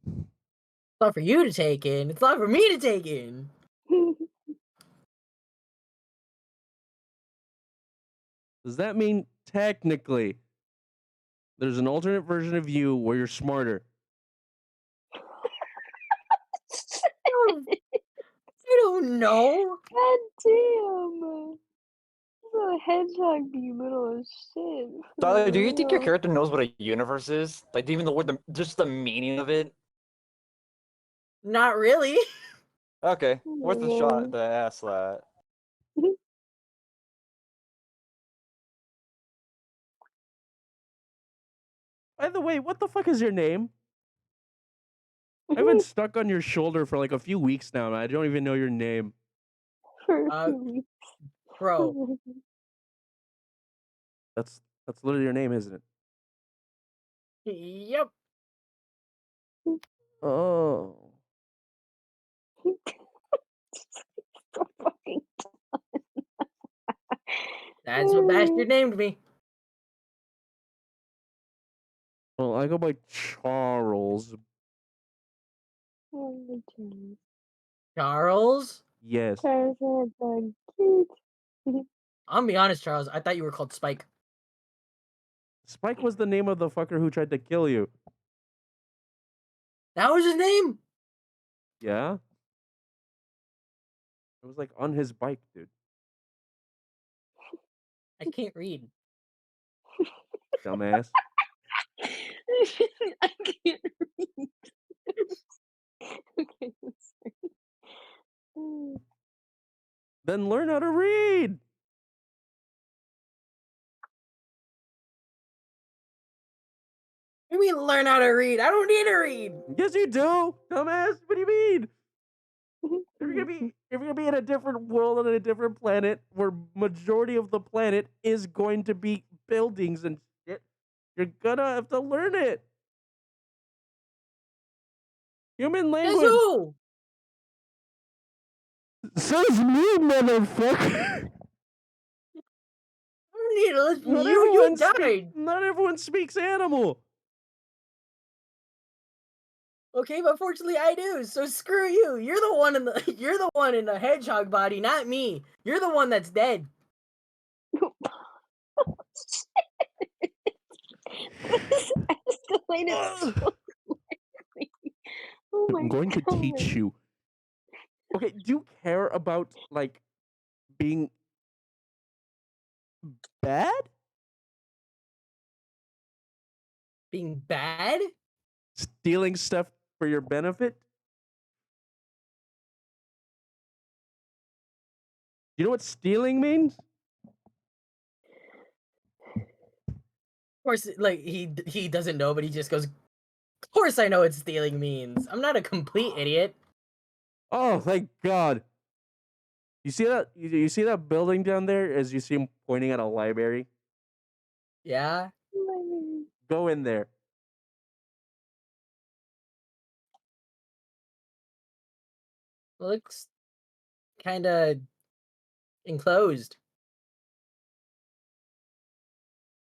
D: It's not for you to take in. It's not for me to take in.
A: Does that mean technically there's an alternate version of you where you're smarter?
D: I don't know.
F: God damn. The hedgehog be little as shit.
G: Tyler, do you think your
F: For
G: character knows what a universe is? Like, even the word, just the meaning of it?
D: Not really.
G: Okay, worth a shot
F: real.
G: to ask that.
A: By the way, what the fuck is your name? I've been stuck on your shoulder for like a few weeks now, man. I don't even know your name.
F: For a
D: Uh,
F: few weeks.
D: Bro,
A: That's literally your name, isn't it?
D: yep.
A: Oh.
F: So fucking.
D: That's what Bastard named me.
A: Well, I go by Charles.
F: Oh my goodness.
D: Charles?
A: Yes.
F: Tarzan, the cute.
D: I'm gonna be honest, Charles. I thought you were called Spike.
A: Spike was the name of the fucker who tried to kill you.
D: That was his name?
A: Yeah? It was like on his bike, dude.
D: I can't read.
A: Dumbass.
F: I can't read. Okay, I'm sorry.
A: Then learn how to read.
D: You mean learn how to read? I don't need to read.
A: Yes, you do, dumbass. What do you mean? If you're gonna be in a different world on a different planet where majority of the planet is going to be buildings and shit, you're gonna have to learn it. Human
D: Says
A: language.
D: who?
A: Says me, motherfucker.
D: I don't need to listen to you. You died.
A: Not everyone speaks animal.
D: Okay, but fortunately I do. So screw you. You're the one in the you're the one in the hedgehog body, not me. You're the one that's dead.
F: This escalated so quickly. Oh my
A: I'm going to
F: god.
A: teach you. Okay, do you care about like being bad?
D: Being bad?
A: Stealing stuff for your benefit? You know what stealing means?
D: Of course, like he doesn't know, but he just goes, of course I know what stealing means. I'm not a complete idiot.
A: Oh, thank God. You see that? You see that building down there as you see him pointing at a library?
D: Yeah?
A: Go in there.
D: Looks kinda enclosed.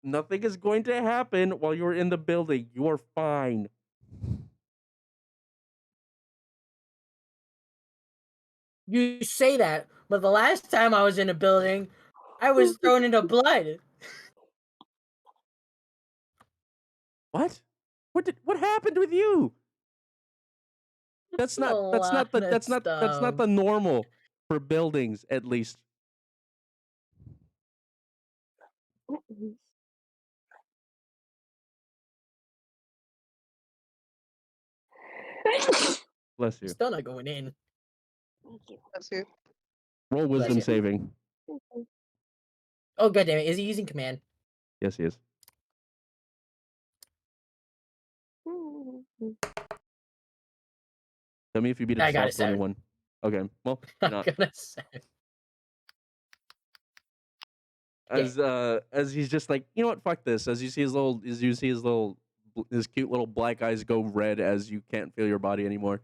A: Nothing is going to happen while you're in the building. You are fine.
D: You say that, but the last time I was in a building, I was thrown into blood.
A: What? What happened with you? That's
D: A
A: not
D: lot of
A: that's not
D: stuff.
A: the normal for buildings, at least. Bless you.
D: Still not going in.
F: Thank you.
B: That's you.
A: Roll
D: Bless
A: wisdom
D: you.
A: saving.
D: Oh god damn it! Is he using command?
A: Yes, he is. Tell me if you beat a
D: I got
A: soft
D: a 7.
A: 21. Okay, well,
D: I
A: not.
D: got a 7.
A: As he's just like, you know what, fuck this. As you see his cute little black eyes go red as you can't feel your body anymore.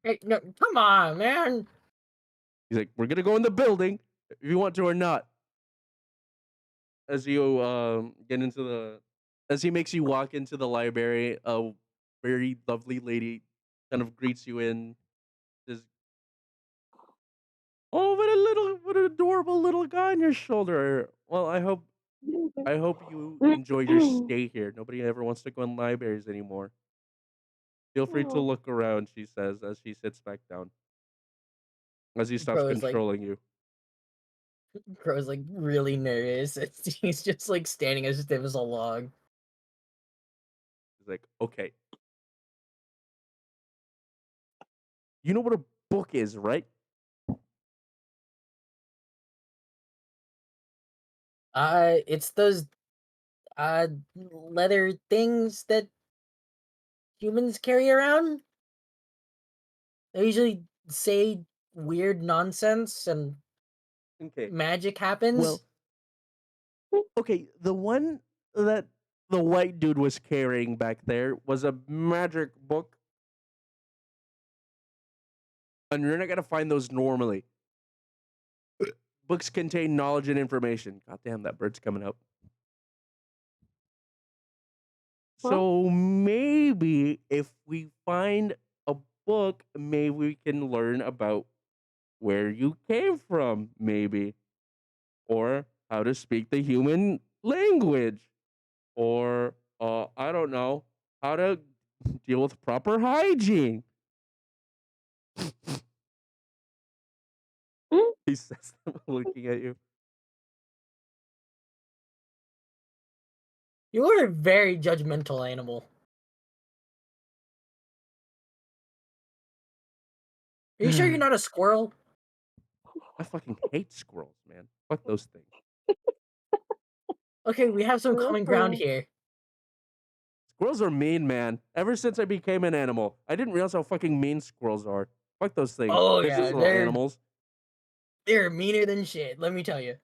D: Hey, no, come on, man.
A: He's like, we're gonna go in the building if you want to or not. As you get into the, as he makes you walk into the library, a very lovely lady kind of greets you in. Says, "Oh, what an adorable little guy on your shoulder. Well, I hope you enjoy your stay here. Nobody ever wants to go in libraries anymore. Feel free to look around," she says as she sits back down. As he stops
D: Bro's like
A: controlling you.
D: really nervous. He's just like standing as stiff as a log.
A: He's like, okay. You know what a book is, right?
D: It's those leather things that humans carry around. They usually say weird nonsense and
A: Okay.
D: magic happens.
A: Well, okay, the one that the white dude was carrying back there was a magic book. And you're not gonna find those normally. Books contain knowledge and information. God damn, that bird's coming up. So maybe if we find a book, maybe we can learn about where you came from, maybe. Or how to speak the human language. Or I don't know, how to deal with proper hygiene. He says, looking at you.
D: You are a very judgmental animal. Are you sure you're not a squirrel?
A: I fucking hate squirrels, man. Fuck those things.
D: Okay, we have some
F: Real
D: common
F: for
D: ground
F: real.
D: here.
A: Squirrels are mean, man. Ever since I became an animal, I didn't realize how fucking mean squirrels are. Fuck those things.
D: Oh
A: They're
D: yeah,
A: just little
D: they're
A: animals.
D: meaner than shit. Let me tell you.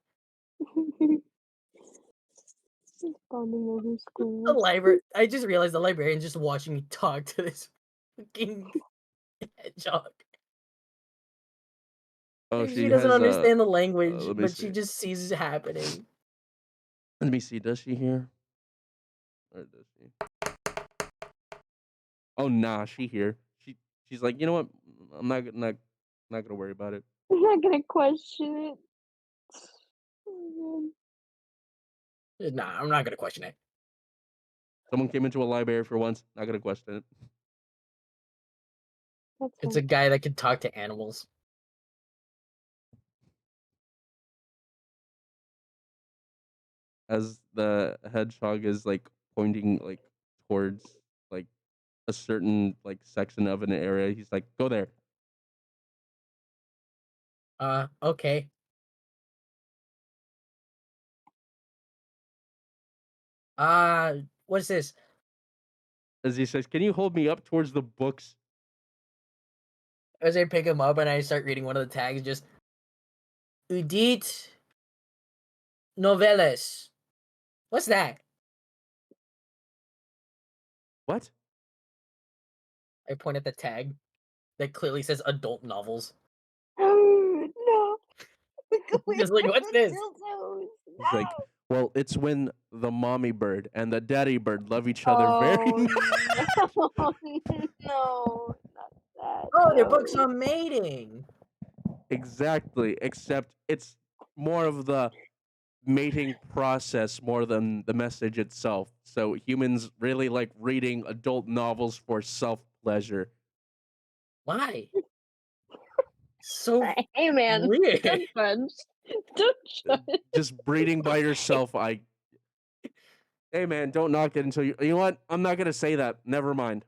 F: Just bonding over
D: The
F: schools.
D: library. I just realized the librarian's just watching me talk to this fucking hedgehog.
A: Oh,
D: She
A: she
D: doesn't
A: has
D: understand the language,
A: let me
D: but she
A: see.
D: just sees it happening.
A: Let me see. Does she hear? Or does she? Oh nah, she here. She's like, you know what? I'm not gonna worry about it.
F: I'm not gonna question it. Oh, man.
D: Nah, I'm not gonna question it.
A: Someone came into a library for once. Not gonna question it.
F: That's
D: It's
F: fine.
D: a guy that can talk to animals.
A: As the hedgehog is like pointing like towards like a certain like section of an area, he's like, go there.
D: Okay. What's this?
A: As he says, can you hold me up towards the books?
D: As I pick him up and I start reading one of the tags, just Udit Noveles. What's that?
A: What?
D: I point at the tag that clearly says adult novels.
F: Oh, no.
D: Just like, what's this?
A: He's like, well, it's when the mommy bird and the daddy bird love each other very much.
F: No. No, not that.
D: Oh, they're books
F: No.
D: on mating.
A: Exactly, except it's more of the mating process more than the message itself. So humans really like reading adult novels for self pleasure.
D: Why? So
F: Hey, man.
D: weird.
F: Don't judge. Don't judge.
A: Just breeding by yourself, Hey man, don't knock it until you know what? I'm not gonna say that. Never mind.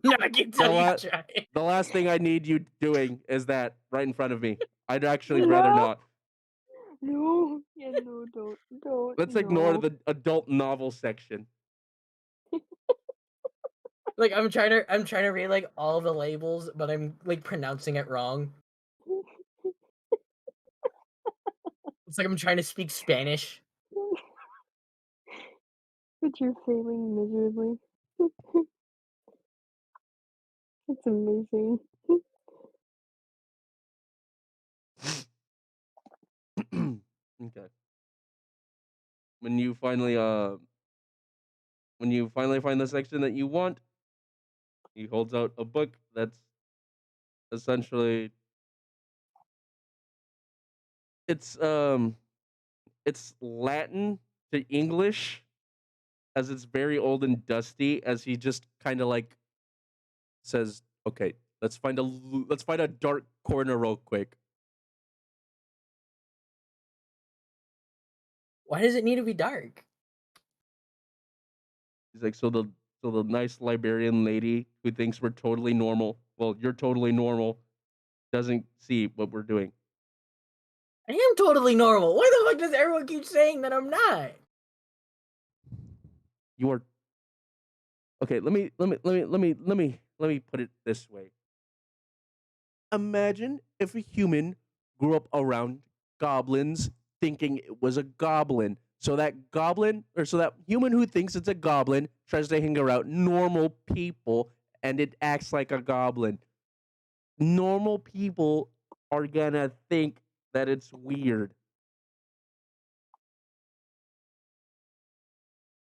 D: Knock it till
A: know
D: you
A: what?
D: try.
A: The last thing I need you doing is that right in front of me. I'd actually
F: No.
A: rather not.
F: No. Yeah, no, don't.
A: Let's
F: No.
A: ignore the adult novel section.
D: Like I'm trying to read like all the labels, but I'm like pronouncing it wrong. It's like I'm trying to speak Spanish.
F: But you're failing miserably. It's amazing.
A: Okay. When you finally find the section that you want, he holds out a book that's essentially it's um it's Latin to English as it's very old and dusty as he just kind of like says, "Okay, let's find a dark corner real quick."
D: Why does it need to be dark?
A: He's like, so the nice librarian lady who thinks we're totally normal, well, you're totally normal, doesn't see what we're doing.
D: I am totally normal. Why the fuck does everyone keep saying that I'm not?
A: You are Okay, let me put it this way. Imagine if a human grew up around goblins thinking it was a goblin. So that goblin, or so that human who thinks it's a goblin tries to hang around normal people and it acts like a goblin. Normal people are gonna think that it's weird.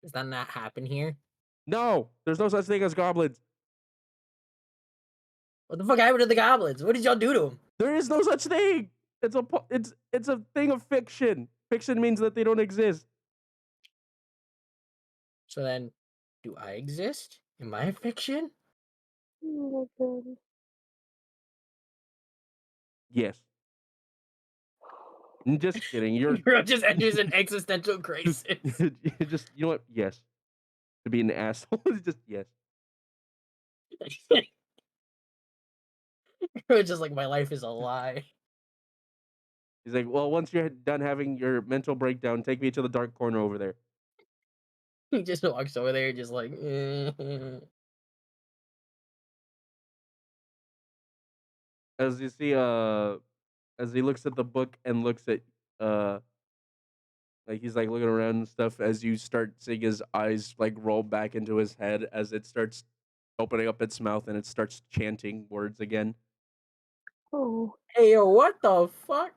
D: Does that not happen here?
A: No, there's no such thing as goblins.
D: What the fuck happened to the goblins? What did y'all do to them?
A: There is no such thing. It's a thing of fiction. Fiction means that they don't exist.
D: So then, do I exist? Am I fiction?
F: Oh my god.
A: Yes. Just kidding. You're
D: Bro just enters an existential crisis.
A: just you know what? Yes. To be an asshole is just yes.
D: Bro just like, my life is a lie.
A: He's like, well, once you're done having your mental breakdown, take me to the dark corner over there.
D: He just walks over there, just like,
A: As you see, as he looks at the book and looks at, like he's like looking around and stuff. As you start seeing his eyes like roll back into his head, as it starts opening up its mouth and it starts chanting words again.
F: Oh.
D: Hey, yo, what the fuck?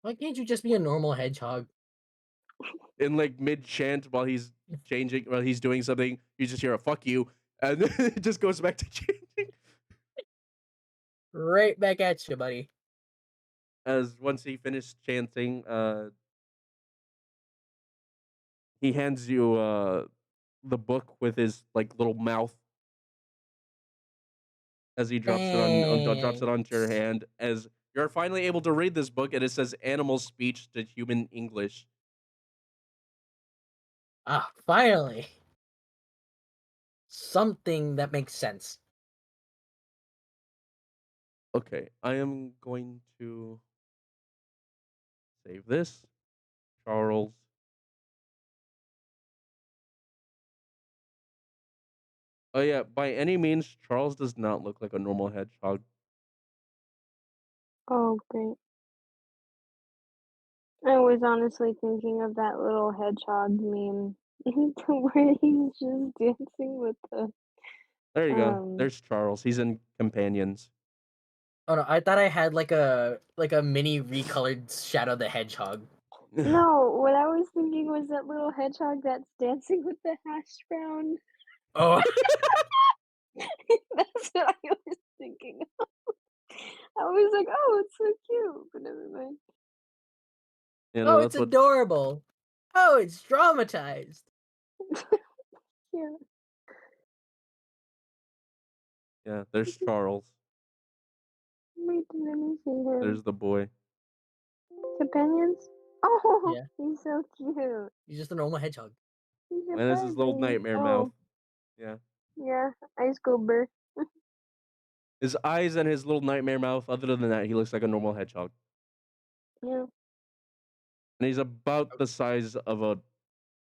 D: Why can't you just be a normal hedgehog?
A: In like mid chant while he's doing something, you just hear a fuck you, and then it just goes back to chanting.
D: Right back at you, buddy.
A: As once he finished chanting, he hands you the book with his like little mouth as he drops it onto your
D: Thanks.
A: hand. As you're finally able to read this book, and it says animal speech to human English.
D: Ah, finally. Something that makes sense.
A: Okay, I am going to save this, Charles. Oh yeah, by any means, Charles does not look like a normal hedgehog.
F: Oh, great. I was honestly thinking of that little hedgehog meme where he's just dancing with the
A: There you go. There's Charles. He's in Companions.
D: Oh no, I thought I had like a mini recolored Shadow the Hedgehog.
F: No, what I was thinking was that little hedgehog that's dancing with the hash brown.
D: Oh,
F: That's what I was thinking of. I was like, oh, it's so cute, but never mind.
A: You
D: oh,
A: know,
D: it's
A: that's what.
D: adorable. Oh, it's dramatized.
F: Yeah.
A: Yeah, there's Charles.
F: Wait, let me see him.
A: There's the boy.
F: Companions? Oh,
D: Yeah.
F: he's so cute.
D: He's just a normal hedgehog.
F: He's a
A: And there's his little
F: baby.
A: nightmare
F: Oh,
A: mouth. Yeah.
F: yeah, ice goober.
A: His eyes and his little nightmare mouth. Other than that, he looks like a normal hedgehog.
F: Yeah.
A: And he's about the size of a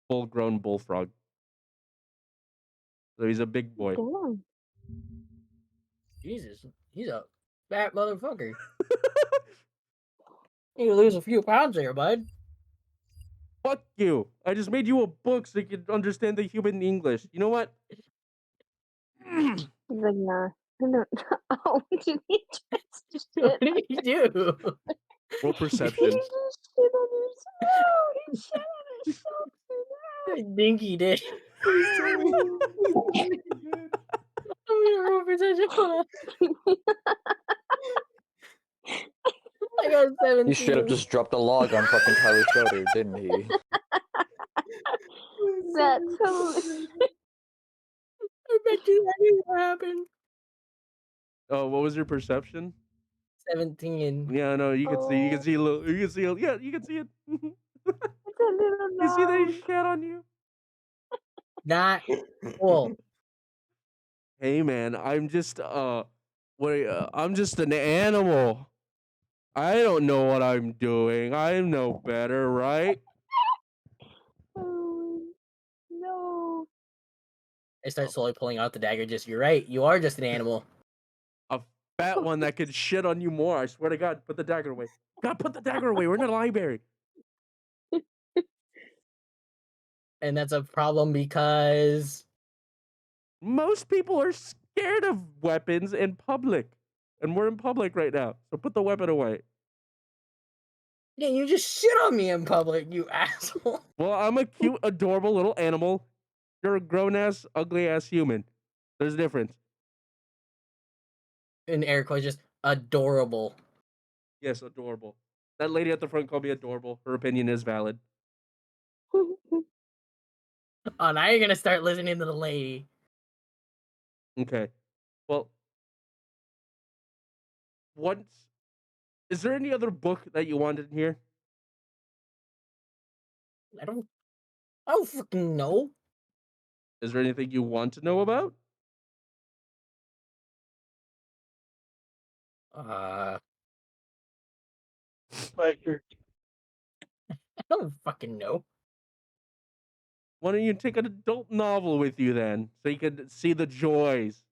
A: full-grown bullfrog. So he's a big boy.
F: Damn.
D: Jesus, he's a fat motherfucker. You lose a few pounds there, bud.
A: Fuck you! I just made you a book so you could understand the human English. You know what?
F: He's like, nah. I don't. Oh, did he just
D: What
F: shit?
D: did he do?
A: Roll
F: He
A: perception.
F: just shit on himself. No, he shit on himself.
D: I think he did.
F: He's so
D: I'm gonna roll perception. Hold on. I got 17.
G: He straight up just dropped a log on fucking Tyler's shoulder, didn't he?
F: That's hilarious.
D: I bet you that didn't happen.
A: Oh, what was your perception?
D: 17.
A: Yeah, no, you can see. You can
F: Oh,
A: see a little. You can see. Yeah, you can see it. You
F: it's a little
A: see that he
F: dog.
A: shat on you.
D: Not cool.
A: Hey, man, I'm just I'm just an animal. I don't know what I'm doing. I know better, right?
D: I start slowly pulling out the dagger. You're right. You are just an animal.
A: A fat one that could shit on you more. I swear to God, put the dagger away. God, put the dagger away. We're in a library.
D: And that's a problem because
A: Most people are scared of weapons in public. And we're in public right now. So put the weapon away.
D: yeah, you just shit on me in public, you asshole.
A: Well, I'm a cute, adorable little animal. You're a grown-ass, ugly-ass human. There's a difference.
D: And air quotes, just adorable.
A: Yes, adorable. That lady at the front called me adorable. Her opinion is valid.
D: Oh, now you're gonna start listening to the lady.
A: Okay. Well, is there any other book that you wanted here?
D: I don't fucking know.
A: Is there anything you want to know about?
D: I
E: Pleasure.
D: don't fucking know.
A: Why don't you take an adult novel with you then, so you can see the joys?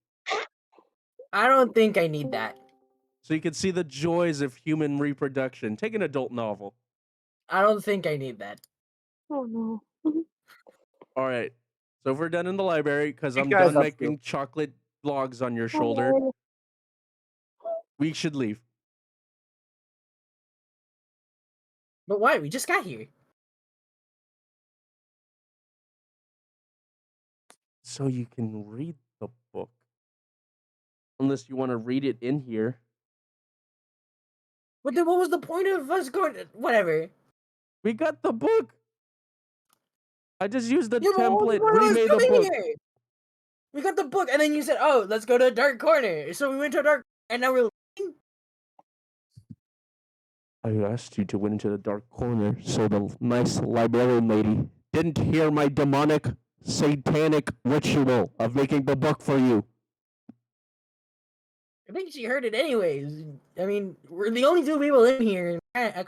D: I don't think I need that.
A: So you can see the joys of human reproduction. Take an adult novel.
D: I don't think I need that.
F: Oh no.
A: All right. So if we're done in the library, because
E: You
A: I'm
E: guys
A: done
E: up here.
A: making chocolate logs on your shoulder, we should leave.
D: But why? We just got here.
A: So you can read the book. Unless you want to read it in here.
D: But then what was the point of us going whatever?
A: We got the book. I just used the
D: Yeah, but what was the
A: template,
D: point of us
A: remade the
D: coming
A: book.
D: here? We got the book, and then you said, "Oh, let's go to a dark corner." So we went to a dark, and now we're leaving?
A: I asked you to went into the dark corner, so the nice librarian lady didn't hear my demonic, satanic ritual of making the book for you.
D: I think she heard it anyways. I mean, we're the only two people in here.
A: I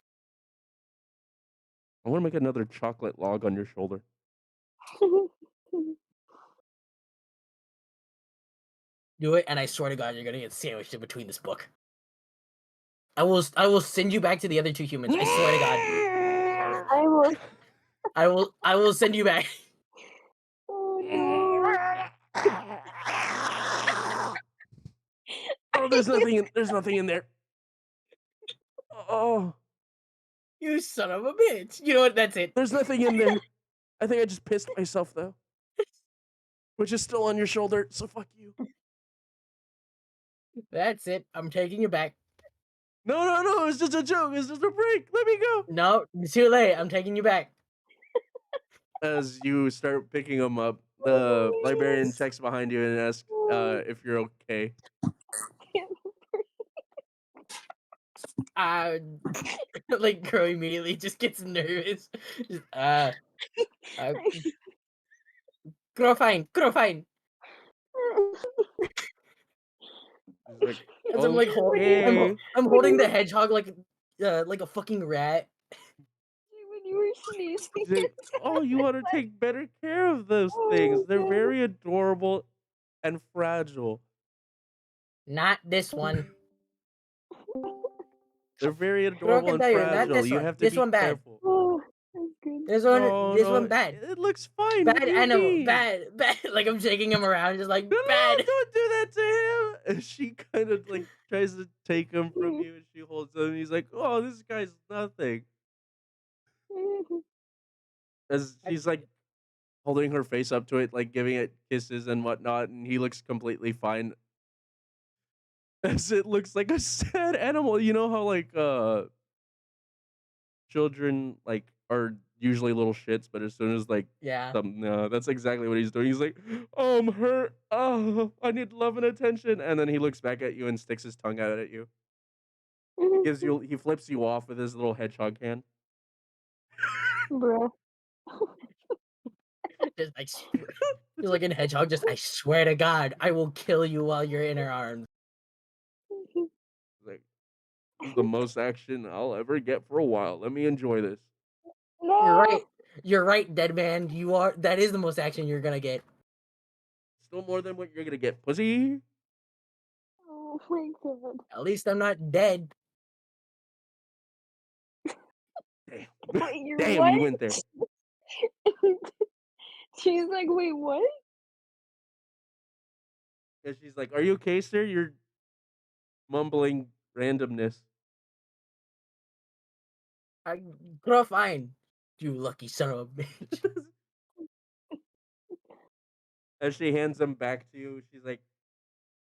A: want to make another chocolate log on your shoulder.
D: Do it, and I swear to God, you're gonna get sandwiched in between this book. I will send you back to the other two humans. I swear to God.
F: I will.
D: I will send you back.
F: Oh no.
A: Oh, there's nothing in there. Oh,
D: You son of a bitch. You know what? That's it.
A: there's nothing in there. I think I just pissed myself though. Which is still on your shoulder, so fuck you.
D: That's it. I'm taking you back.
A: No, it's just a joke. It's just a break. Let me go.
D: No, it's too late. I'm taking you back.
A: As you start picking them up, the librarian checks behind you and asks if you're okay.
D: Like Crow immediately just gets nervous. Just, Crow fine.
A: He's like,
D: As I'm like
A: okay.
D: I'm holding the hedgehog like a fucking rat.
F: When you were sneezing.
A: He's like, oh, you want to take better care of those things. They're very adorable and fragile.
D: Not this one.
A: They're very adorable and
D: tell you, not
A: fragile.
D: this
A: You
D: one.
A: have to
D: This
A: be
D: one bad.
A: careful.
F: Oh, that's good.
D: This
A: No,
D: one bad.
A: It looks fine. What
D: Bad
A: do you
D: animal.
A: mean?
D: Bad. Like I'm shaking him around, just like
A: No,
D: bad.
A: don't do that to him. And she kind of like tries to take him from you, and she holds him. And he's like, "Oh, this guy's nothing." As she's like holding her face up to it, like giving it kisses and whatnot, and he looks completely fine. As it looks like a sad animal. You know how like children like are usually little shits, but as soon as like
D: Yeah.
A: no, that's exactly what he's doing. He's like, "Oh, I'm hurt. Oh, I need love and attention." And then he looks back at you and sticks his tongue out at you. He flips you off with his little hedgehog hand.
F: Bruh.
D: Just like you're like a hedgehog. Just I swear to God, I will kill you while you're in her arms.
A: Like, this is the most action I'll ever get for a while. Let me enjoy this.
F: No.
D: You're right. You're right, dead man. That is the most action you're gonna get.
A: Still more than what you're gonna get, pussy.
F: Oh my god.
D: At least I'm not dead.
A: Damn.
F: Wait, you're
A: Damn,
F: what?
A: you went there.
F: She's like, wait, what?
A: And she's like, "Are you okay, sir? You're mumbling randomness."
D: Girl, fine. You lucky son of a bitch.
A: As she hands them back to you, she's like,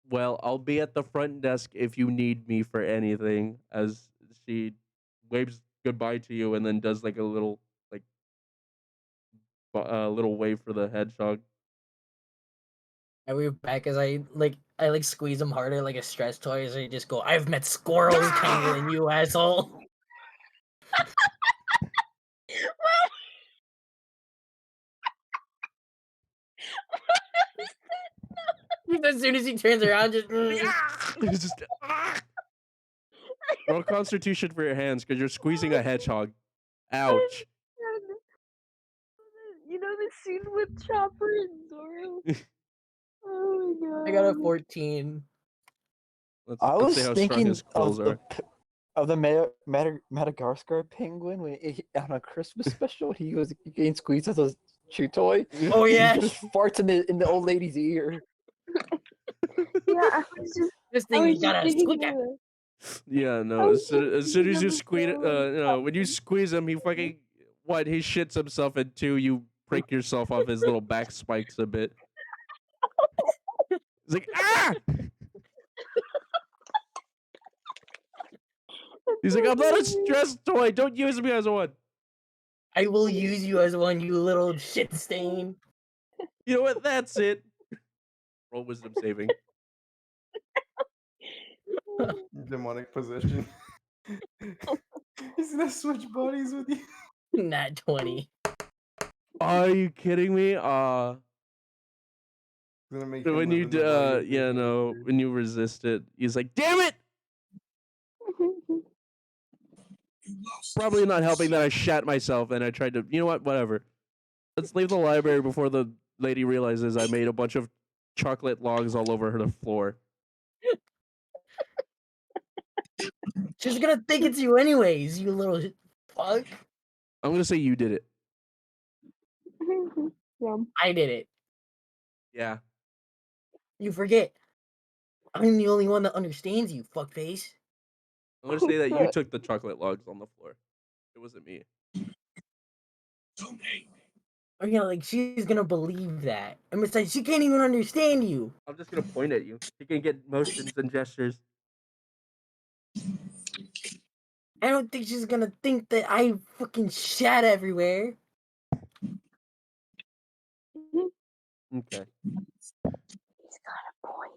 A: "Well, I'll be at the front desk if you need me for anything." As she waves goodbye to you and then does like a little like little wave for the hedgehog.
D: I wave back as I squeeze him harder like a stress toy as I just go, I've met squirrels tinier than you, asshole. As soon as he turns around, just
A: It's just roll Constitution for your hands because you're squeezing a hedgehog. Ouch.
F: You know the scene with Chopper and Zoro? Oh my god.
D: I got a 14.
A: Let's
G: I
A: see
G: was
A: how strong
G: thinking
A: his quills
G: of the
A: are.
G: of the Madagascar penguin when on a Christmas special he was getting squeezed with a chew toy.
D: Oh
G: He
D: yeah,
G: just farts in the old lady's ear.
F: Yeah, I was just
D: this
F: I
D: thing
F: was
D: you
F: just
D: gotta
F: thinking
D: squeak
F: of
D: at.
F: it.
A: Yeah,
F: I
A: no.
F: was
A: As soon,
F: just
A: as soon
F: thinking
A: as
F: of
A: you
F: the
A: squeeze,
F: show with
A: no, when you
F: Chopper.
A: squeeze him, he fucking what? He shits himself, and two, you break yourself off his little back spikes a bit. He's like, ah! He's like, I'm not a stress toy. Don't use me as one.
D: I will use you as one, you little shit stain.
A: You know what? That's it. Roll wisdom saving.
C: Demonic possession. He's gonna switch bodies with you.
D: Not 20.
A: Are you kidding me?
C: He's gonna make him
A: When
C: live
A: you
C: in the body of
A: yeah,
C: the
A: no,
C: bird.
A: when you resist it, he's like, damn it! Probably not helping that I shat myself and I tried to. You know what? Whatever. Let's leave the library before the lady realizes I made a bunch of chocolate logs all over her floor.
D: She's gonna think it's you anyways, you little fuck.
A: I'm gonna say you did it.
F: Yeah.
D: I did it.
A: Yeah.
D: You forget. I'm the only one that understands you, fuckface.
A: I'm gonna say that you took the chocolate logs on the floor. It wasn't me.
D: Or she's gonna believe that. And besides, she can't even understand you.
A: I'm just gonna point at you. You can get motions and gestures.
D: I don't think she's gonna think that I fucking shat everywhere.
A: Okay.
F: He's got a point.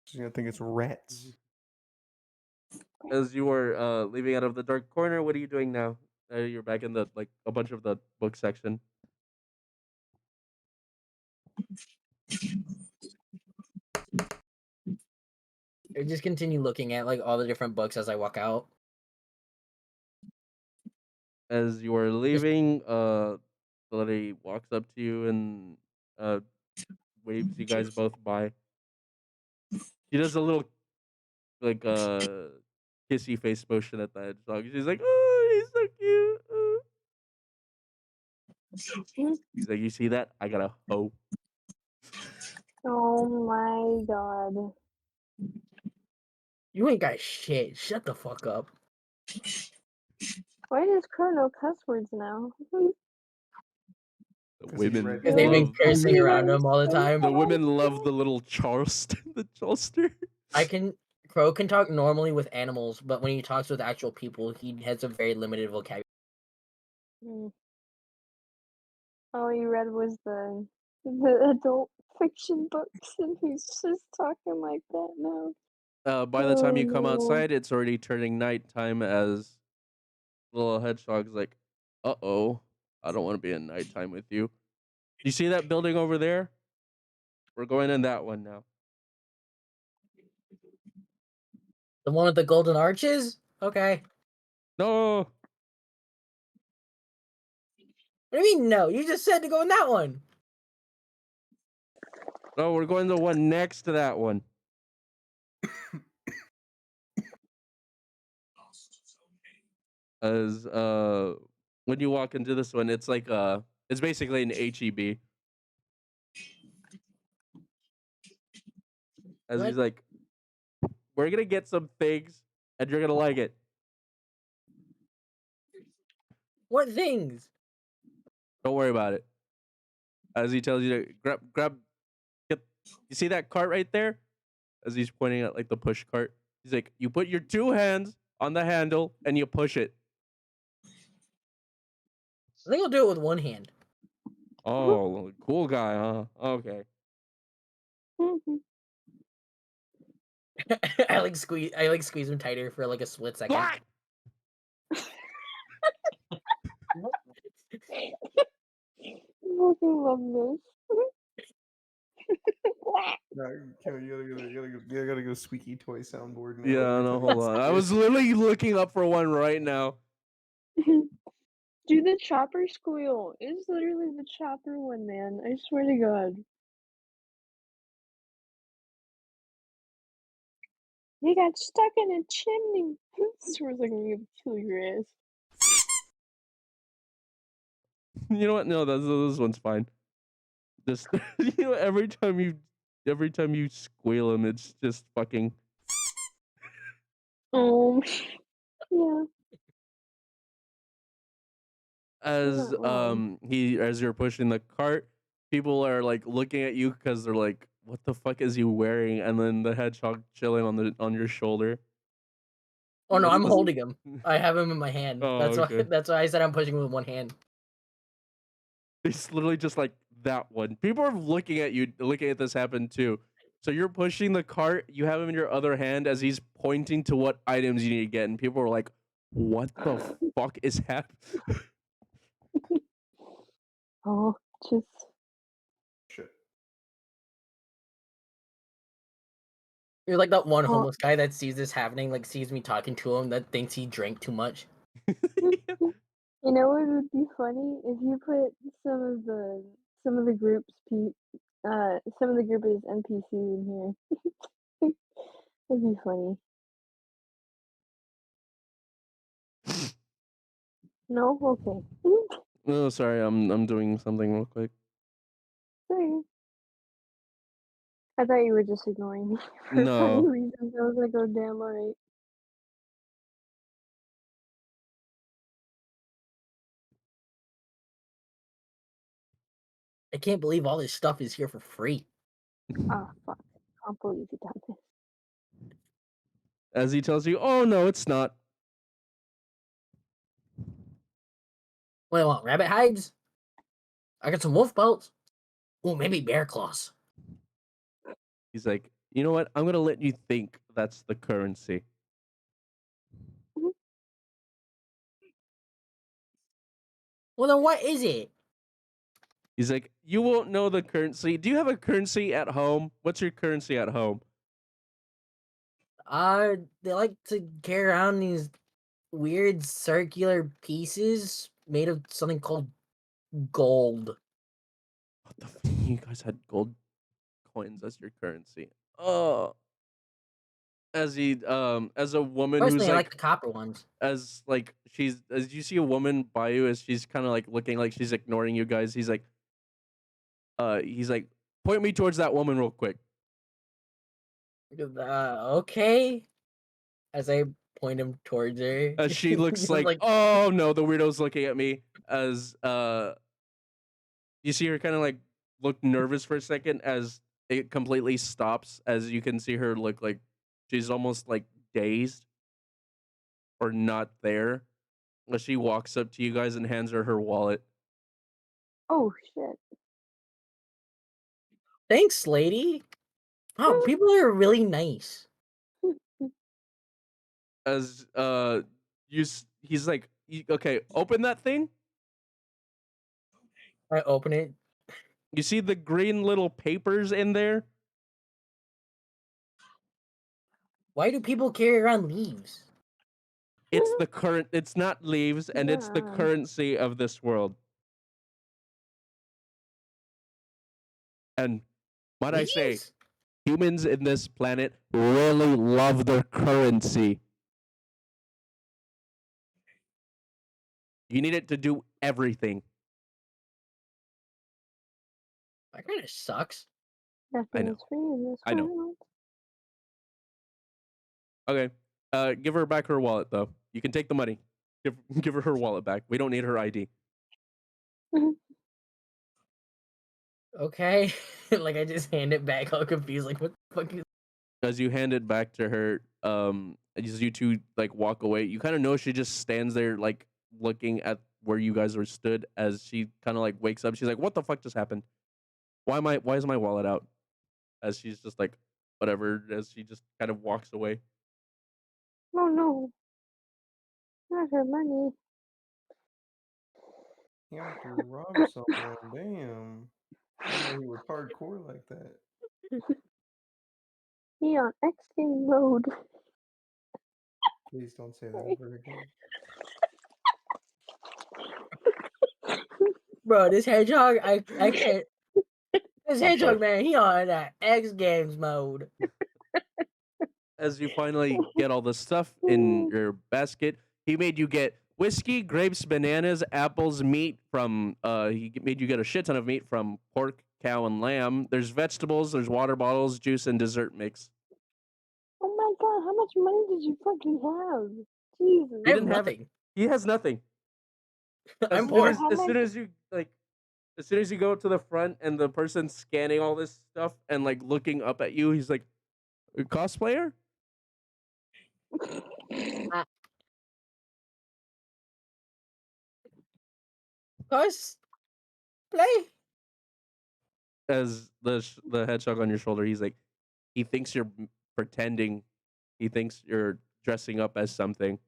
C: She's gonna think it's rats.
A: As you were leaving out of the dark corner, what are you doing now? You're back in the a bunch of the book section.
D: I just continue looking at all the different books as I walk out.
A: As you are leaving, the lady walks up to you and waves you guys both by. She does a little kissy face motion at the hedgehog. She's like, "Oh, he's so cute." He's like, "You see that? I got a hoe."
F: Oh my god.
D: You ain't got shit. Shut the fuck up.
F: Why does Crow know cuss words now?
A: The
C: 'Cause he's
A: women
C: read
D: Because they've been
A: love
D: cursing around him all the time.
A: the women love the little Charleston, the Charleston.
D: Crow can talk normally with animals, but when he talks with actual people, he has a very limited vocabulary.
F: All you read was the adult fiction books, and he's just talking like that now.
A: By the time you come
F: Oh.
A: outside, it's already turning nighttime as little hedgehog's like, "Uh-oh, I don't want to be in nighttime with you." You see that building over there? We're going in that one now.
D: The one with the golden arches? Okay.
A: No,
D: What do you mean no? You just said to go in that one.
A: No, we're going to the one next to that one. As when you walk into this one, it's like it's basically an HEB. As
D: What?
A: he's like, we're gonna get some things, and you're gonna like it.
D: What things?
A: Don't worry about it. As he tells you to get. You see that cart right there? As he's pointing at like the push cart. He's like, you put your 2 hands on the handle and you push it.
D: I think I'll do it with one hand.
A: Oh, cool guy, huh? Okay.
D: I like squeeze him tighter for like a split second.
A: What?
F: I fucking love this.
C: No, Kevin, you gotta go squeaky toy soundboard now.
A: Yeah,
C: every
A: no,
C: time
A: hold
C: you
A: on.
C: say
A: I
C: it.
A: was literally looking up for one right now.
F: Do the chopper squeal. It's literally the chopper one, man. I swear to God. He got stuck in a chimney. Swears like I'm gonna kill your ass.
A: You know what? No, this one's fine. Just you know, every time you squeal him, it's just fucking.
F: Yeah.
A: As
F: wrong.
A: as you're pushing the cart, people are like looking at you because they're like, "What the fuck is he wearing?" And then the hedgehog chilling on your shoulder.
D: Oh no,
A: It's
D: I'm
A: just-
D: holding him. I have him in my hand.
A: Oh,
D: That's
A: okay.
D: why. That's why I said I'm pushing with one hand.
A: It's literally just like that one. People are looking at you, looking at this happen too. So you're pushing the cart, you have him in your other hand as he's pointing to what items you need to get, and people are like, "What the fuck is happening?"
F: Oh, just
C: Shit.
D: You're like that one
F: Oh.
D: homeless guy that sees this happening, like sees me talking to him, that thinks he drank too much.
F: You know what would be funny if you put some of the groups some of the group is NPCs in here. That'd be funny. No? Okay.
A: Oh, sorry, I'm doing something real quick.
F: Sorry. I thought you were just ignoring me for funny
A: No.
F: reasons. I was like, oh damn, alright.
D: I can't believe all this stuff is here for free.
F: Ah, fuck. I can't believe you done this.
A: As he tells you, "Oh no, it's not."
D: What do I want? Rabbit hides? I got some wolf pelts. Oh, maybe bear claws.
A: He's like, "You know what? I'm gonna let you think that's the currency."
D: Well, then what is it?
A: He's like, "You won't know the currency. Do you have a currency at home? What's your currency at home?"
D: They like to carry around these weird circular pieces made of something called gold.
A: What the? You guys had gold coins as your currency. Oh, as a woman who's
D: Personally, I like
A: like,
D: the copper ones.
A: as like as you see a woman by you as she's kind of like looking like she's ignoring you guys. He's like, point me towards that woman real quick.
D: Okay. As I point him towards her.
A: As she looks
D: I'm
A: like, oh no, the weirdo's looking at me. As you see her kind of like look nervous for a second as it completely stops. As you can see her look like she's almost like dazed or not there. As she walks up to you guys and hands her wallet.
F: Oh shit.
D: Thanks, lady. Oh, people are really nice.
A: As he's like, okay, open that thing.
D: I open it.
A: You see the green little papers in there?
D: Why do people carry around leaves?
A: It's the current. It's not leaves, and it's the
F: Yeah.
A: currency of this world. And Might I say,
D: Please?
A: humans in this planet really love their currency. You need it to do everything.
D: That kind of sucks.
F: Nothing
A: know.
F: is free in this
A: I know.
F: world.
A: Okay. Give her back her wallet though. You can take the money. Give her wallet back. We don't need her ID.
D: Okay. Like I just hand it back all confused, like what the fuck is
A: As you hand it back to her, as you two like walk away, you kind of know she just stands there like looking at where you guys are stood. As she kind of like wakes up, she's like, "What the fuck just happened? Why is my wallet out?" As she's just like, whatever. As she just kind of walks away.
F: Oh no, not her money.
C: He went to rob someone. Damn. I didn't know he was hardcore like that.
F: He on X game mode.
C: Please don't say that
F: Sorry.
C: ever again.
D: Bro, this hedgehog, I can't. This hedgehog man, he on that X Games mode.
A: As you finally get all the stuff in your basket, he made you get whiskey, grapes, bananas, apples, meat from he made you get a shit ton of meat from pork, cow, and lamb. There's vegetables, there's water bottles, juice, and dessert mix.
F: Oh my god, how much money did you fucking have? Jesus.
D: I have
A: didn't have it.
D: nothing.
A: He has nothing.
D: I'm
A: As
D: poor.
A: soon as you like as soon as you go to the front and the person's scanning all this stuff and like looking up at you, he's like, "A cosplayer?"
D: Cause play.
A: As the hedgehog on your shoulder, he's like, he thinks you're pretending. He thinks you're dressing up as something.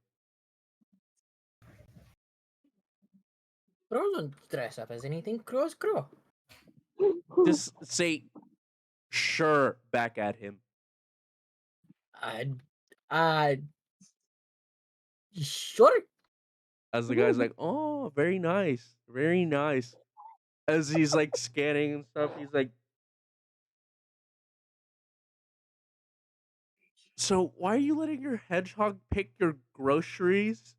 D: Crows don't dress up as anything. Crows crow.
A: Just say sure back at him.
D: Uh, sure.
A: As the guy's like, "Oh, very nice, very nice." As he's like scanning and stuff, he's like, "So why are you letting your hedgehog pick your groceries?"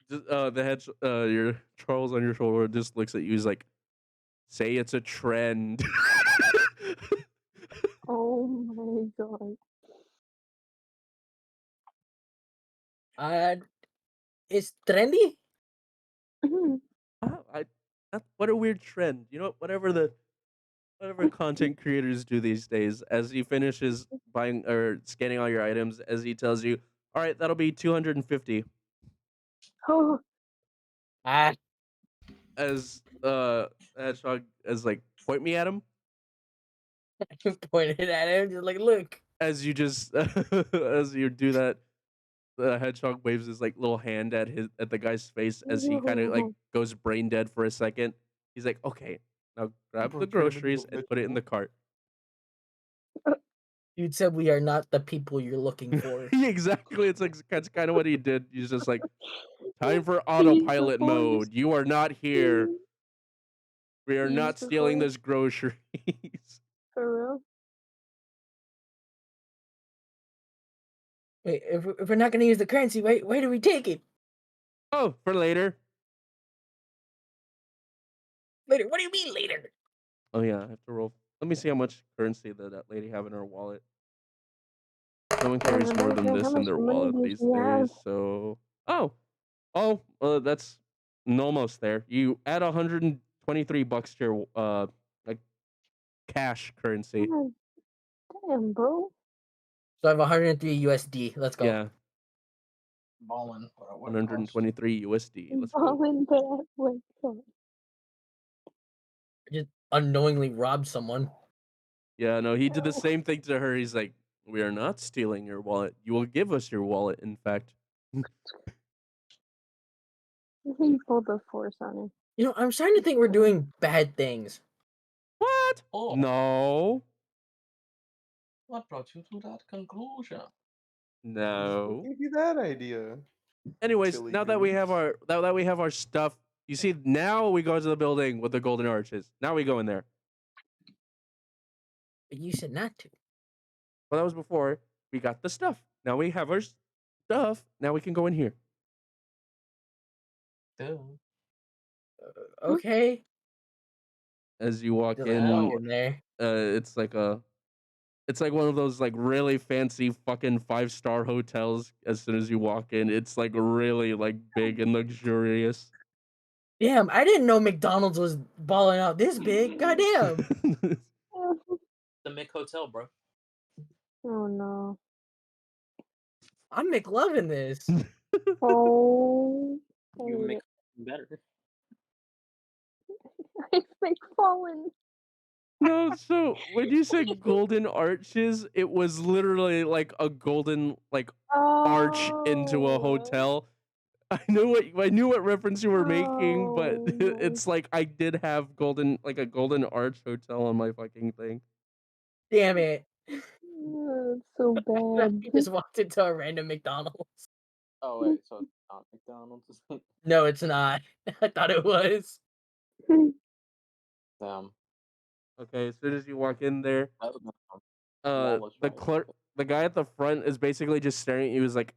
A: The hedge, your Charles on your shoulder just looks at you. He's like, "Say it's a trend."
F: Oh my god.
D: It's trendy.
A: What a weird trend. You know what? Whatever content creators do these days. As he finishes buying or scanning all your items, as he tells you, "All right, that'll be 250."
F: Oh,
D: Ah,
A: As hedgehog as like point me at him.
D: pointed at him, just like, look.
A: As you just as you do that, the hedgehog waves his like little hand at the guy's face as he kind of like
F: no.
A: goes brain dead for a second. He's like, "Okay, now grab
C: Bro,
A: the
C: turn him into
A: groceries
C: a
A: and put it in the cart."
D: Dude said we are not the people you're looking for.
A: Exactly. It's like that's kind of what he did. He's just like, "Time for
F: Please,
A: autopilot
F: before you
A: mode. You are not here.
F: please,
A: We are
F: please,
A: not stealing
F: before-
A: this groceries."
F: For real?
D: Wait, if we're not gonna use the currency, why do we take it?
A: Oh, for later.
D: Later. What do you mean later?
A: Oh yeah, I have to roll. Let me see how much currency that lady have in her wallet. No one carries
F: I'm
A: more
F: about to
A: than
F: say, how
A: this in
F: much
A: their
F: money
A: wallet
F: did
A: these
F: she have?
A: days. So, that's almost there. You add 123 bucks to your like cash currency.
F: God damn, bro.
D: So I have 103 USD. Let's go.
A: Yeah,
G: Ballin. What
A: 123 USD. Let's go.
F: Balling, but at what cost?
D: I just unknowingly robbed someone.
A: Yeah, no, he did the same thing to her. He's like, "We are not stealing your wallet. You will give us your wallet, in fact."
F: He pulled the force on her.
D: You know, I'm starting to think we're doing bad things.
A: What?
G: Oh,
A: No.
G: what brought you to that conclusion?
C: Who
A: No.
C: gave you that idea?
A: Anyways,
C: Silly
A: now that we have
C: goose.
A: our stuff, You see, now we go to the building with the golden arches. Now we go in there.
D: But you said not to.
A: Well, that was before we got the stuff. Now we have our stuff. Now we can go in here.
D: Okay.
A: As you walk
D: Just
A: in,
D: walk in there.
A: it's like one of those like really fancy fucking 5-star hotels. As soon as you walk in, it's like really like big and luxurious.
D: Damn, I didn't know McDonald's was balling out this big. Goddamn.
H: The Mick Hotel, bro.
F: Oh no.
D: I'm McLovin' this.
F: Oh. I
H: You
F: hate
H: make
F: it.
H: better.
F: I think fallen.
A: No, so when you said golden arches, it was literally like a golden like arch into a
F: Oh.
A: hotel. I knew what reference you were making, but
F: Oh.
A: it's like I did have a golden arch hotel on my fucking thing.
D: Damn it.
F: It's so bad.
D: He just walked into a random McDonald's.
H: Oh wait, so it's not McDonald's.
D: No, it's not. I thought it was.
H: Damn.
A: Okay, as soon as you walk in there,
H: That was flawless,
A: the
H: right?
A: clerk, the guy at the front is basically just staring at you. He's like,